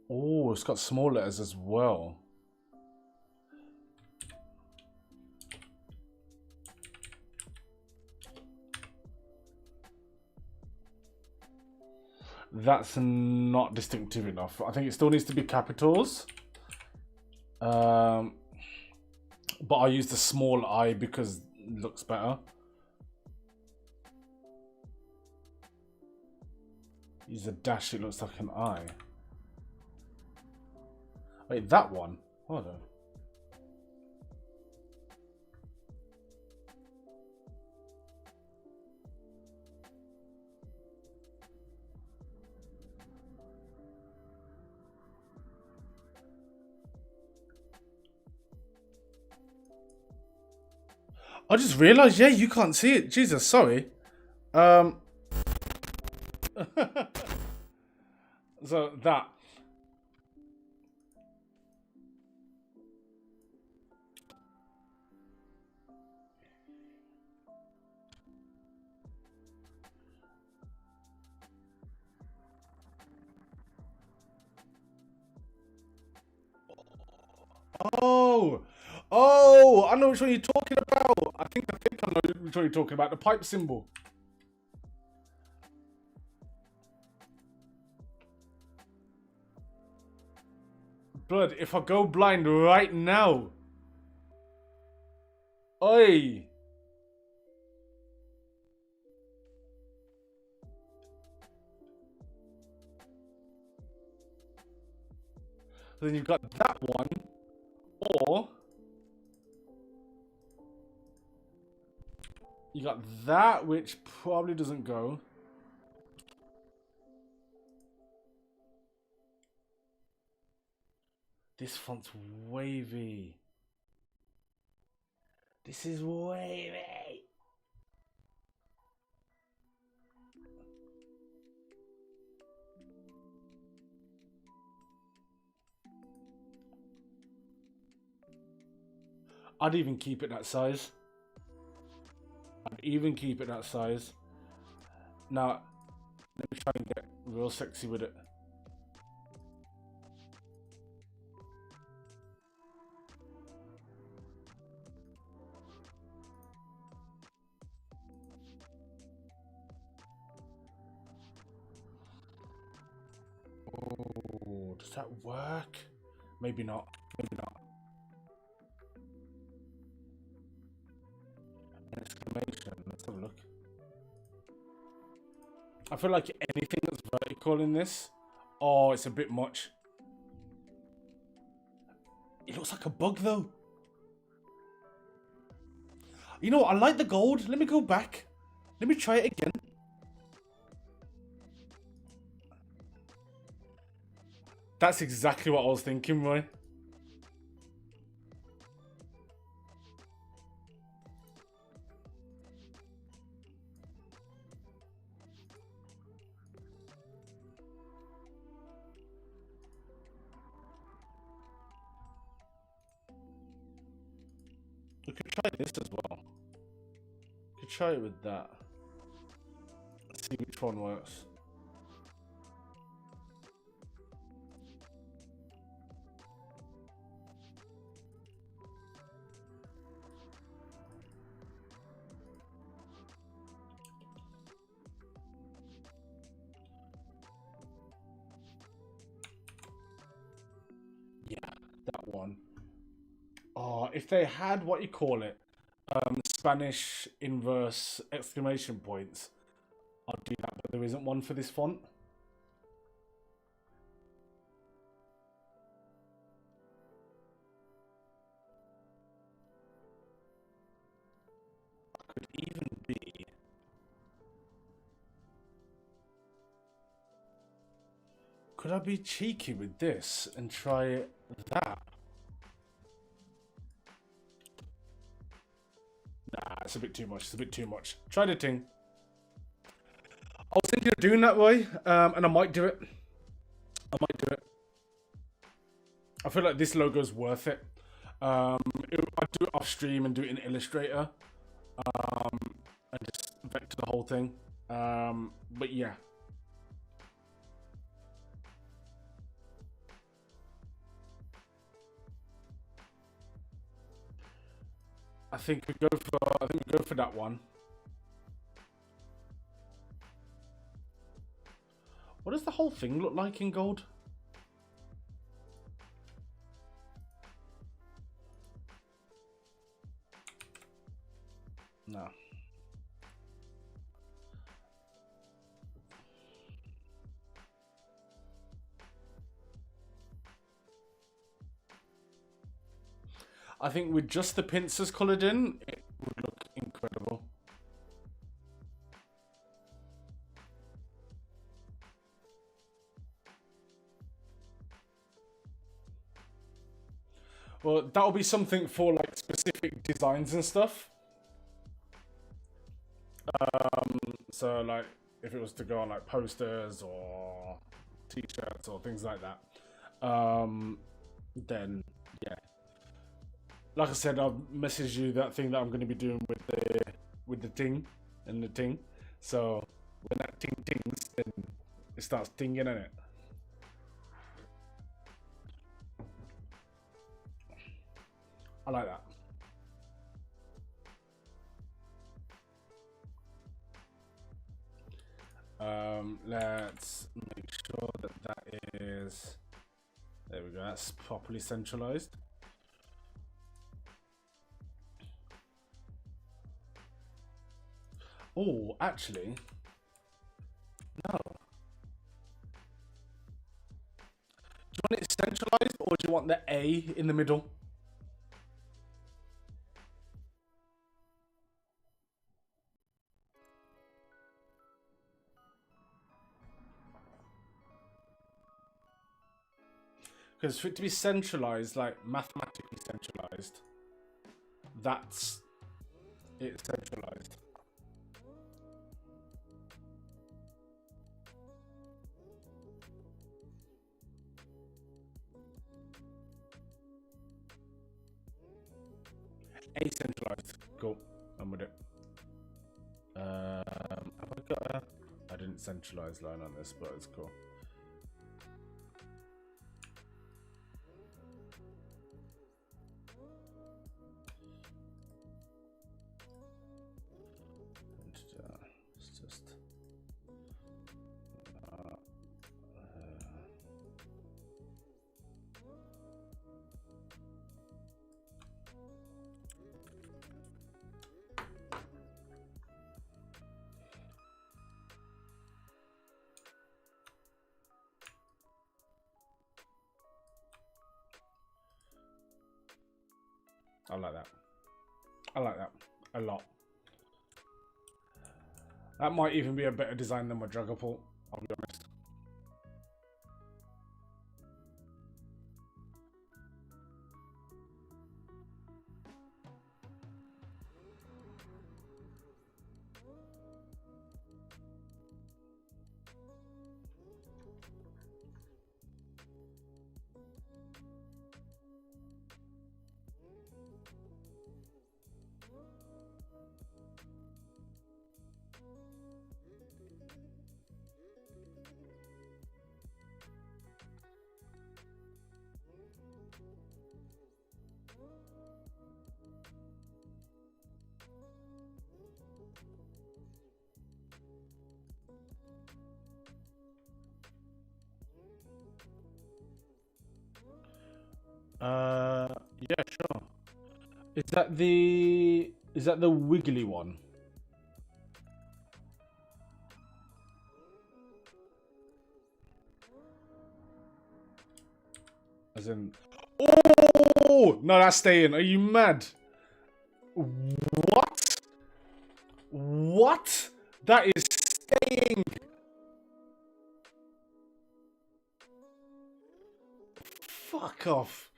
Oh, it's got small letters as well. That's not distinctive enough. I think it still needs to be capitals. Um, but I use the small I because it looks better. Use a dash, it looks like an I. Wait, that one? Hold on. I just realized, yeah, you can't see it. Jesus, sorry. So that. Oh, I know which one you're talking about. I think I know which one you're talking about. The pipe symbol. Blood, if I go blind right now. Oi. Then you've got that one. Or you got that, which probably doesn't go. This font's wavy. This is wavy. I'd even keep it that size. Now, let me try and get real sexy with it. Oh, does that work? Maybe not. Maybe not. Exclamation. Let's have a look. I feel like anything that's vertical in this, oh, it's a bit much. It looks like a bug though. You know what? I like the gold. Let me go back. Let me try it again. That's exactly what I was thinking, Roy. We could try this as well. We could try it with that. Let's see which one works. Yeah, that one. Oh, if they had what you call it, Spanish inverse exclamation points, I'd do that, but there isn't one for this font. Could even be. Could I be cheeky with this and try that? Nah, it's a bit too much. It's a bit too much. Try the thing. I was thinking of doing that way, and I might do it. I feel like this logo is worth it. I'd do it off stream and do it in Illustrator, and just vector the whole thing. But yeah. I think we go for that one. What does the whole thing look like in gold? No. I think with just the pincers coloured in, it would look incredible. Well, that'll be something for like specific designs and stuff. So like if it was to go on like posters or t-shirts or things like that, then yeah. Like I said, I'll message you that thing that I'm going to be doing with the ting and the ting. So when that ting tings, then it starts tinging in it. I like that. Let's make sure that that is, there we go, that's properly centralized. Oh, actually, no. Do you want it centralized or do you want the A in the middle? Because for it to be centralized, like mathematically centralized, that's it centralized. Acentralized. Cool. I'm with it. Have I got a... I didn't centralize line on this, but it's cool. It's just... I like that. I like that a lot. That might even be a better design than my Dragapult, I'll be honest. Yeah, sure. Is that the wiggly one? As in, oh no, that's staying. Are you mad? What? What? That is staying. Fuck off.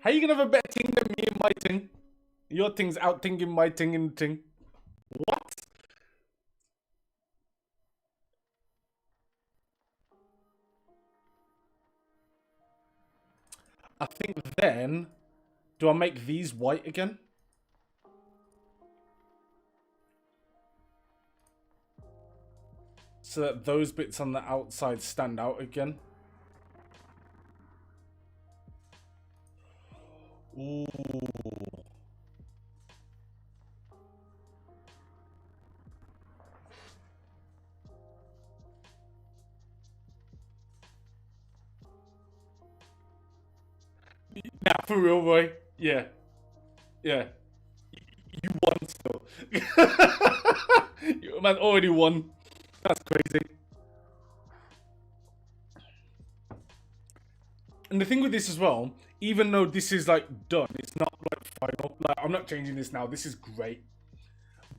How you gonna have a better ting than me and my ting? Your thing's out tinging my ting and ting. What? I think then, do I make these white again? So that those bits on the outside stand out again. Ooh. Nah, for real, boy. Yeah. Yeah. You won still. You man already won. That's crazy. And the thing with this as well, even though this is like done, it's not like final. Like I'm not changing this now. This is great.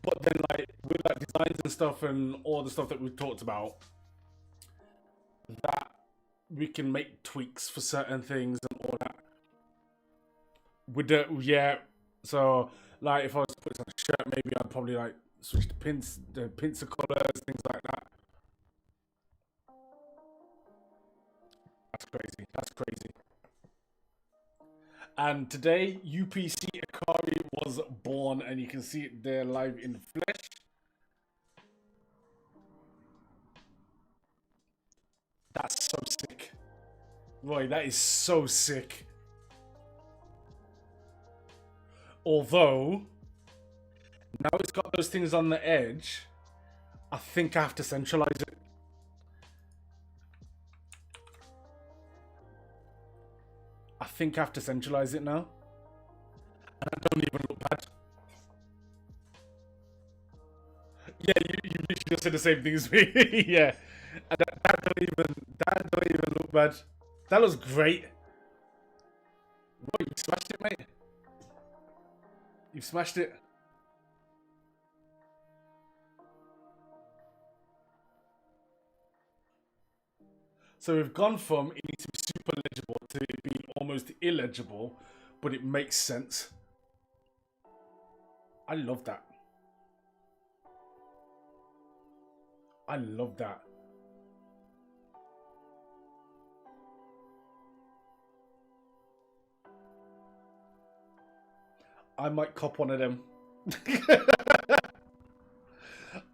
But then like with like designs and stuff and all the stuff that we've talked about, that we can make tweaks for certain things and all that. With the so like if I was to put this on a shirt, maybe I'd probably like switch the pincer colors, things like that. That's crazy. That's crazy. And today, UPC Akari was born, and you can see it there live in flesh. That's so sick. Roy, that is so sick. Although, now it's got those things on the edge, I think I have to centralize it. I think I have to centralize it now. And I don't even look bad. Yeah, you literally just said the same thing as me. Yeah. And that don't even look bad. That looks great. What, you smashed it, mate? You smashed it. So we've gone from it needs to be super legible to it being almost illegible, but it makes sense. I love that. I love that. I might cop one of them.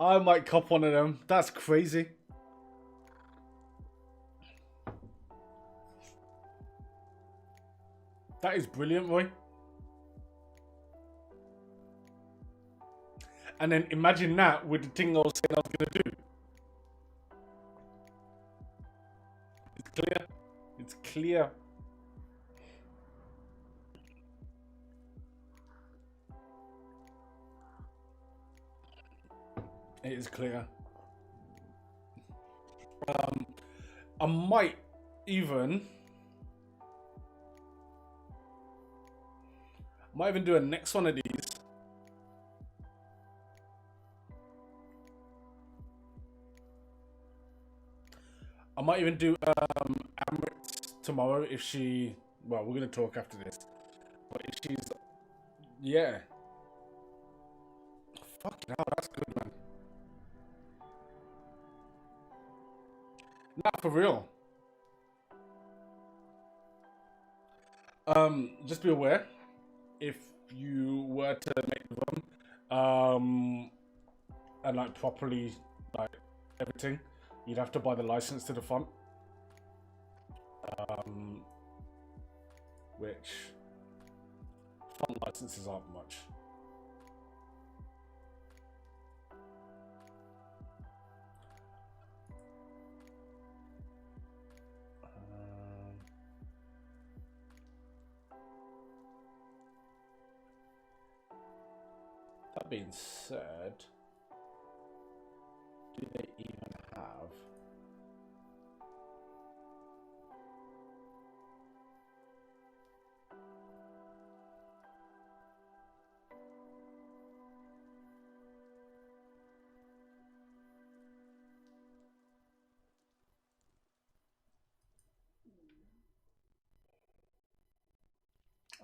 I might cop one of them. That's crazy. That is brilliant, Roy. And then imagine that with the thing I was saying I was going to do. It's clear. It's clear. It is clear. I might even do a next one of these. I might even do Amrit tomorrow if she. Well, we're gonna talk after this. But if she's, yeah. Fucking hell, that's good, man. Not for real. Just be aware if you were to make them, and like properly like everything, you'd have to buy the license to the font. Which font licenses aren't much. That being said, do they even have?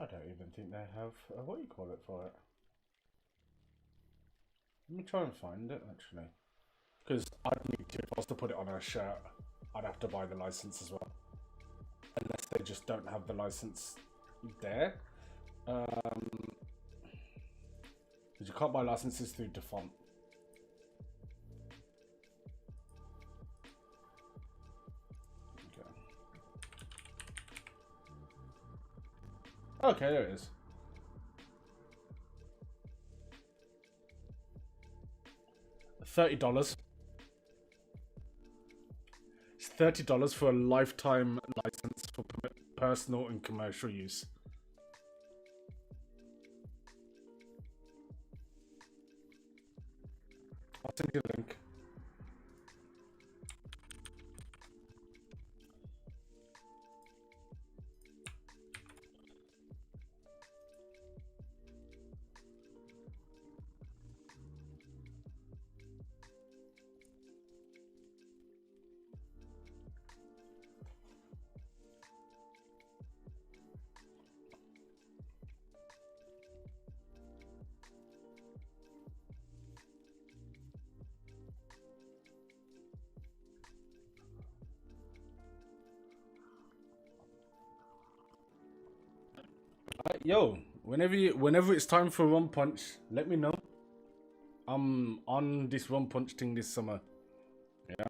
I don't even think they have, what do you call it for it? Let me try and find it, actually. Because I'd need to, if I was to put it on a shirt, I'd have to buy the license as well. Unless they just don't have the license there. Because you can't buy licenses through DaFont. Okay, there it is. $30. It's $30 for a lifetime license for personal and commercial use. I'll send you the link. Yo, whenever it's time for Rum Punch, let me know. I'm on this Rum Punch thing this summer. Yeah.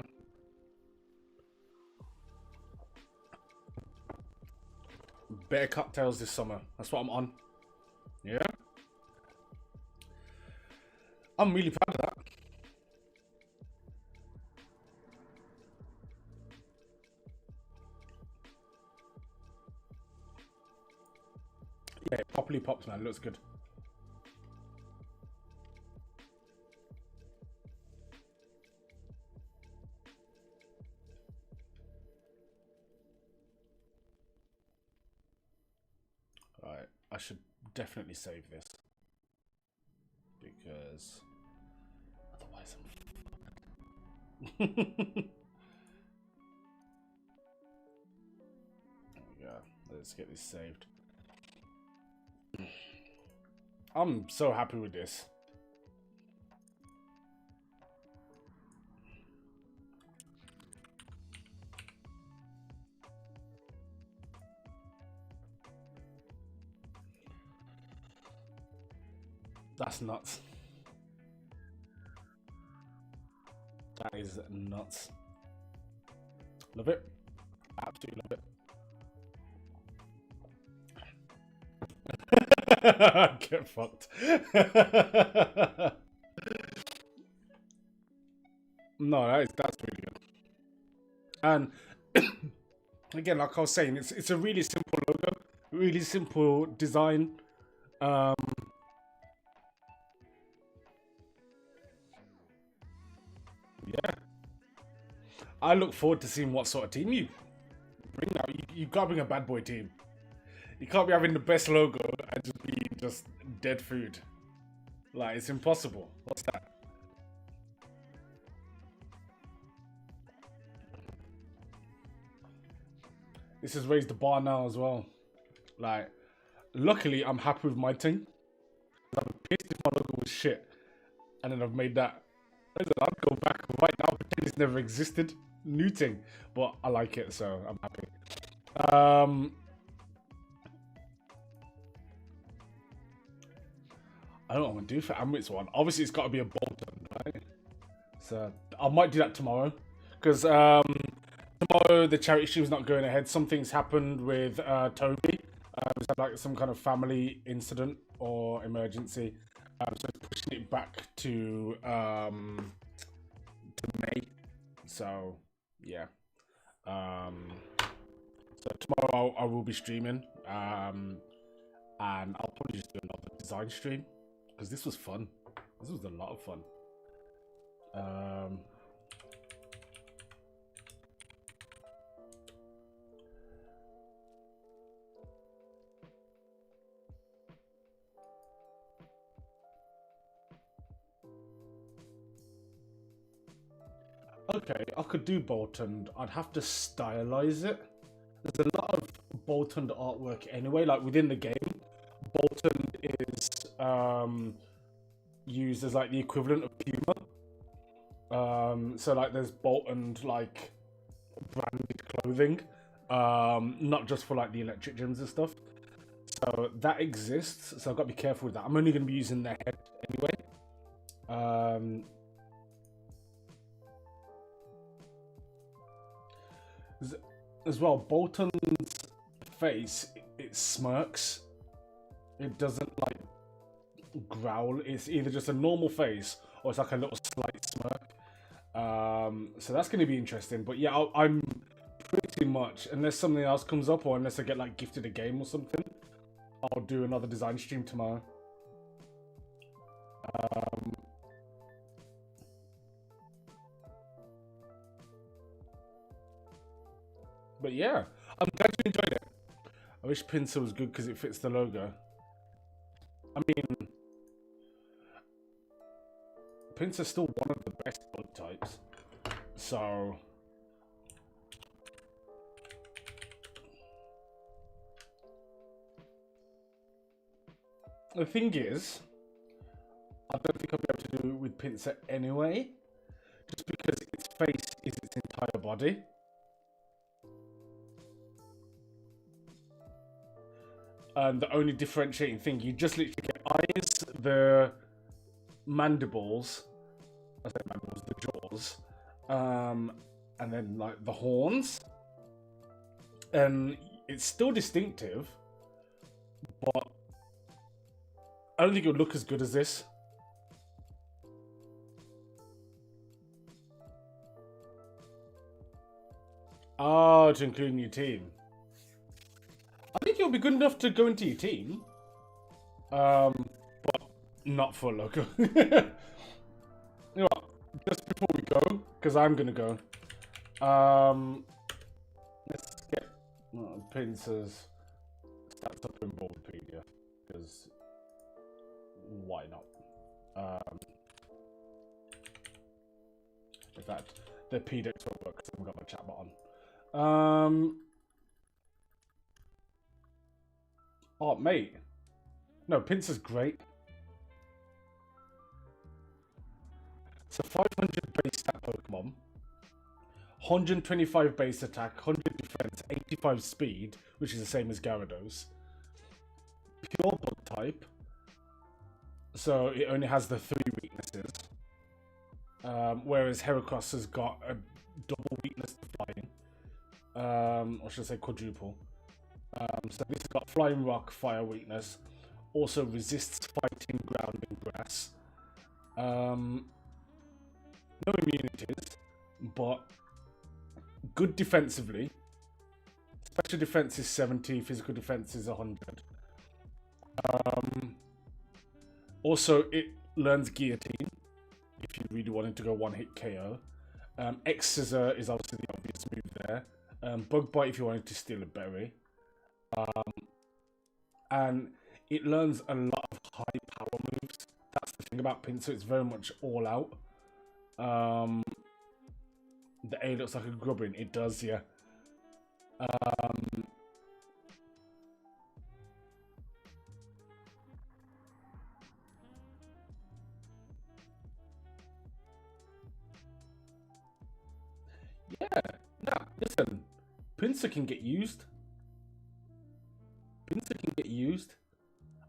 Better cocktails this summer. That's what I'm on. Yeah. I'm really proud of that. Yeah, it properly pops, man. It looks good. Alright, I should definitely save this. Because otherwise I'm fucked. There we go. Let's get this saved. I'm so happy with this. That's nuts. That is nuts. Love it. Absolutely love it. Get fucked. No, that's really good. And again, like I was saying, it's a really simple logo, really simple design. Yeah. I look forward to seeing what sort of team you bring out. You gotta bring a bad boy team. You can't be having the best logo and just be just dead food. Like, it's impossible. What's that? This has raised the bar now as well. Like, luckily, I'm happy with my thing. I'm pissed if my logo was shit. And then I've made that. I'll go back right now, pretend it's never existed. New thing. But I like it, so I'm happy. I don't know what I'm going to do for Amrit's one. Obviously, it's got to be a Bolton, right? So I might do that tomorrow. Because tomorrow the charity stream's not going ahead. Something's happened with Toby. He's had like some kind of family incident or emergency. So it's pushing it back to May. So yeah. So tomorrow I will be streaming. And I'll probably just do another design stream. Because this was fun. This was a lot of fun. Okay, I could do Bolton. I'd have to stylize it. There's a lot of Bolton artwork anyway, like within the game. Bolton is used as like the equivalent of Puma. So like there's Bolton like branded clothing, not just for like the electric gyms and stuff. So that exists. So I've got to be careful with that. I'm only going to be using their head anyway. As well, Bolton's face, it smirks. It doesn't like growl. It's either just a normal face or it's like a little slight smirk. So that's going to be interesting. But yeah, I'm pretty much, unless something else comes up or unless I get like gifted a game or something, I'll do another design stream tomorrow. But yeah, I'm glad you enjoyed it. I wish Pinsir was good because it fits the logo. I mean, Pinsir's still one of the best bug types. So the thing is, I don't think I'll be able to do it with Pinsir anyway, just because its face is its entire body. And the only differentiating thing, you just literally get eyes, the mandibles, I say mandibles, the jaws, and then like the horns. And it's still distinctive, but I don't think it would look as good as this. Oh, to include in your team. I think it'll be good enough to go into your team. But not for logo. You know what? Just before we go, because I'm gonna go. Let's get Pinsir's stats up in Bulbapedia, because why not? In fact, the Pdex will work because I haven't got my chat bot on. Oh, mate. No, Pinsir's great. So 500 base stat Pokemon, 125 base attack, 100 defense, 85 speed, which is the same as Gyarados. Pure bug type, so it only has the 3 weaknesses. Whereas Heracross has got a double weakness to flying. Or should I say quadruple. So this has got Flying Rock, Fire weakness. Also resists fighting, ground, and grass. No immunities, but good defensively. Special defense is 70, physical defense is 100. Also, it learns Guillotine, if you really wanted to go one-hit KO. X-Scissor is obviously the obvious move there. Bug Bite if you wanted to steal a berry. And it learns a lot of high power moves. That's the thing about Pinsir, it's very much all out. The A looks like a Grubbin. It does, yeah. Yeah. Now, listen. Pinsir can get used. Pinsir can get used.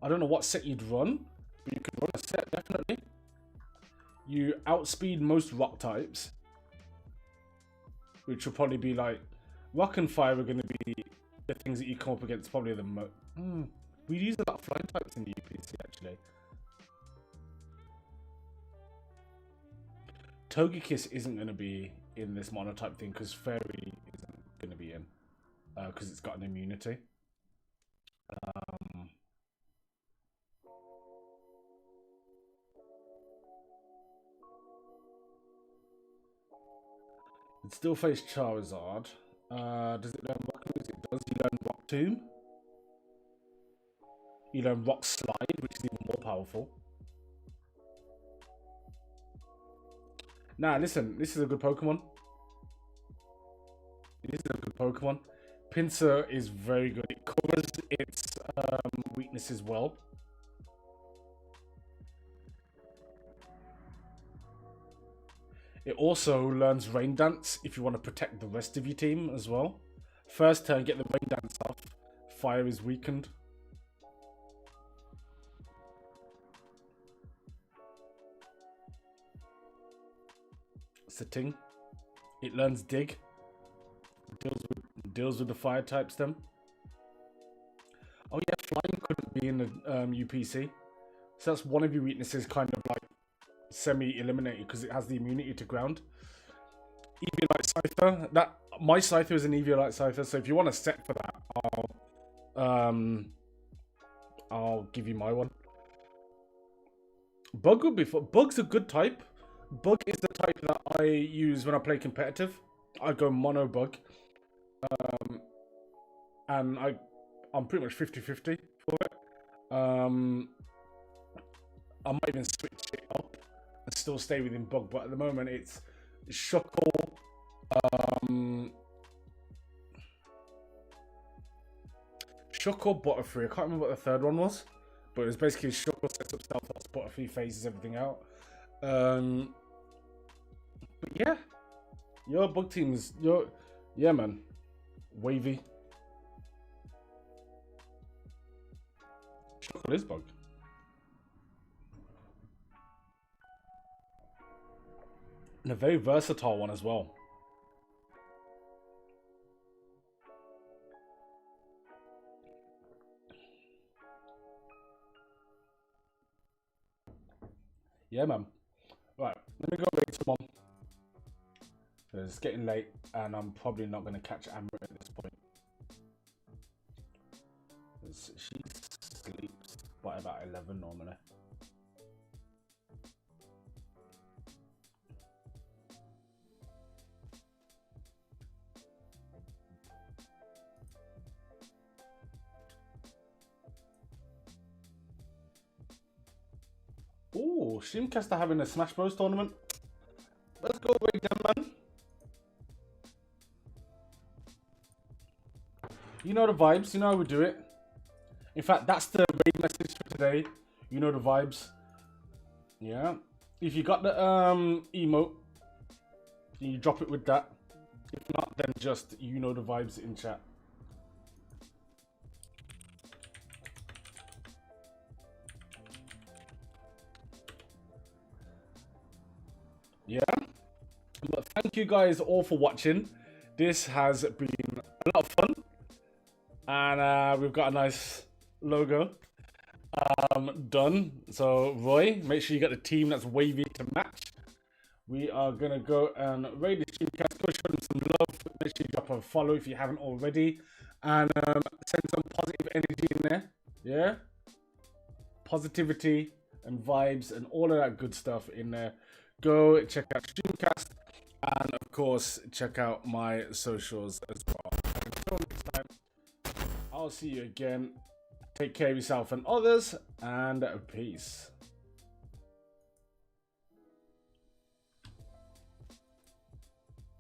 I don't know what set you'd run, but you can run a set, definitely. You outspeed most rock types, which will probably be like rock and fire are going to be the things that you come up against probably the most. We use a lot of flying types in the UPC actually. Togekiss isn't going to be in this monotype thing because Fairy isn't going to be in because it's got an immunity. It still face Charizard. Does it learn Rock moves? It does. You learn Rock Tomb. You learn Rock Slide, which is even more powerful. Nah, listen. This is a good Pokemon. This is a good Pokemon. Pinsir is very good. It covers its weaknesses well. It also learns Rain Dance if you want to protect the rest of your team as well. First turn, get the Rain Dance off. Fire is weakened. Sitting. It learns Dig. Deals with the fire type stem. Oh yeah, flying couldn't be in the UPC. So that's one of your weaknesses kind of like semi-eliminated because it has the immunity to ground. Eviolite Scyther. My Scyther is an Eviolite Scyther, so if you want a set for that, I'll give you my one. Bug would be fun. Bug's a good type. Bug is the type that I use when I play competitive. I go mono Bug. And I'm pretty much 50-50 for it. I might even switch it up and still stay within bug, but at the moment it's Shuckle, Shuckle, Butterfree. I can't remember what the third one was, but it was basically Shuckle sets up Stealth, Butterfree phases everything out. But yeah, your bug team is yeah, man, wavy. Shuckle is bug. And a very versatile one as well. Yeah, man. Right, let me go back to Mom. It's getting late, and I'm probably not going to catch Amber at this point. She sleeps by about 11 normally. Oh, Streamcaster having a Smash Bros tournament. Let's go away again, man. You know the vibes. You know how we do it. In fact, that's the raid message for today. You know the vibes. Yeah. If you got the emote, you drop it with that. If not, then just you know the vibes in chat. Yeah. But thank you guys all for watching. This has been a lot of fun. And we've got a nice logo done. So Roy, make sure you get the team that's wavy to match. We are gonna go and raid the Streamcast. Go show them some love. Make sure you drop a follow if you haven't already, and send some positive energy in there. Yeah, positivity and vibes and all of that good stuff in there. Go check out Streamcast, and of course check out my socials as well. Until next time, I'll see you again. Take care of yourself and others, and peace.